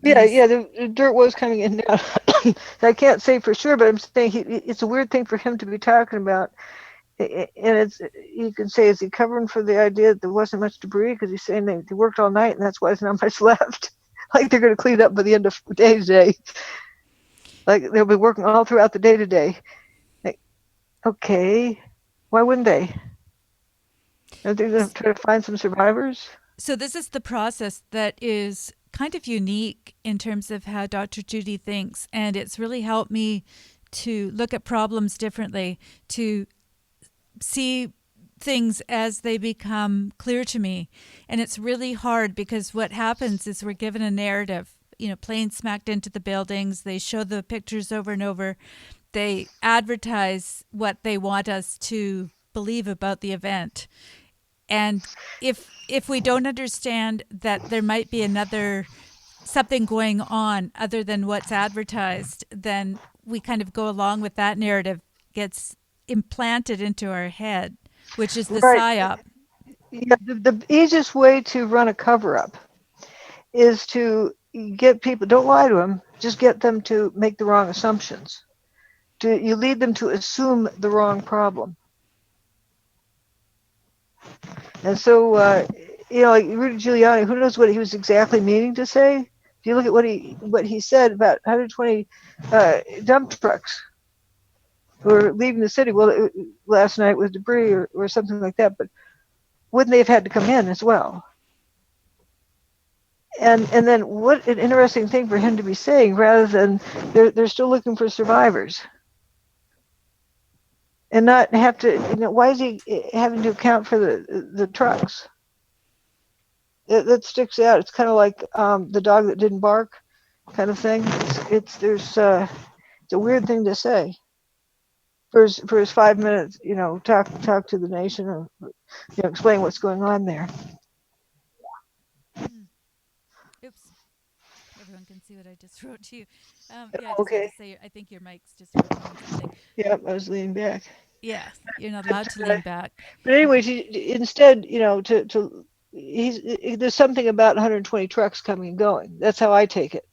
Yeah, the dirt was coming in now. I can't say for sure, but I'm saying it's a weird thing for him to be talking about. And you can say, is he covering for the idea that there wasn't much debris? Because he's saying they worked all night and that's why there's not much left. Like they're going to clean up by the end of the day today. Like they'll be working all throughout the day today. Like, okay, why wouldn't they? Are they going to try to find some survivors? So this is the process that is kind of unique in terms of how Dr. Judy thinks. And it's really helped me to look at problems differently, to see things as they become clear to me. And it's really hard because what happens is we're given a narrative, planes smacked into the buildings. They show the pictures over and over. They advertise what they want us to believe about the event. And if we don't understand that there might be another something going on other than what's advertised, then we kind of go along with that narrative, gets implanted into our head, which is the Right. psyop. Yeah, the easiest way to run a cover up is to get people, don't lie to them, just get them to make the wrong assumptions. You lead them to assume the wrong problem. And so, like Rudy Giuliani, who knows what he was exactly meaning to say? If you look at what he said about 120 dump trucks who were leaving the city, well, last night with debris or something like that, but wouldn't they have had to come in as well? And then what an interesting thing for him to be saying, rather than they're still looking for survivors, and not have to. Why is he having to account for the trucks? That sticks out. It's kind of like the dog that didn't bark, kind of thing. It's a weird thing to say for his 5 minutes. Talk to the nation, or explain what's going on there. Oops. Everyone can see what I just wrote to you. Yeah, I just had to Okay. say, I think your mic's just working on something. Yeah, I was leaning back. Yeah, you're not allowed to lean back. But anyways, instead, there's something about 120 trucks coming and going. That's how I take it.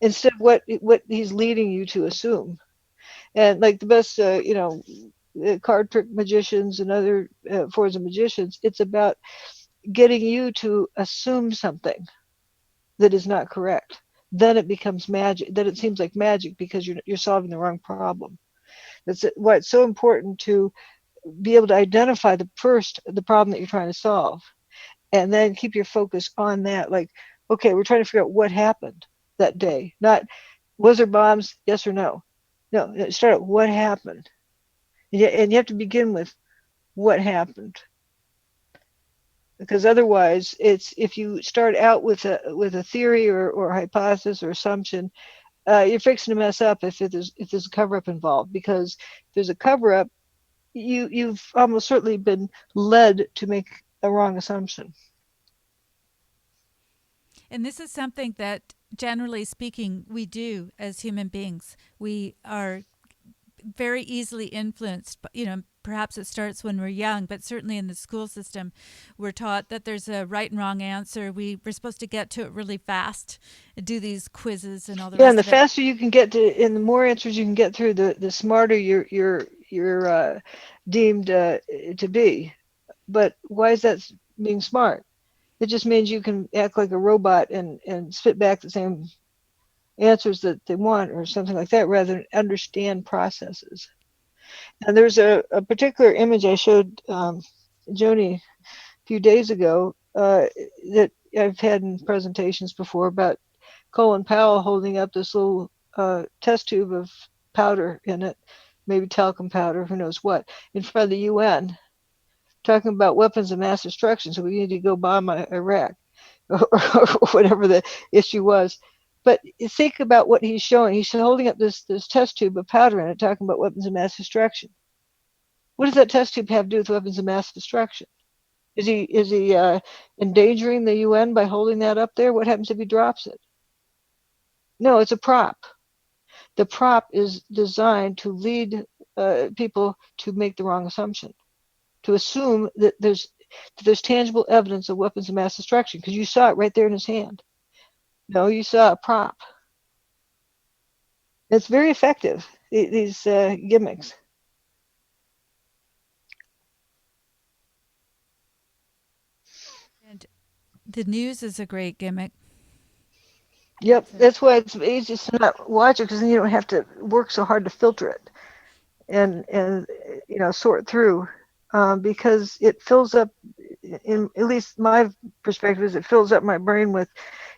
Instead of what he's leading you to assume, and like the best, card trick magicians and other forms of magicians, it's about getting you to assume something that is not correct. Then it becomes magic. Then it seems like magic because you're solving the wrong problem. That's why it's so important to be able to identify the problem that you're trying to solve, and then keep your focus on that. Like, okay, we're trying to figure out what happened that day. Not, was there bombs? Yes or no? No, start at what happened. And you have to begin with what happened. Because otherwise, it's, if you start out with a theory or hypothesis or assumption, you're fixing to mess up if there's a cover-up involved. Because if there's a cover-up, you've almost certainly been led to make a wrong assumption. And this is something that, generally speaking, we do as human beings. We are very easily influenced. Perhaps it starts when we're young, but certainly in the school system, we're taught that there's a right and wrong answer. We're supposed to get to it really fast, do these quizzes and all the rest of it. Yeah, and the faster you can get to, and the more answers you can get through, the smarter you're deemed to be. But why is that being smart? It just means you can act like a robot and spit back the same answers that they want or something like that, rather than understand processes. And there's a particular image I showed Joni a few days ago that I've had in presentations before about Colin Powell holding up this little test tube of powder in it, maybe talcum powder, who knows what, in front of the UN, talking about weapons of mass destruction. So we need to go bomb Iraq or whatever the issue was. But think about what he's showing. He's holding up this test tube of powder in it, talking about weapons of mass destruction. What does that test tube have to do with weapons of mass destruction? Is he endangering the UN by holding that up there? What happens if he drops it? No, it's a prop. The prop is designed to lead people to make the wrong assumption, to assume that there's tangible evidence of weapons of mass destruction because you saw it right there in his hand. No, you saw a prop. It's very effective, these gimmicks. And the news is a great gimmick. Yep, that's why it's easy to not watch it, because then you don't have to work so hard to filter it and sort through, because it fills up, in at least my perspective is, it fills up my brain with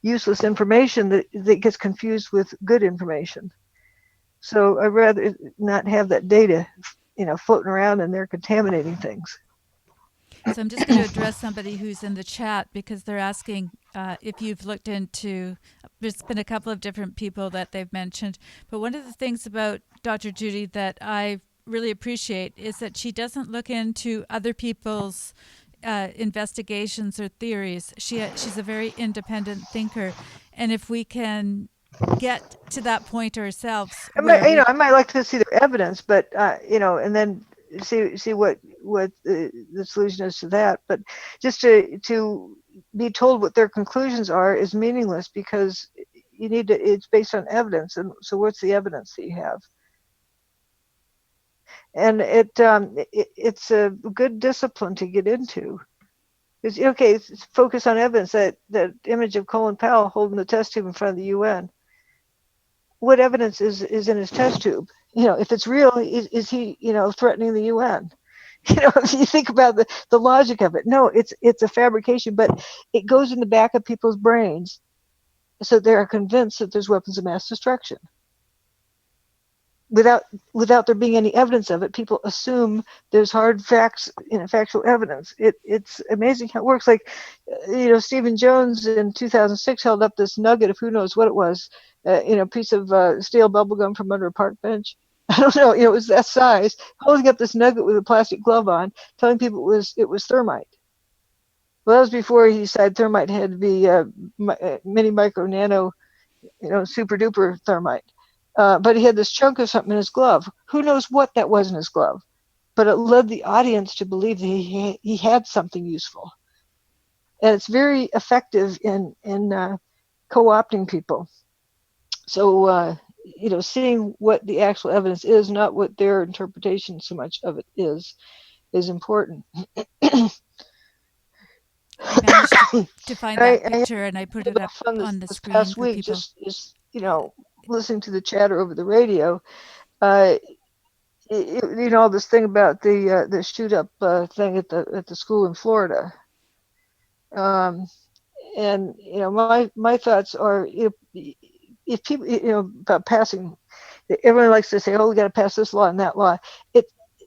useless information that gets confused with good information. So I'd rather not have that data, floating around and they're contaminating things. So I'm just going to address somebody who's in the chat, because they're asking if you've looked into, there's been a couple of different people that they've mentioned, but one of the things about Dr. Judy that I've really appreciate is that she doesn't look into other people's investigations or theories. She's a very independent thinker, and if we can get to that point ourselves, where we I might like to see their evidence, but and then see what the solution is to that. But just to be told what their conclusions are is meaningless, because you need to. It's based on evidence, and so what's the evidence that you have? And it's a good discipline to get into. It's okay. It's focus on evidence. That image of Colin Powell holding the test tube in front of the UN. What evidence is in his test tube? If it's real, is he threatening the UN? If you think about the logic of it, no, it's a fabrication, but it goes in the back of people's brains, so they are convinced that there's weapons of mass destruction. Without there being any evidence of it, people assume there's hard facts, factual evidence. It's amazing how it works. Like, Stephen Jones in 2006 held up this nugget of who knows what it was, piece of steel bubble gum from under a park bench. I don't know, it was that size, holding up this nugget with a plastic glove on, telling people it was thermite. Well, that was before he decided thermite had to be mini, micro, nano, super duper thermite. But he had this chunk of something in his glove. Who knows what that was in his glove? But it led the audience to believe that he had something useful. And it's very effective in co-opting people. So, seeing what the actual evidence is, not what their interpretation so much of it is important. I managed to find that picture, and I put it up on the this screen past for week, people. just listening to the chatter over the radio. All this thing about the shoot up thing at the school in Florida. And my thoughts are, if people about passing, everyone likes to say, oh, we got to pass this law and that law.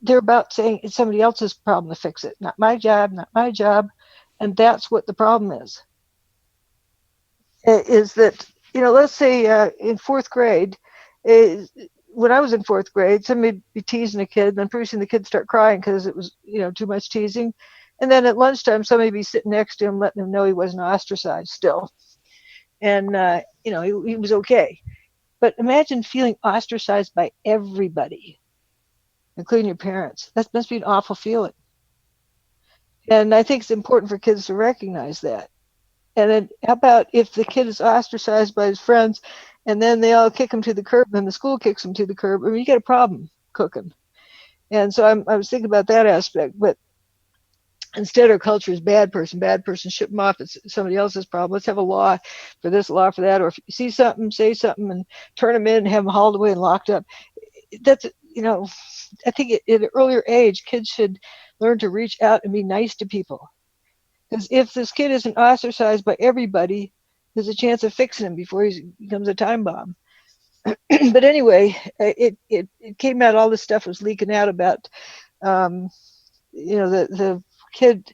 They're about saying it's somebody else's problem to fix it, not my job, and that's what the problem is. Is that let's say in fourth grade, when I was in fourth grade, somebody would be teasing a kid, and then pretty soon the kids start crying because it was too much teasing, and then at lunchtime somebody would be sitting next to him, letting him know he wasn't ostracized still, and he was okay. But imagine feeling ostracized by everybody, including your parents. That must be an awful feeling. And I think it's important for kids to recognize that. And then how about if the kid is ostracized by his friends, and then they all kick him to the curb, and then the school kicks him to the curb? I mean, you get a problem cooking. And so I was thinking about that aspect. But instead, our culture is bad person, ship them off. It's somebody else's problem. Let's have a law for this, law for that. Or if you see something, say something, and turn them in and have them hauled away and locked up. That's, I think at an earlier age, kids should learn to reach out and be nice to people. Because if this kid isn't ostracized by everybody, there's a chance of fixing him before he becomes a time bomb. But anyway, it came out, all this stuff was leaking out about, the kid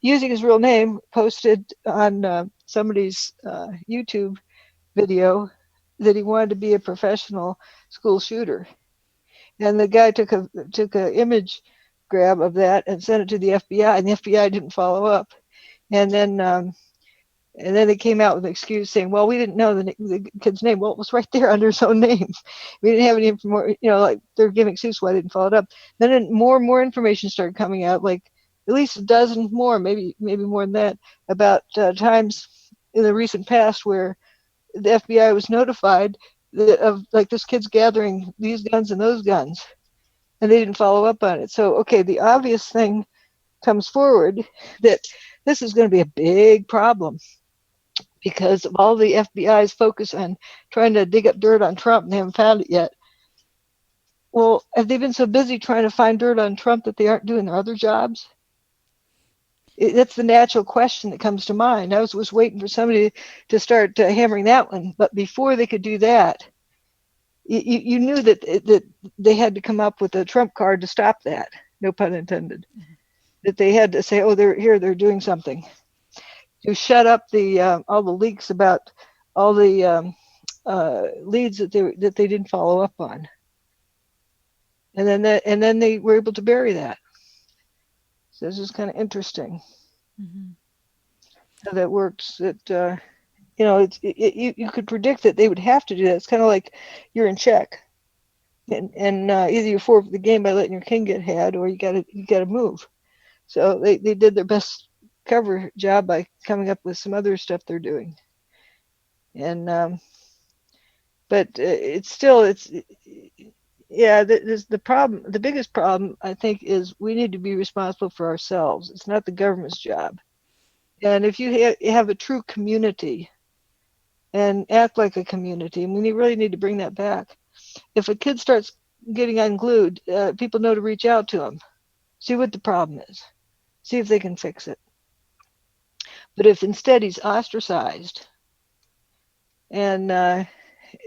using his real name posted on somebody's YouTube video that he wanted to be a professional school shooter. And the guy took a image grab of that and sent it to the FBI, and the FBI didn't follow up. And then they came out with an excuse saying, well, we didn't know the kid's name. Well, it was right there under his own name. We didn't have any information, like they're giving excuse why they didn't follow it up. Then more and more information started coming out, like at least a dozen more, maybe more than that, about times in the recent past where the FBI was notified of like this kid's gathering these guns and those guns, and they didn't follow up on it. So, okay, the obvious thing comes forward that this is going to be a big problem because of all the FBI's focus on trying to dig up dirt on Trump, and they haven't found it yet. Well, have they been so busy trying to find dirt on Trump that they aren't doing their other jobs? That's the natural question that comes to mind. I was waiting for somebody to start hammering that one, but before they could do that, you knew that they had to come up with a Trump card to stop that. No pun intended. Mm-hmm. That they had to say, oh, they're doing something, to shut up all the leaks about all the leads that they didn't follow up on. and then they were able to bury that. So this is kind of interesting how that works. That you could predict that they would have to do that. It's kind of like you're in check, and either you forfeit the game by letting your king get had, or you gotta move. So they did their best cover job by coming up with some other stuff they're doing, and but it's yeah. The problem, the biggest problem, I think, is we need to be responsible for ourselves. It's not the government's job. And if you have a true community and act like a community, and we really need to bring that back. If a kid starts getting unglued, people know to reach out to him, see what the problem is, see if they can fix it. But if instead he's ostracized, and then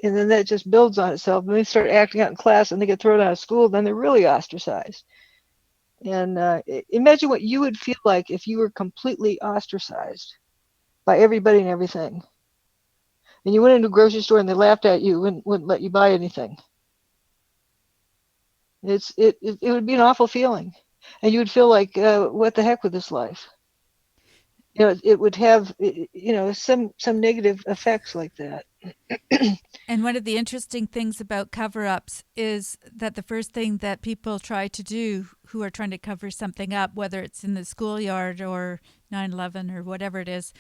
that just builds on itself, and they start acting out in class and they get thrown out of school, then they're really ostracized. And imagine what you would feel like if you were completely ostracized by everybody and everything. And you went into a grocery store and they laughed at you and wouldn't let you buy anything. It would be an awful feeling. And you would feel like, what the heck with this life? It would have, some negative effects like that. And one of the interesting things about cover-ups is that the first thing that people try to do who are trying to cover something up, whether it's in the schoolyard or 9/11 or whatever it is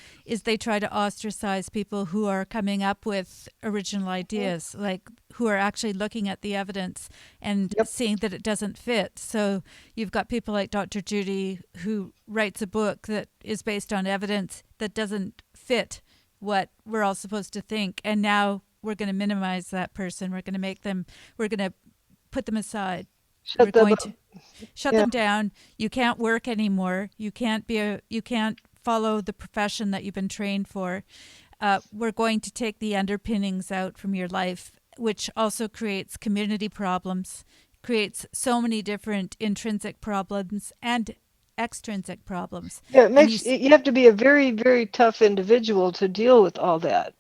they try to ostracize people who are coming up with original ideas, like who are actually looking at the evidence and seeing that it doesn't fit. So you've got people like Dr. Judy who writes a book that is based on evidence that doesn't fit what we're all supposed to think. And now we're going to minimize that person. We're going to put them aside. We're going to shut them down. You can't work anymore. You can't follow the profession that you've been trained for. We're going to take the underpinnings out from your life, which also creates community problems, creates so many different intrinsic problems and extrinsic problems. Yeah, you have to be a very, very tough individual to deal with all that.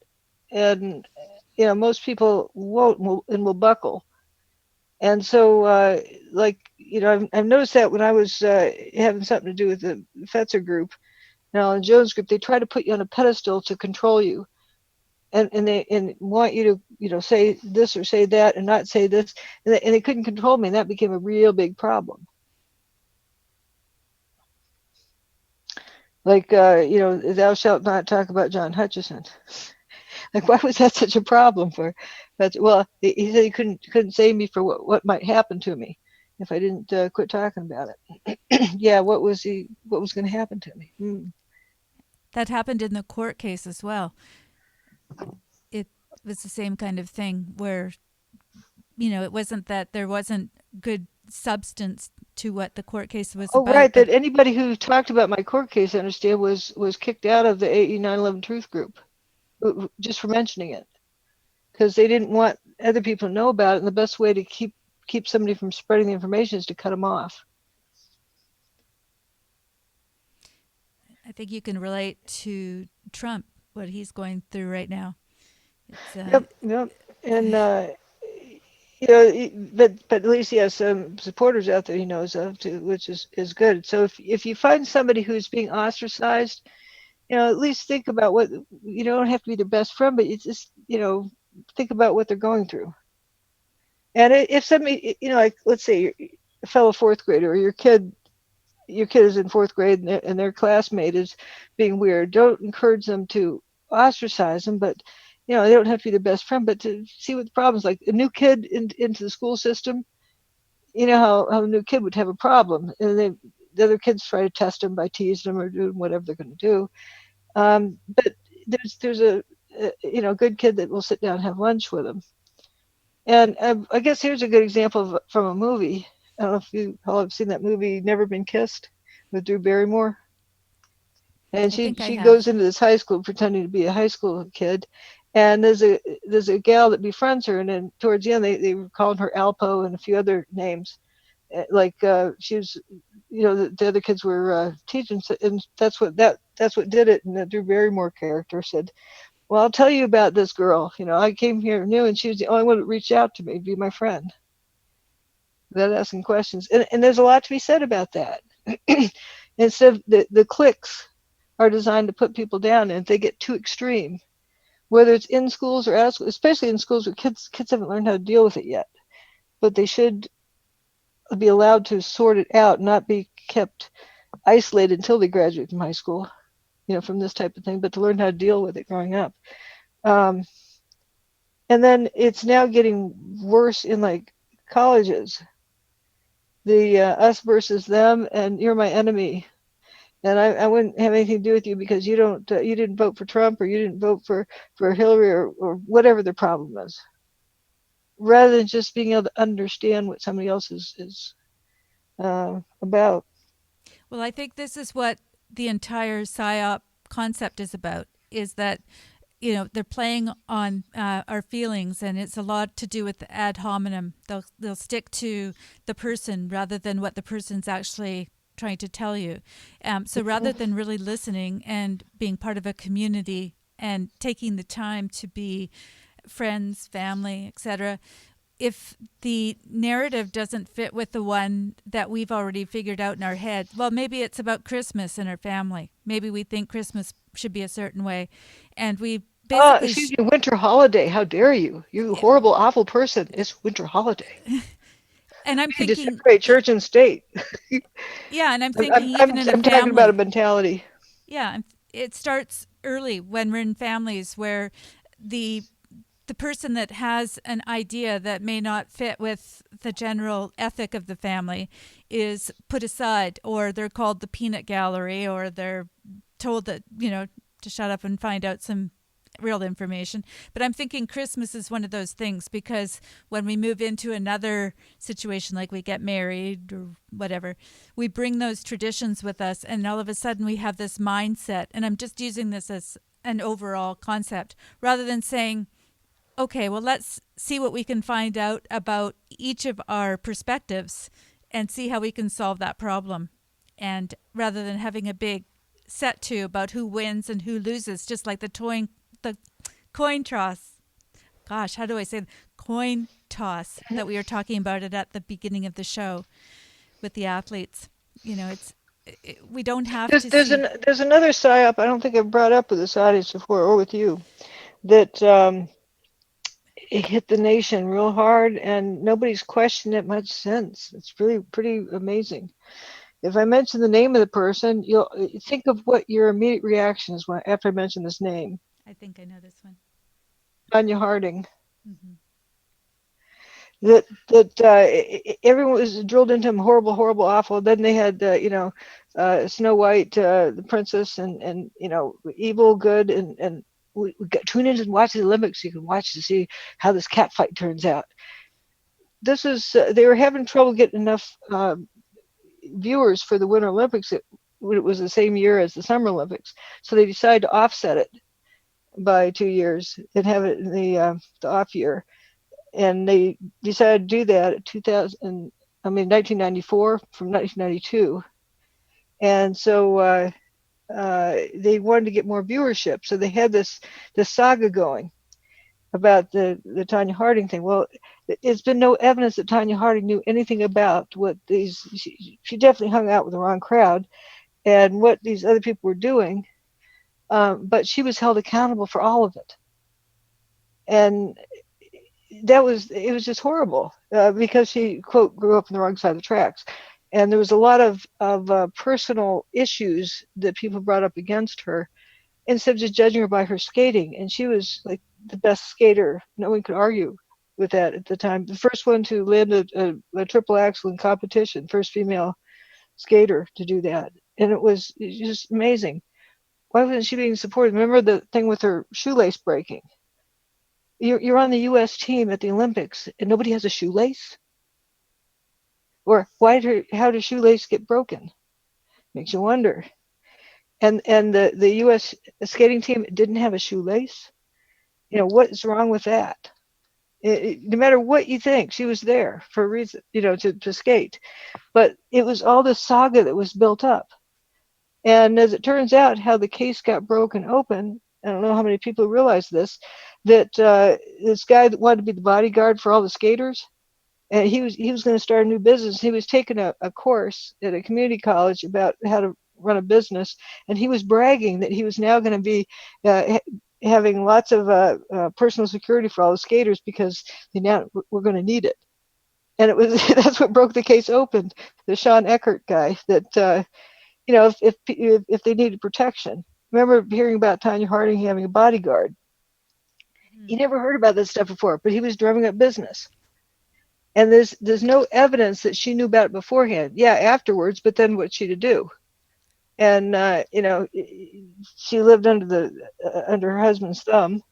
And most people won't and will buckle. And so, I've noticed that when I was having something to do with the Fetzer group, now in Jones group, they try to put you on a pedestal to control you, and they want you to say this or say that and not say this, and they couldn't control me, and that became a real big problem. Like thou shalt not talk about John Hutchison. Like, why was that such a problem for? But well, he said he couldn't save me for what might happen to me if I didn't quit talking about it. Yeah, what was going to happen to me? That happened in the court case as well. It was the same kind of thing where, it wasn't that there wasn't good substance to what the court case was about. Oh, right. That anybody who talked about my court case, I understand, was kicked out of the AE 9/11 Truth Group just for mentioning it, because they didn't want other people to know about it. And the best way to keep somebody from spreading the information is to cut them off. I think you can relate to Trump, what he's going through right now. Yep. And but at least he has some supporters out there he knows of too, which is good. So if you find somebody who's being ostracized, at least think about what, you don't have to be their best friend, but it's just, think about what they're going through. And if somebody, like, let's say you're a fellow fourth grader, or your kid is in fourth grade and their classmate is being weird, don't encourage them to ostracize them, but they don't have to be their best friend, but to see what the problem is. Like a new kid into the school system, how a new kid would have a problem, and the other kids try to test them by teasing them or doing whatever they're going to do. But there's a good kid that will sit down and have lunch with them. And I guess here's a good example from a movie. I don't know if you all have seen that movie, Never Been Kissed, with Drew Barrymore. And she goes into this high school pretending to be a high school kid, and there's a gal that befriends her, and then towards the end they were calling her Alpo and a few other names, like she was, the other kids were teaching, and that's what did it. And the Drew Barrymore character said, "Well, I'll tell you about this girl. I came here new, and she was the only one that reached out to me to be my friend." without asking questions. And there's a lot to be said about that. Instead of the clicks are designed to put people down, and if they get too extreme, whether it's in schools or out of schools, especially in schools where kids haven't learned how to deal with it yet, but they should be allowed to sort it out, not be kept isolated until they graduate from high school, from this type of thing, but to learn how to deal with it growing up. And then it's now getting worse in like colleges. The us versus them, and you're my enemy, and I wouldn't have anything to do with you because you didn't vote for Trump, or you didn't vote for Hillary, or whatever the problem is, rather than just being able to understand what somebody else is about. Well, I think this is what the entire psyop concept is about, is that they're playing on our feelings, and it's a lot to do with the ad hominem. They'll stick to the person rather than what the person's actually trying to tell you. So rather than really listening and being part of a community and taking the time to be friends, family, etc., if the narrative doesn't fit with the one that we've already figured out in our head, well, maybe it's about Christmas in our family. Maybe we think Christmas should be a certain way, and we basically... excuse me, winter holiday, how dare you? You horrible, awful person. It's winter holiday. And I'm thinking... to separate church and state. Yeah, and I'm thinking even in a family... I'm talking about a mentality. Yeah, it starts early when we're in families where the person that has an idea that may not fit with the general ethic of the family is put aside, or they're called the peanut gallery, or they're told that, to shut up and find out some real information. But I'm thinking Christmas is one of those things, because when we move into another situation, like we get married or whatever, we bring those traditions with us, and all of a sudden we have this mindset. And I'm just using this as an overall concept, rather than saying, okay, well, let's see what we can find out about each of our perspectives and see how we can solve that problem. And rather than having a big set to about who wins and who loses, just like the coin toss. Gosh, how do I say it? Coin toss that we were talking about it at the beginning of the show with the athletes. We don't have to there's another psyop I don't think I've brought up with this audience before, or with you, that it hit the nation real hard, and nobody's questioned it much since. It's really pretty amazing. If I mention the name of the person, you'll think of what your immediate reaction is after I mention this name. I think I know this one. Tonya Harding. Mm-hmm. That everyone was drilled into him, horrible, horrible, awful. Then they had Snow White, the princess, and evil, good, and we tune in and watch the Olympics. You can watch to see how this cat fight turns out. This is they were having trouble getting enough viewers for the Winter Olympics. It was the same year as the Summer Olympics, so they decided to offset it by 2 years and have it in the off year. And they decided to do that at 1994 from 1992. And so they wanted to get more viewership. So they had this saga going about the Tonya Harding thing. Well, it's been no evidence that Tonya Harding knew anything about what she definitely hung out with the wrong crowd and what these other people were doing. But she was held accountable for all of it. And it was just horrible because she, quote, grew up on the wrong side of the tracks. And there was a lot of personal issues that people brought up against her instead of just judging her by her skating. And she was like the best skater. No one could argue with that at the time. The first one to land a triple axel in competition, first female skater to do that. And it was just amazing. Why wasn't she being supported? Remember the thing with her shoelace breaking? You're on the U.S. team at the Olympics and nobody has a shoelace? Or how did shoelace get broken? Makes you wonder. And the U.S. skating team didn't have a shoelace? What's wrong with that? No matter what you think, she was there for a reason, to skate. But it was all this saga that was built up. And as it turns out, how the case got broken open, I don't know how many people realize this, that this guy that wanted to be the bodyguard for all the skaters, and he was going to start a new business. He was taking a course at a community college about how to run a business, and he was bragging that he was now going to be having lots of personal security for all the skaters because they now we're going to need it. And it was that's what broke the case open. The Sean Eckert guy that if they needed protection. Remember hearing about Tanya Harding having a bodyguard? Mhm. You never heard about this stuff before, but he was drumming up business. And there's no evidence that she knew about it beforehand. Yeah, afterwards, but then what's she to do? And she lived under her husband's thumb.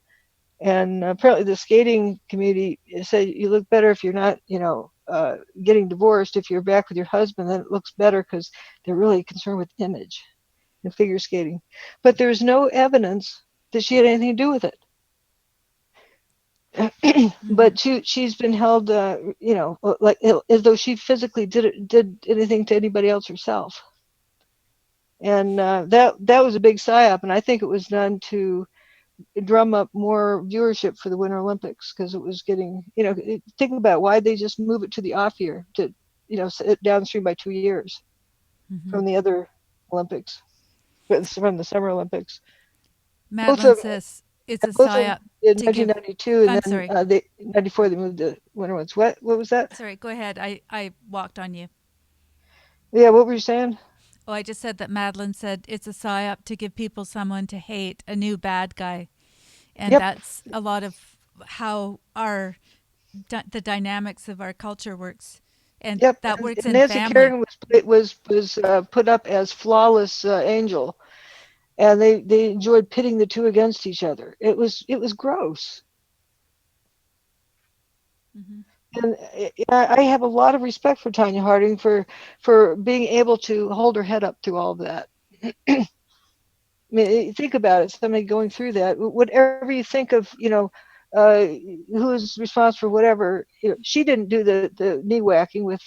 And apparently, the skating community said you look better if you're not, getting divorced. If you're back with your husband, then it looks better because they're really concerned with image in figure skating. But there's no evidence that she had anything to do with it. Mhm. But she's been held, like as though she physically did anything to anybody else herself. And that was a big psyop, and I think it was done to drum up more viewership for the Winter Olympics because it was getting, think about why they just move it to the off year to, sit downstream by 2 years Mhm. from the other Olympics, from the Summer Olympics. Both Madeline of them, says it's a both of them psyop in to give. 1992, and I'm then sorry. they 94 they moved to Winter ones. What was that? Sorry, go ahead. I walked on you. Yeah, what were you saying? Oh, I just said that Madeline said it's a psyop to give people someone to hate, a new bad guy. And Yep, that's a lot of how the dynamics of our culture works. And yep. that And works in Nancy family. Kerrigan was put up as flawless angel, and they enjoyed pitting the two against each other. It was gross. Hmm. And I have a lot of respect for Tanya Harding for being able to hold her head up through all of that. I mean, think about it. Somebody going through that, whatever you think of, uh, who is responsible for whatever. She didn't do the knee whacking with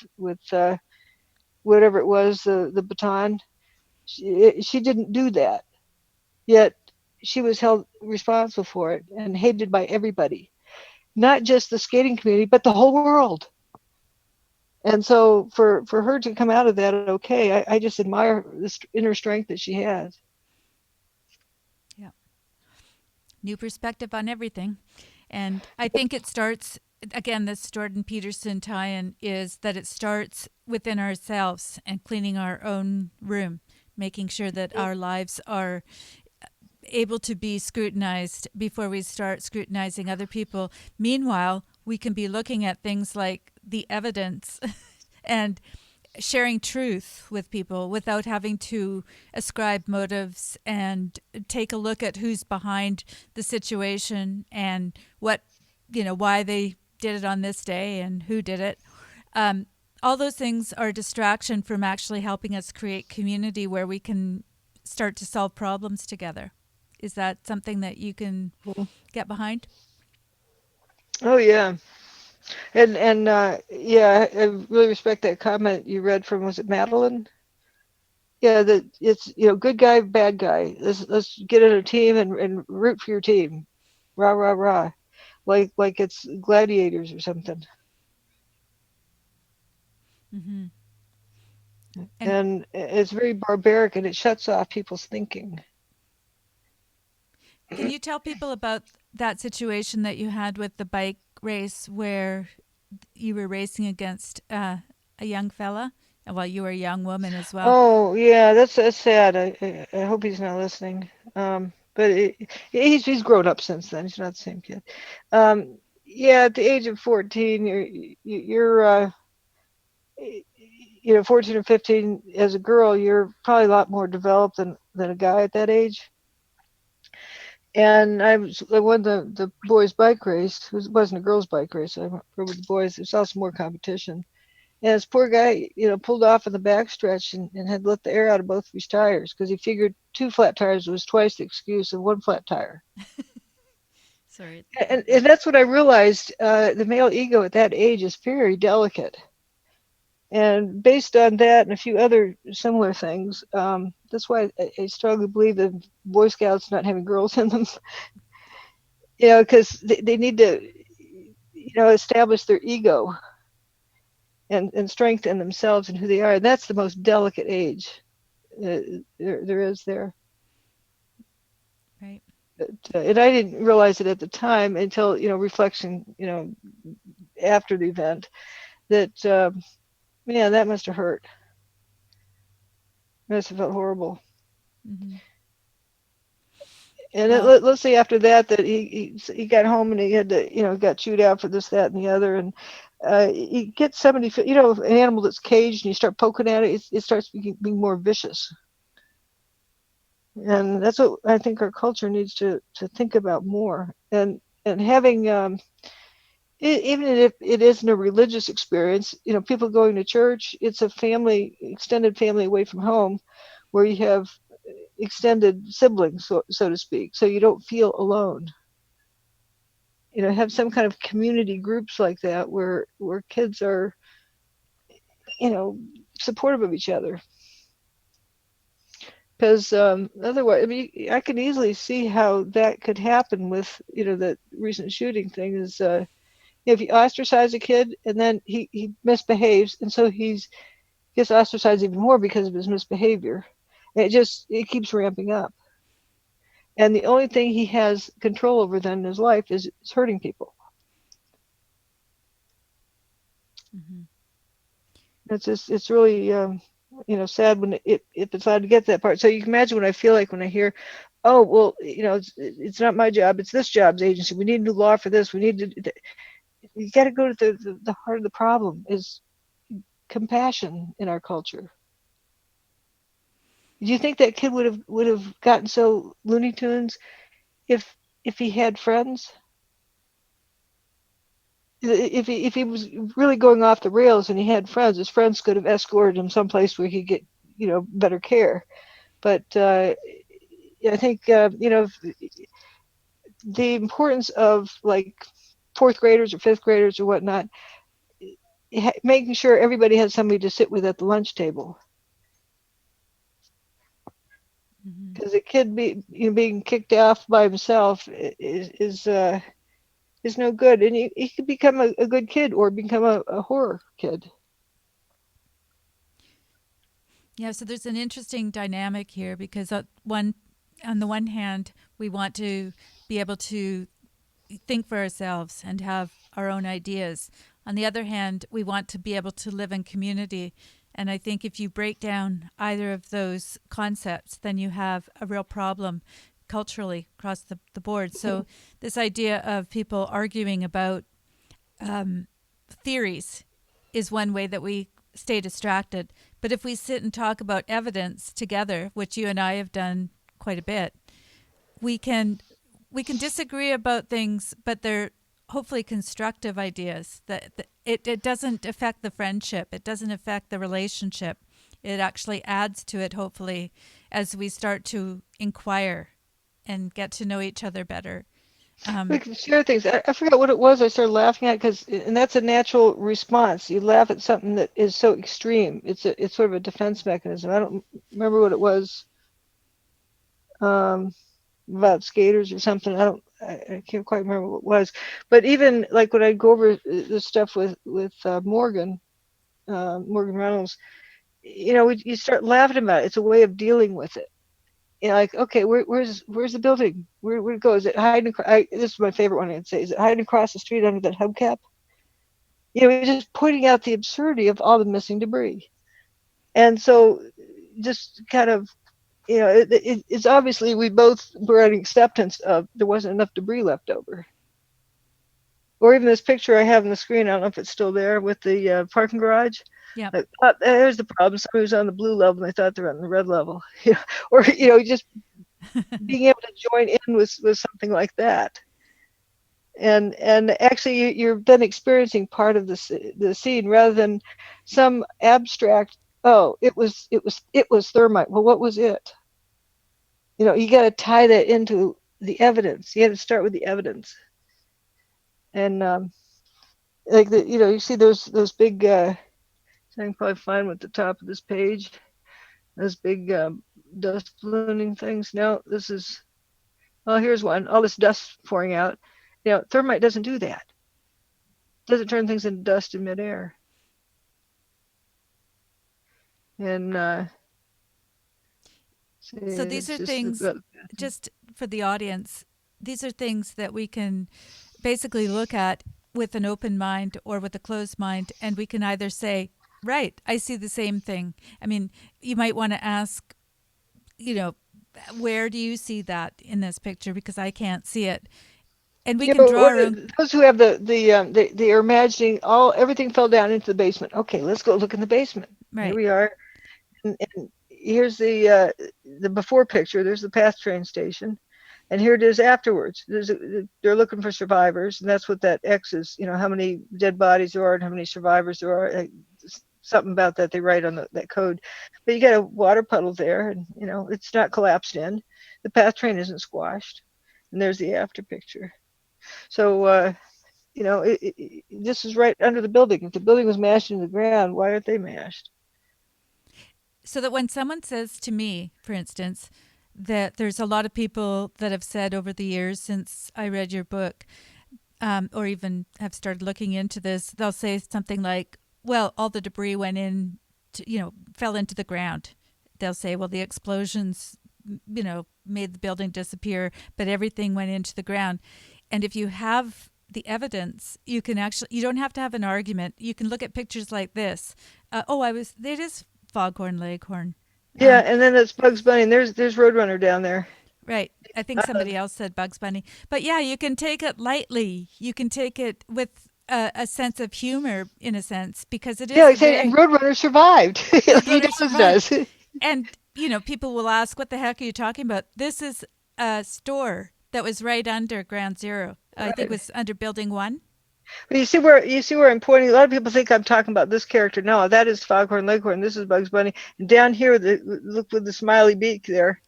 whatever it was, the baton. She didn't do that. Yet she was held responsible for it and hated by everybody, not just the skating community, but the whole world. And so for her to come out of that okay, I just admire this inner strength that she has. Yeah. New perspective on everything. And I think it starts, again, this Jordan Peterson tie in is that it starts within ourselves and cleaning our own room, making sure that our lives are able to be scrutinized before we start scrutinizing other people. Meanwhile, we can be looking at things like the evidence and sharing truth with people without having to ascribe motives and take a look at who's behind the situation and why they did it on this day and who did it. Um, all those things are a distraction from actually helping us create community where we can start to solve problems together. Is that something that you can get behind? Oh yeah, and yeah, I really respect that comment you read from, was it Madeline? Yeah, that it's, good guy, bad guy. Let's get in a team and root for your team. Rah rah rah, like it's gladiators or something. Mm-hmm. And And it's very barbaric, and it shuts off people's thinking. can you tell people about that situation that you had with the bike race where you were racing against a young fella? Well, you were a young woman as well. Oh yeah, that's sad. I hope he's not listening. But he's grown up since then. He's not the same kid. Yeah, at the age of 14, you're 14 or 15 as a girl, you're probably a lot more developed than a guy at that age. And I won the boys' bike race. It wasn't a girls' bike race. I went with the boys. There's also more competition. And this poor guy, pulled off in the backstretch and had let the air out of both of his tires because he figured two flat tires was twice the excuse of one flat tire. Sorry. And that's what I realized. The male ego at that age is very delicate. And based on that and a few other similar things, that's why I strongly believe that Boy Scouts not having girls in them, because they need to, establish their ego. and strength in themselves and who they are. And that's the most delicate age there is there. Right. But, and I didn't realize it at the time until, reflection, after the event, that, man, that must have hurt. Must have felt horrible. Mm-hmm. And Well, let's say after that, that he got home and he had to, got chewed out for this, that, and the other. And you get somebody, an animal that's caged and you start poking at it, it starts being more vicious. And that's what I think our culture needs to think about more. And having, even if it isn't a religious experience, people going to church, it's a extended family away from home, where you have extended siblings, so to speak, so you don't feel alone. Have some kind of community groups like that where kids are, you know, supportive of each other. Because otherwise, I mean, I can easily see how that could happen with, the recent shooting thing is, if you ostracize a kid and then he misbehaves, and so gets ostracized even more because of his misbehavior. And it keeps ramping up. And the only thing he has control over then in his life is hurting people. mm-hmm. It's really, sad when if it's allowed to get to that part. So you can imagine what I feel like when I hear, oh, well, it's not my job, it's this job's agency. We need a new law for this. We need to, you got to go to the heart of the problem is compassion in our culture. Do you think that kid would have gotten so Looney Tunes if he had friends? If he was really going off the rails and he had friends, his friends could have escorted him someplace where he could get, better care. But I think, the importance of like fourth graders or fifth graders or whatnot, making sure everybody has somebody to sit with at the lunch table. Mm-hmm. Because a kid being kicked off by himself is no good, and he could become a good kid or become a horror kid. Yeah, so there's an interesting dynamic here because on the one hand, we want to be able to think for ourselves and have our own ideas. On the other hand, we want to be able to live in community. And I think if you break down either of those concepts, then you have a real problem culturally across the board. So, this idea of people arguing about theories is one way that we stay distracted. But if we sit and talk about evidence together, which you and I have done quite a bit, we can disagree about things, but they're hopefully constructive ideas that it doesn't affect the friendship. It doesn't affect the relationship. It actually adds to it, hopefully, as we start to inquire and get to know each other better. We can share things. I forgot what it was I started laughing at, and that's a natural response. You laugh at something that is so extreme. It's sort of a defense mechanism. I don't remember what it was, um, about skaters or something. I can't quite remember what it was. But even like when I go over this stuff with Morgan Reynolds, you start laughing about it. It's a way of dealing with it. Like, okay, where's the building? Where'd it go? Is it hiding? This is my favorite one I'd say. Is it hiding across the street under that hubcap? Just pointing out the absurdity of all the missing debris. And so, just kind of, it's obviously we both were at acceptance of there wasn't enough debris left over. Or even this picture I have on the screen, I don't know if it's still there, with the parking garage. Yeah. Like, there's the problem. Somebody was on the blue level and they thought they were on the red level. Or, just being able to join in with something like that. And actually you're then experiencing part of the scene rather than some abstract, oh, it was thermite. Well, what was it? You got to tie that into the evidence. You got to start with the evidence. And like you see those big, I can probably find them at the top of this page, those big dust ballooning things. Now this is, well, here's one, all this dust pouring out. Thermite doesn't do that. It doesn't turn things into dust in midair. And So these it's are just things, just for the audience, these are things that we can basically look at with an open mind or with a closed mind, and we can either say, right, I see the same thing. I mean, you might want to ask, you know, where do you see that in this picture? Because I can't see it. And we you can know, draw our own. those who have they are imagining everything fell down into the basement. Okay, let's go look in the basement. Here Right. we are, and here's the before picture. There's the PATH train station, and here it is afterwards. They're looking for survivors, and that's what that X is. You know how many dead bodies there are and how many survivors there are. Something about that they write on that code. But you got a water puddle there, and you know it's not collapsed in. The PATH train isn't squashed, and there's the after picture. So you know this is right under the building. If the building was mashed into the ground, why aren't they mashed? So that when someone says to me, for instance, that there's a lot of people that have said over the years since I read your book, or even have started looking into this, they'll say something like, well, all the debris went in, fell into the ground. They'll say, well, the explosions, made the building disappear, but everything went into the ground. And if you have the evidence, you don't have to have an argument. You can look at pictures like this. It is Foghorn Leghorn. Yeah, and then it's Bugs Bunny. And there's Roadrunner down there. Right. I think somebody else said Bugs Bunny. But yeah, you can take it lightly. You can take it with a sense of humor, in a sense, because it Yeah, is like a saying, and very Roadrunner survived. He Roadrunner always survived. does. And, people will ask, what the heck are you talking about? This is a store that was right under Ground Zero. I think it Right. was under Building 1. But you see where I'm pointing. A lot of people think I'm talking about this character. No, that is Foghorn Leghorn. This is Bugs Bunny. And down here, look with the smiley beak there.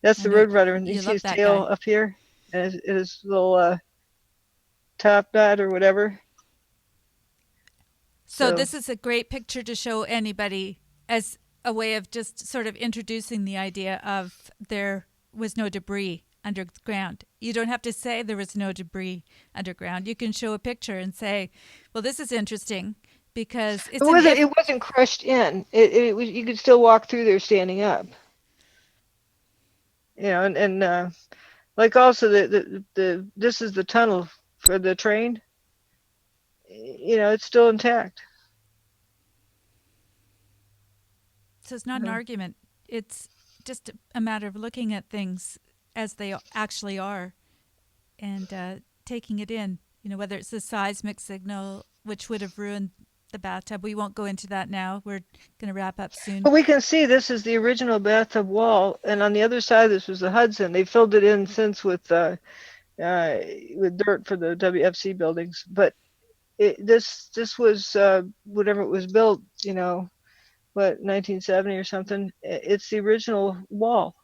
That's I the know Roadrunner. And you you see love his that tail guy. up here, and his little top knot or whatever. So So this is a great picture to show anybody as a way of just sort of introducing the idea of there was no debris underground. You don't have to say there was no debris underground. You can show a picture and say, well, this is interesting because it wasn't crushed in. It was, you could still walk through there standing up. You know, and like also the this is the tunnel for the train. You know, it's still intact. So it's not an argument. It's just a matter of looking at things as they actually are and taking it in. Whether it's the seismic signal, which would have ruined the bathtub. We won't go into that now. We're going to wrap up soon. But we can see this is the original bathtub wall, and on the other side, this was the Hudson. They filled it in since with dirt for the WFC buildings. But this was whenever it was built, 1970 or something. It's the original wall.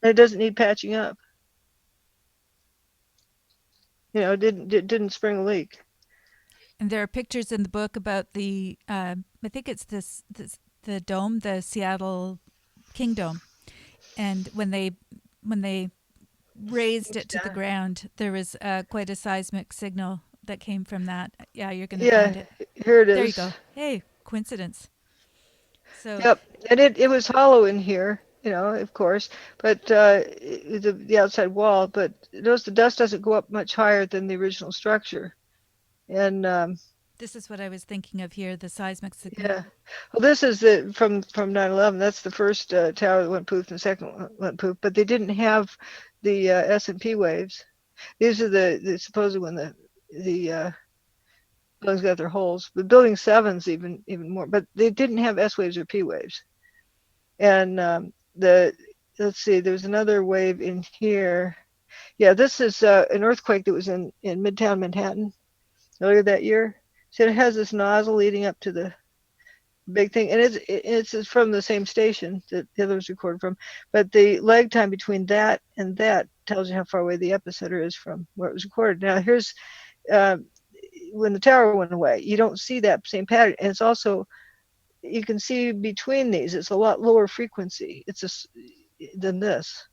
And it doesn't need patching up. It didn't spring a leak. And there are pictures in the book about the, I think it's the dome, the Seattle King Dome. And when they raised it to the ground, there was quite a seismic signal that came from that. Yeah, you're going to find it. Here it is. There you go. Hey, coincidence. So yep, and it was hollow in here, of course, but the outside wall. But notice the dust doesn't go up much higher than the original structure, and this is what I was thinking of here, the seismic signal. yeah. Well, this is from 9/11. That's the first tower that went poof, and the second one went poof. But they didn't have the S&P waves. These are the supposed when the buildings got their holes. But building 7's even more. But they didn't have S waves or P waves. And let's see, there's another wave in here. Yeah, this is an earthquake that was in Midtown Manhattan earlier that year. So it has this nozzle leading up to the big thing, and it's from the same station that the other was recorded from. But the lag time between that and that tells you how far away the epicenter is from where it was recorded. Now here's when the tower went away. You don't see that same pattern, and it's also you can see between these. It's a lot lower frequency. Than this.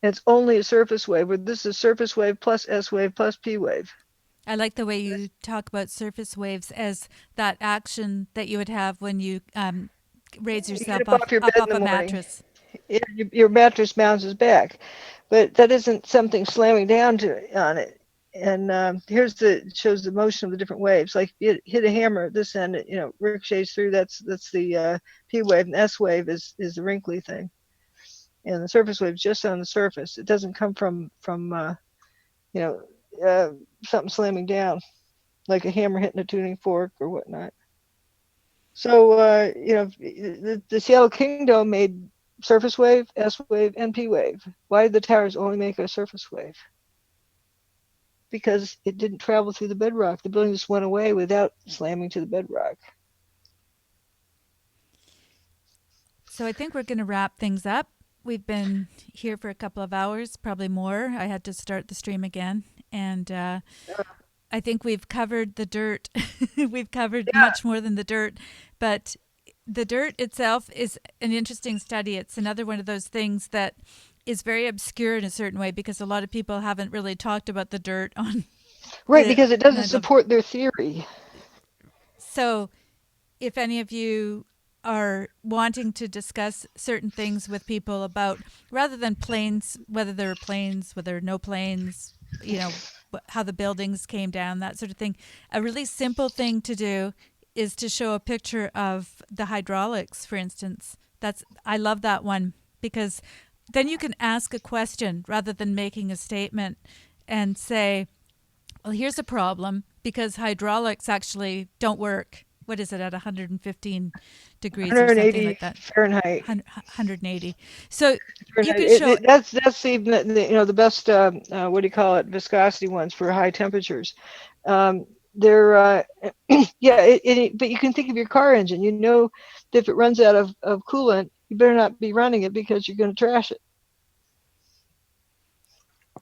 And it's only a surface wave. Where this is surface wave plus S wave plus P wave. I like the way you talk about surface waves as that action that you would have when you raise You get yourself up off your up bed in off the a morning. mattress. Your mattress bounces back, but that isn't something slamming down on it. And shows the motion of the different waves. Like you hit a hammer at this end, ricochets through. That's the P wave, and S wave is the wrinkly thing. And the surface wave is just on the surface. It doesn't come from you know something slamming down like a hammer hitting a tuning fork or whatnot. So the Seattle Kingdom made surface wave, S wave, and P wave. Why did the towers only make a surface wave? Because it didn't travel through the bedrock. The building just went away without slamming to the bedrock. So I think we're going to wrap things up. We've been here for a couple of hours, probably more. I had to start the stream again. And I think we've covered the dirt. We've covered much more than the dirt. But the dirt itself is an interesting study. It's another one of those things that is very obscure in a certain way because a lot of people haven't really talked about the dirt on Right, because it doesn't support their theory. So if any of you are wanting to discuss certain things with people about, rather than planes, whether there are planes, whether there are no planes, how the buildings came down, that sort of thing, a really simple thing to do is to show a picture of the hydraulics, for instance. I love that one because then you can ask a question rather than making a statement and say, well, here's a problem because hydraulics actually don't work. What is it at 115 degrees or something like that? Fahrenheit. 180. So Fahrenheit. you can show that's even the best viscosity ones for high temperatures. They're but you can think of your car engine. That if it runs out of coolant, you better not be running it because you're going to trash it.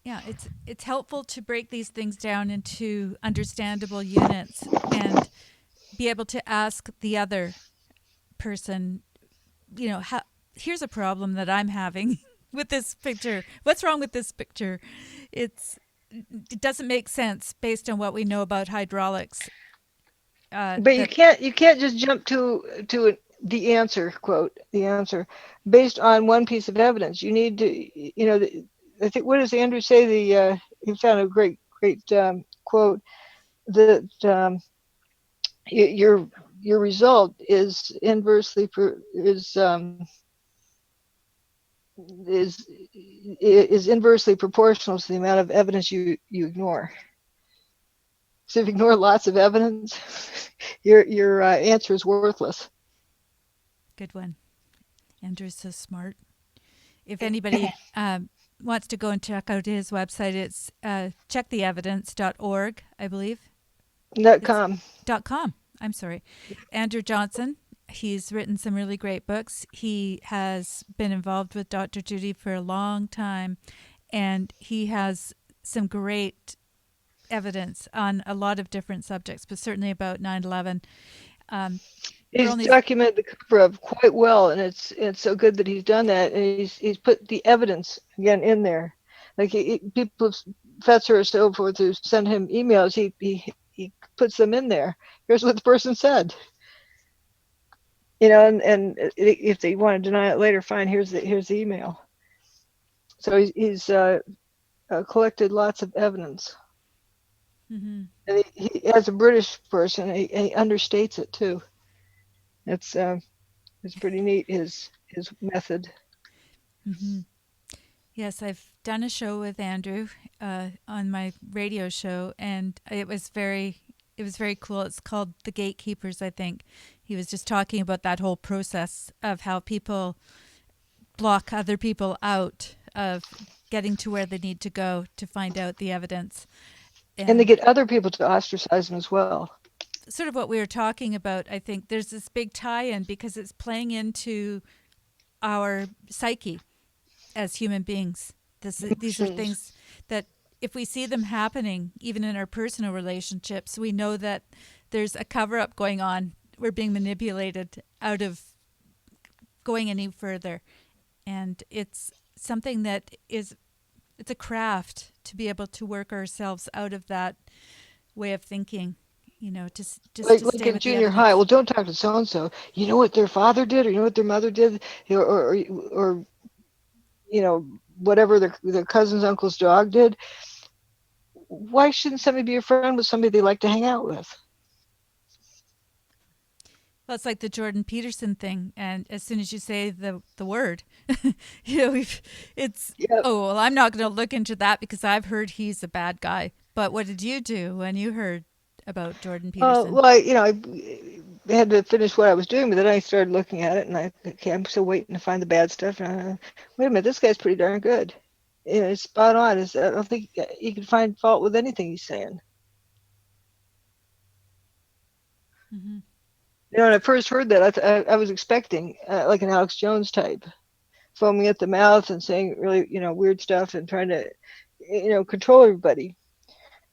Yeah, it's helpful to break these things down into understandable units and be able to ask the other person, here's a problem that I'm having with this picture. What's wrong with this picture? It doesn't make sense based on what we know about hydraulics. But you can't just jump to the answer, quote, the answer, based on one piece of evidence. You need to, I think, what does Andrew say? He found a great quote that your result is inversely proportional to the amount of evidence you ignore. So if you ignore lots of evidence, your answer is worthless. Good one. Andrew's so smart. If anybody wants to go and check out his website, it's checktheevidence.org, I believe. .com. .com. I'm sorry. Andrew Johnson. He's written some really great books. He has been involved with Dr. Judy for a long time, and he has some great evidence on a lot of different subjects, but certainly about 9/11. He's documented the cover-up quite well, and it's so good that he's done that, and he's put the evidence again in there. Like people, Fetzer or so forth, who send him emails, he puts them in there. Here's what the person said. And if they want to deny it later, fine. Here's the email. So he's collected lots of evidence. Mm-hmm. And he, as a British person, he understates it too. It's pretty neat, his method. Mm-hmm. Yes, I've done a show with Andrew on my radio show, and it was very cool. It's called The Gatekeepers, I think. He was just talking about that whole process of how people block other people out of getting to where they need to go to find out the evidence. And they get other people to ostracize them as well. Sort of what we were talking about, I think there's this big tie-in because it's playing into our psyche as human beings. These are things that if we see them happening, even in our personal relationships, we know that there's a cover-up going on. We're being manipulated out of going any further. And it's something that it's a craft to be able to work ourselves out of that way of thinking, just to Like stay in with the junior high, evidence. well, don't talk to so and so. You know what their father did, or you know what their mother did, or whatever their cousin's uncle's dog did. Why shouldn't somebody be a friend with somebody they like to hang out with? Well, it's like the Jordan Peterson thing, and as soon as you say the word, it's Yep. oh well, I'm not going to look into that because I've heard he's a bad guy. But what did you do when you heard about Jordan Peterson? Well, I had to finish what I was doing, but then I started looking at it, and okay, I'm still waiting to find the bad stuff. And wait a minute, this guy's pretty darn good. It's spot on. I don't think you can find fault with anything he's saying. Hmm. When I first heard that, I was expecting like an Alex Jones type, foaming at the mouth and saying really, weird stuff and trying to, control everybody.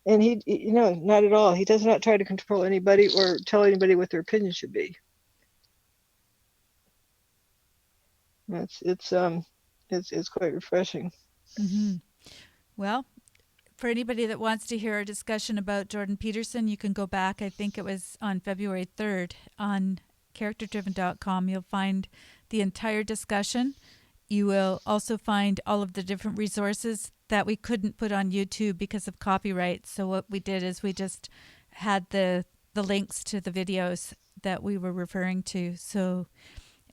And not at all. He does not try to control anybody or tell anybody what their opinion should be. It's quite refreshing. Hmm. Well, for anybody that wants to hear a discussion about Jordan Peterson, you can go back. I think it was on February 3rd on characterdriven.com. You'll find the entire discussion. You will also find all of the different resources that we couldn't put on YouTube because of copyright. So what we did is we just had the links to the videos that we were referring to so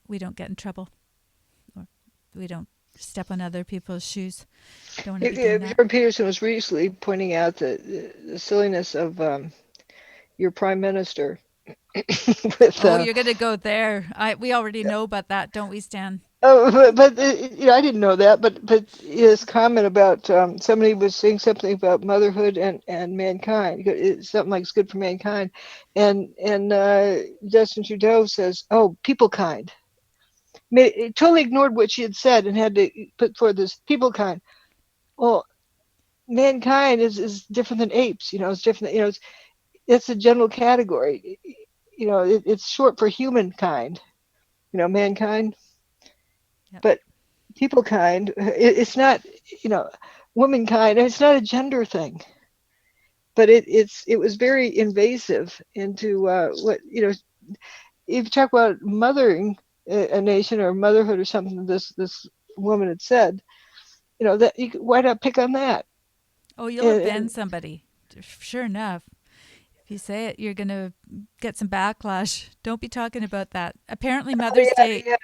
we don't get in trouble or we don't step on other people's shoes. Don't want to be doing that. Jordan Peterson was recently pointing out the silliness of your prime minister with Oh, you're going to go there. We already know about that, don't we, Stan? oh, I didn't know that, but his comment about somebody was saying something about motherhood and mankind, something like it's good for mankind, and Justin Trudeau says, "Oh, people kind." It totally ignored what she had said and had to put forth this people kind. Well, mankind is different than apes. It's different. It's a general category. It's short for humankind. Mankind, Yep. but people kind. It's not. Womankind. It's not a gender thing. But it was very invasive into what if you talk about mothering a nation or motherhood or something. This woman had said. That why not pick on that? Oh, you'll offend And, somebody. Sure enough. If you say it, you're going to get some backlash. Don't be talking about that. Apparently, oh, Mother's Day yeah.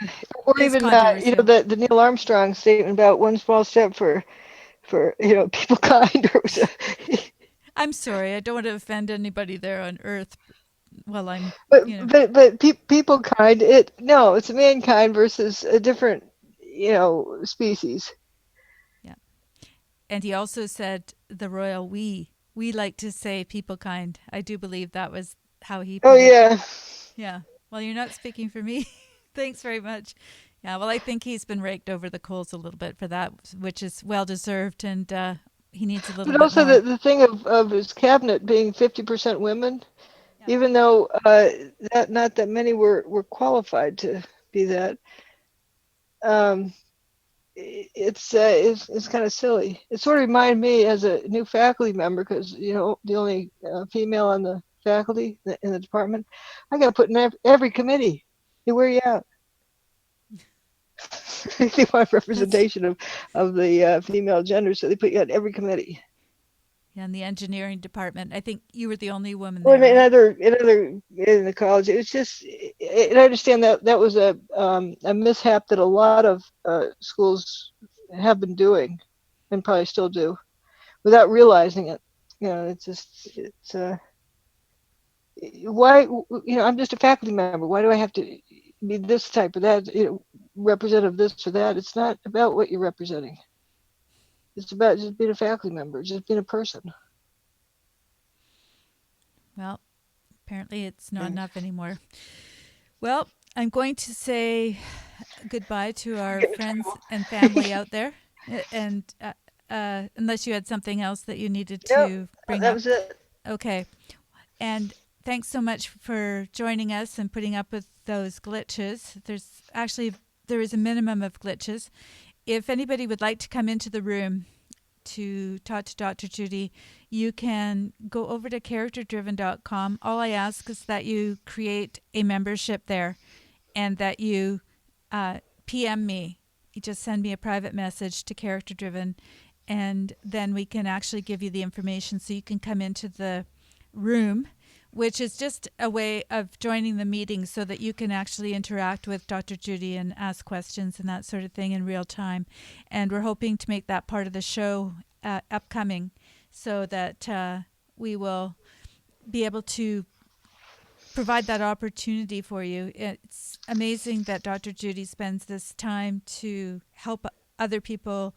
Or is even controversial. the Neil Armstrong statement about one small step for people kind. I'm sorry. I don't want to offend anybody there on Earth. Well, I'm, but you know, people kind. It's mankind versus a different species. yeah. And he also said the royal we. We like to say people kind. I do believe that was how he Oh put it. yeah. Yeah. Well, you're not speaking for me. Thanks very much. Yeah. Well, I think he's been raked over the coals a little bit for that, which is well deserved, and he needs a little But bit also more. the thing of his cabinet being 50% women, Yeah. even though that not that many were qualified to be that. Um, it's kind of silly. It sort of reminded me as a new faculty member because the only female on the faculty in the department. I got put in every committee. They wear you out. They want That's representation of the female gender, so they put you on every committee. yeah, in the engineering department. I think you were the only woman Well, there, right? in the college, it was just, and I understand that was a mishap that a lot of schools have been doing, and probably still do, without realizing it. It's why I'm just a faculty member. Why do I have to be this type or that, representative this or that? It's not about what you're representing. It's about just being a faculty member, just being a person. Well, apparently it's not And enough anymore. Well, I'm going to say goodbye to our get in friends trouble. and family out there. And unless you had something else that you needed Yep, to bring that up. was it. Okay. And thanks so much for joining us and putting up with those glitches. There is a minimum of glitches. If anybody would like to come into the room to talk to Dr. Judy, you can go over to characterdriven.com. All I ask is that you create a membership there and that you PM me. You just send me a private message to Character Driven, and then we can actually give you the information so you can come into the room, which is just a way of joining the meeting so that you can actually interact with Dr. Judy and ask questions and that sort of thing in real time. And we're hoping to make that part of the show upcoming so that we will be able to provide that opportunity for you. It's amazing that Dr. Judy spends this time to help other people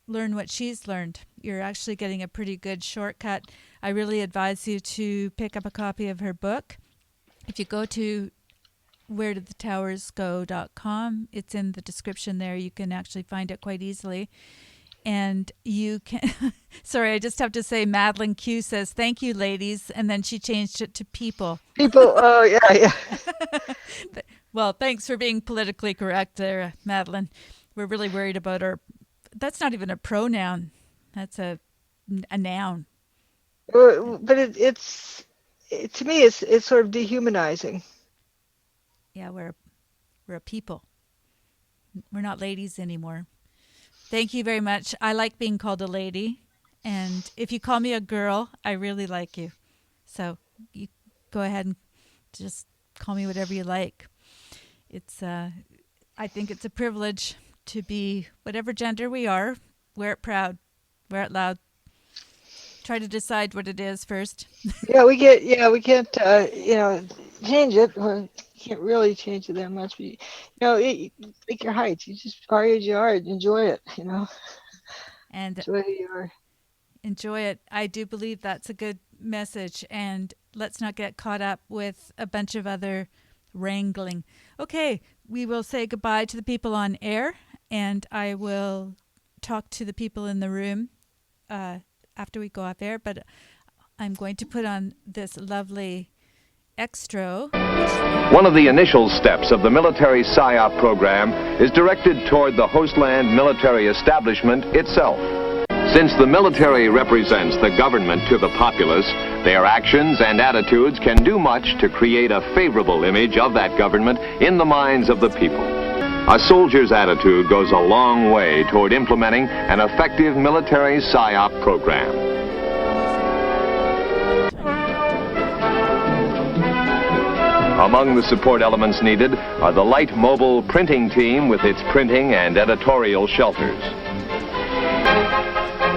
learn what she's learned. You're actually getting a pretty good shortcut. I really advise you to pick up a copy of her book. If you go to wheredidthetowersgo.com, it's in the description there. You can actually find it quite easily. And you can, sorry, I just have to say, Madeline Q says, thank you, ladies. And then she changed it to people. People, oh, yeah. Well, thanks for being politically correct there, Madeline. We're really worried about that's not even a pronoun. That's a noun. But it's to me, it's sort of dehumanizing. Yeah, we're a people. We're not ladies anymore. Thank you very much. I like being called a lady. And if you call me a girl, I really like you. So you go ahead and just call me whatever you like. It's I think it's a privilege to be whatever gender we are. Wear it proud. Wear it loud. Try to decide what it is first. We can't change it, or can't really change it that much. But, pick your heights. You just are as you are. Enjoy it. And enjoy who you are. Enjoy it. I do believe that's a good message. And let's not get caught up with a bunch of other wrangling. Okay, we will say goodbye to the people on air, and I will talk to the people in the room after we go off air. But I'm going to put on this lovely extra. One of the initial steps of the military Psyop program is directed toward the hostland military establishment itself. Since the military represents the government to the populace, their actions and attitudes can do much to create a favorable image of that government in the minds of the people. A soldier's attitude goes a long way toward implementing an effective military Psyop program. Among the support elements needed are the light mobile printing team with its printing and editorial shelters.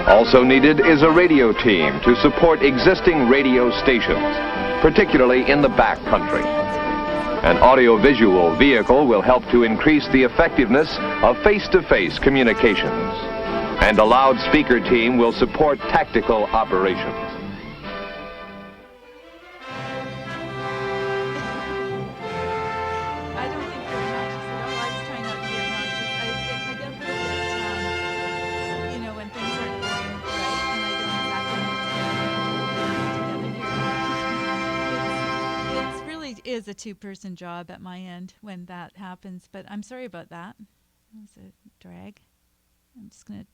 Also needed is a radio team to support existing radio stations, particularly in the back country. An audiovisual vehicle will help to increase the effectiveness of face-to-face communications. And a loudspeaker team will support tactical operations. Is a two-person job at my end when that happens, but I'm sorry about that. It was a drag. I'm just going to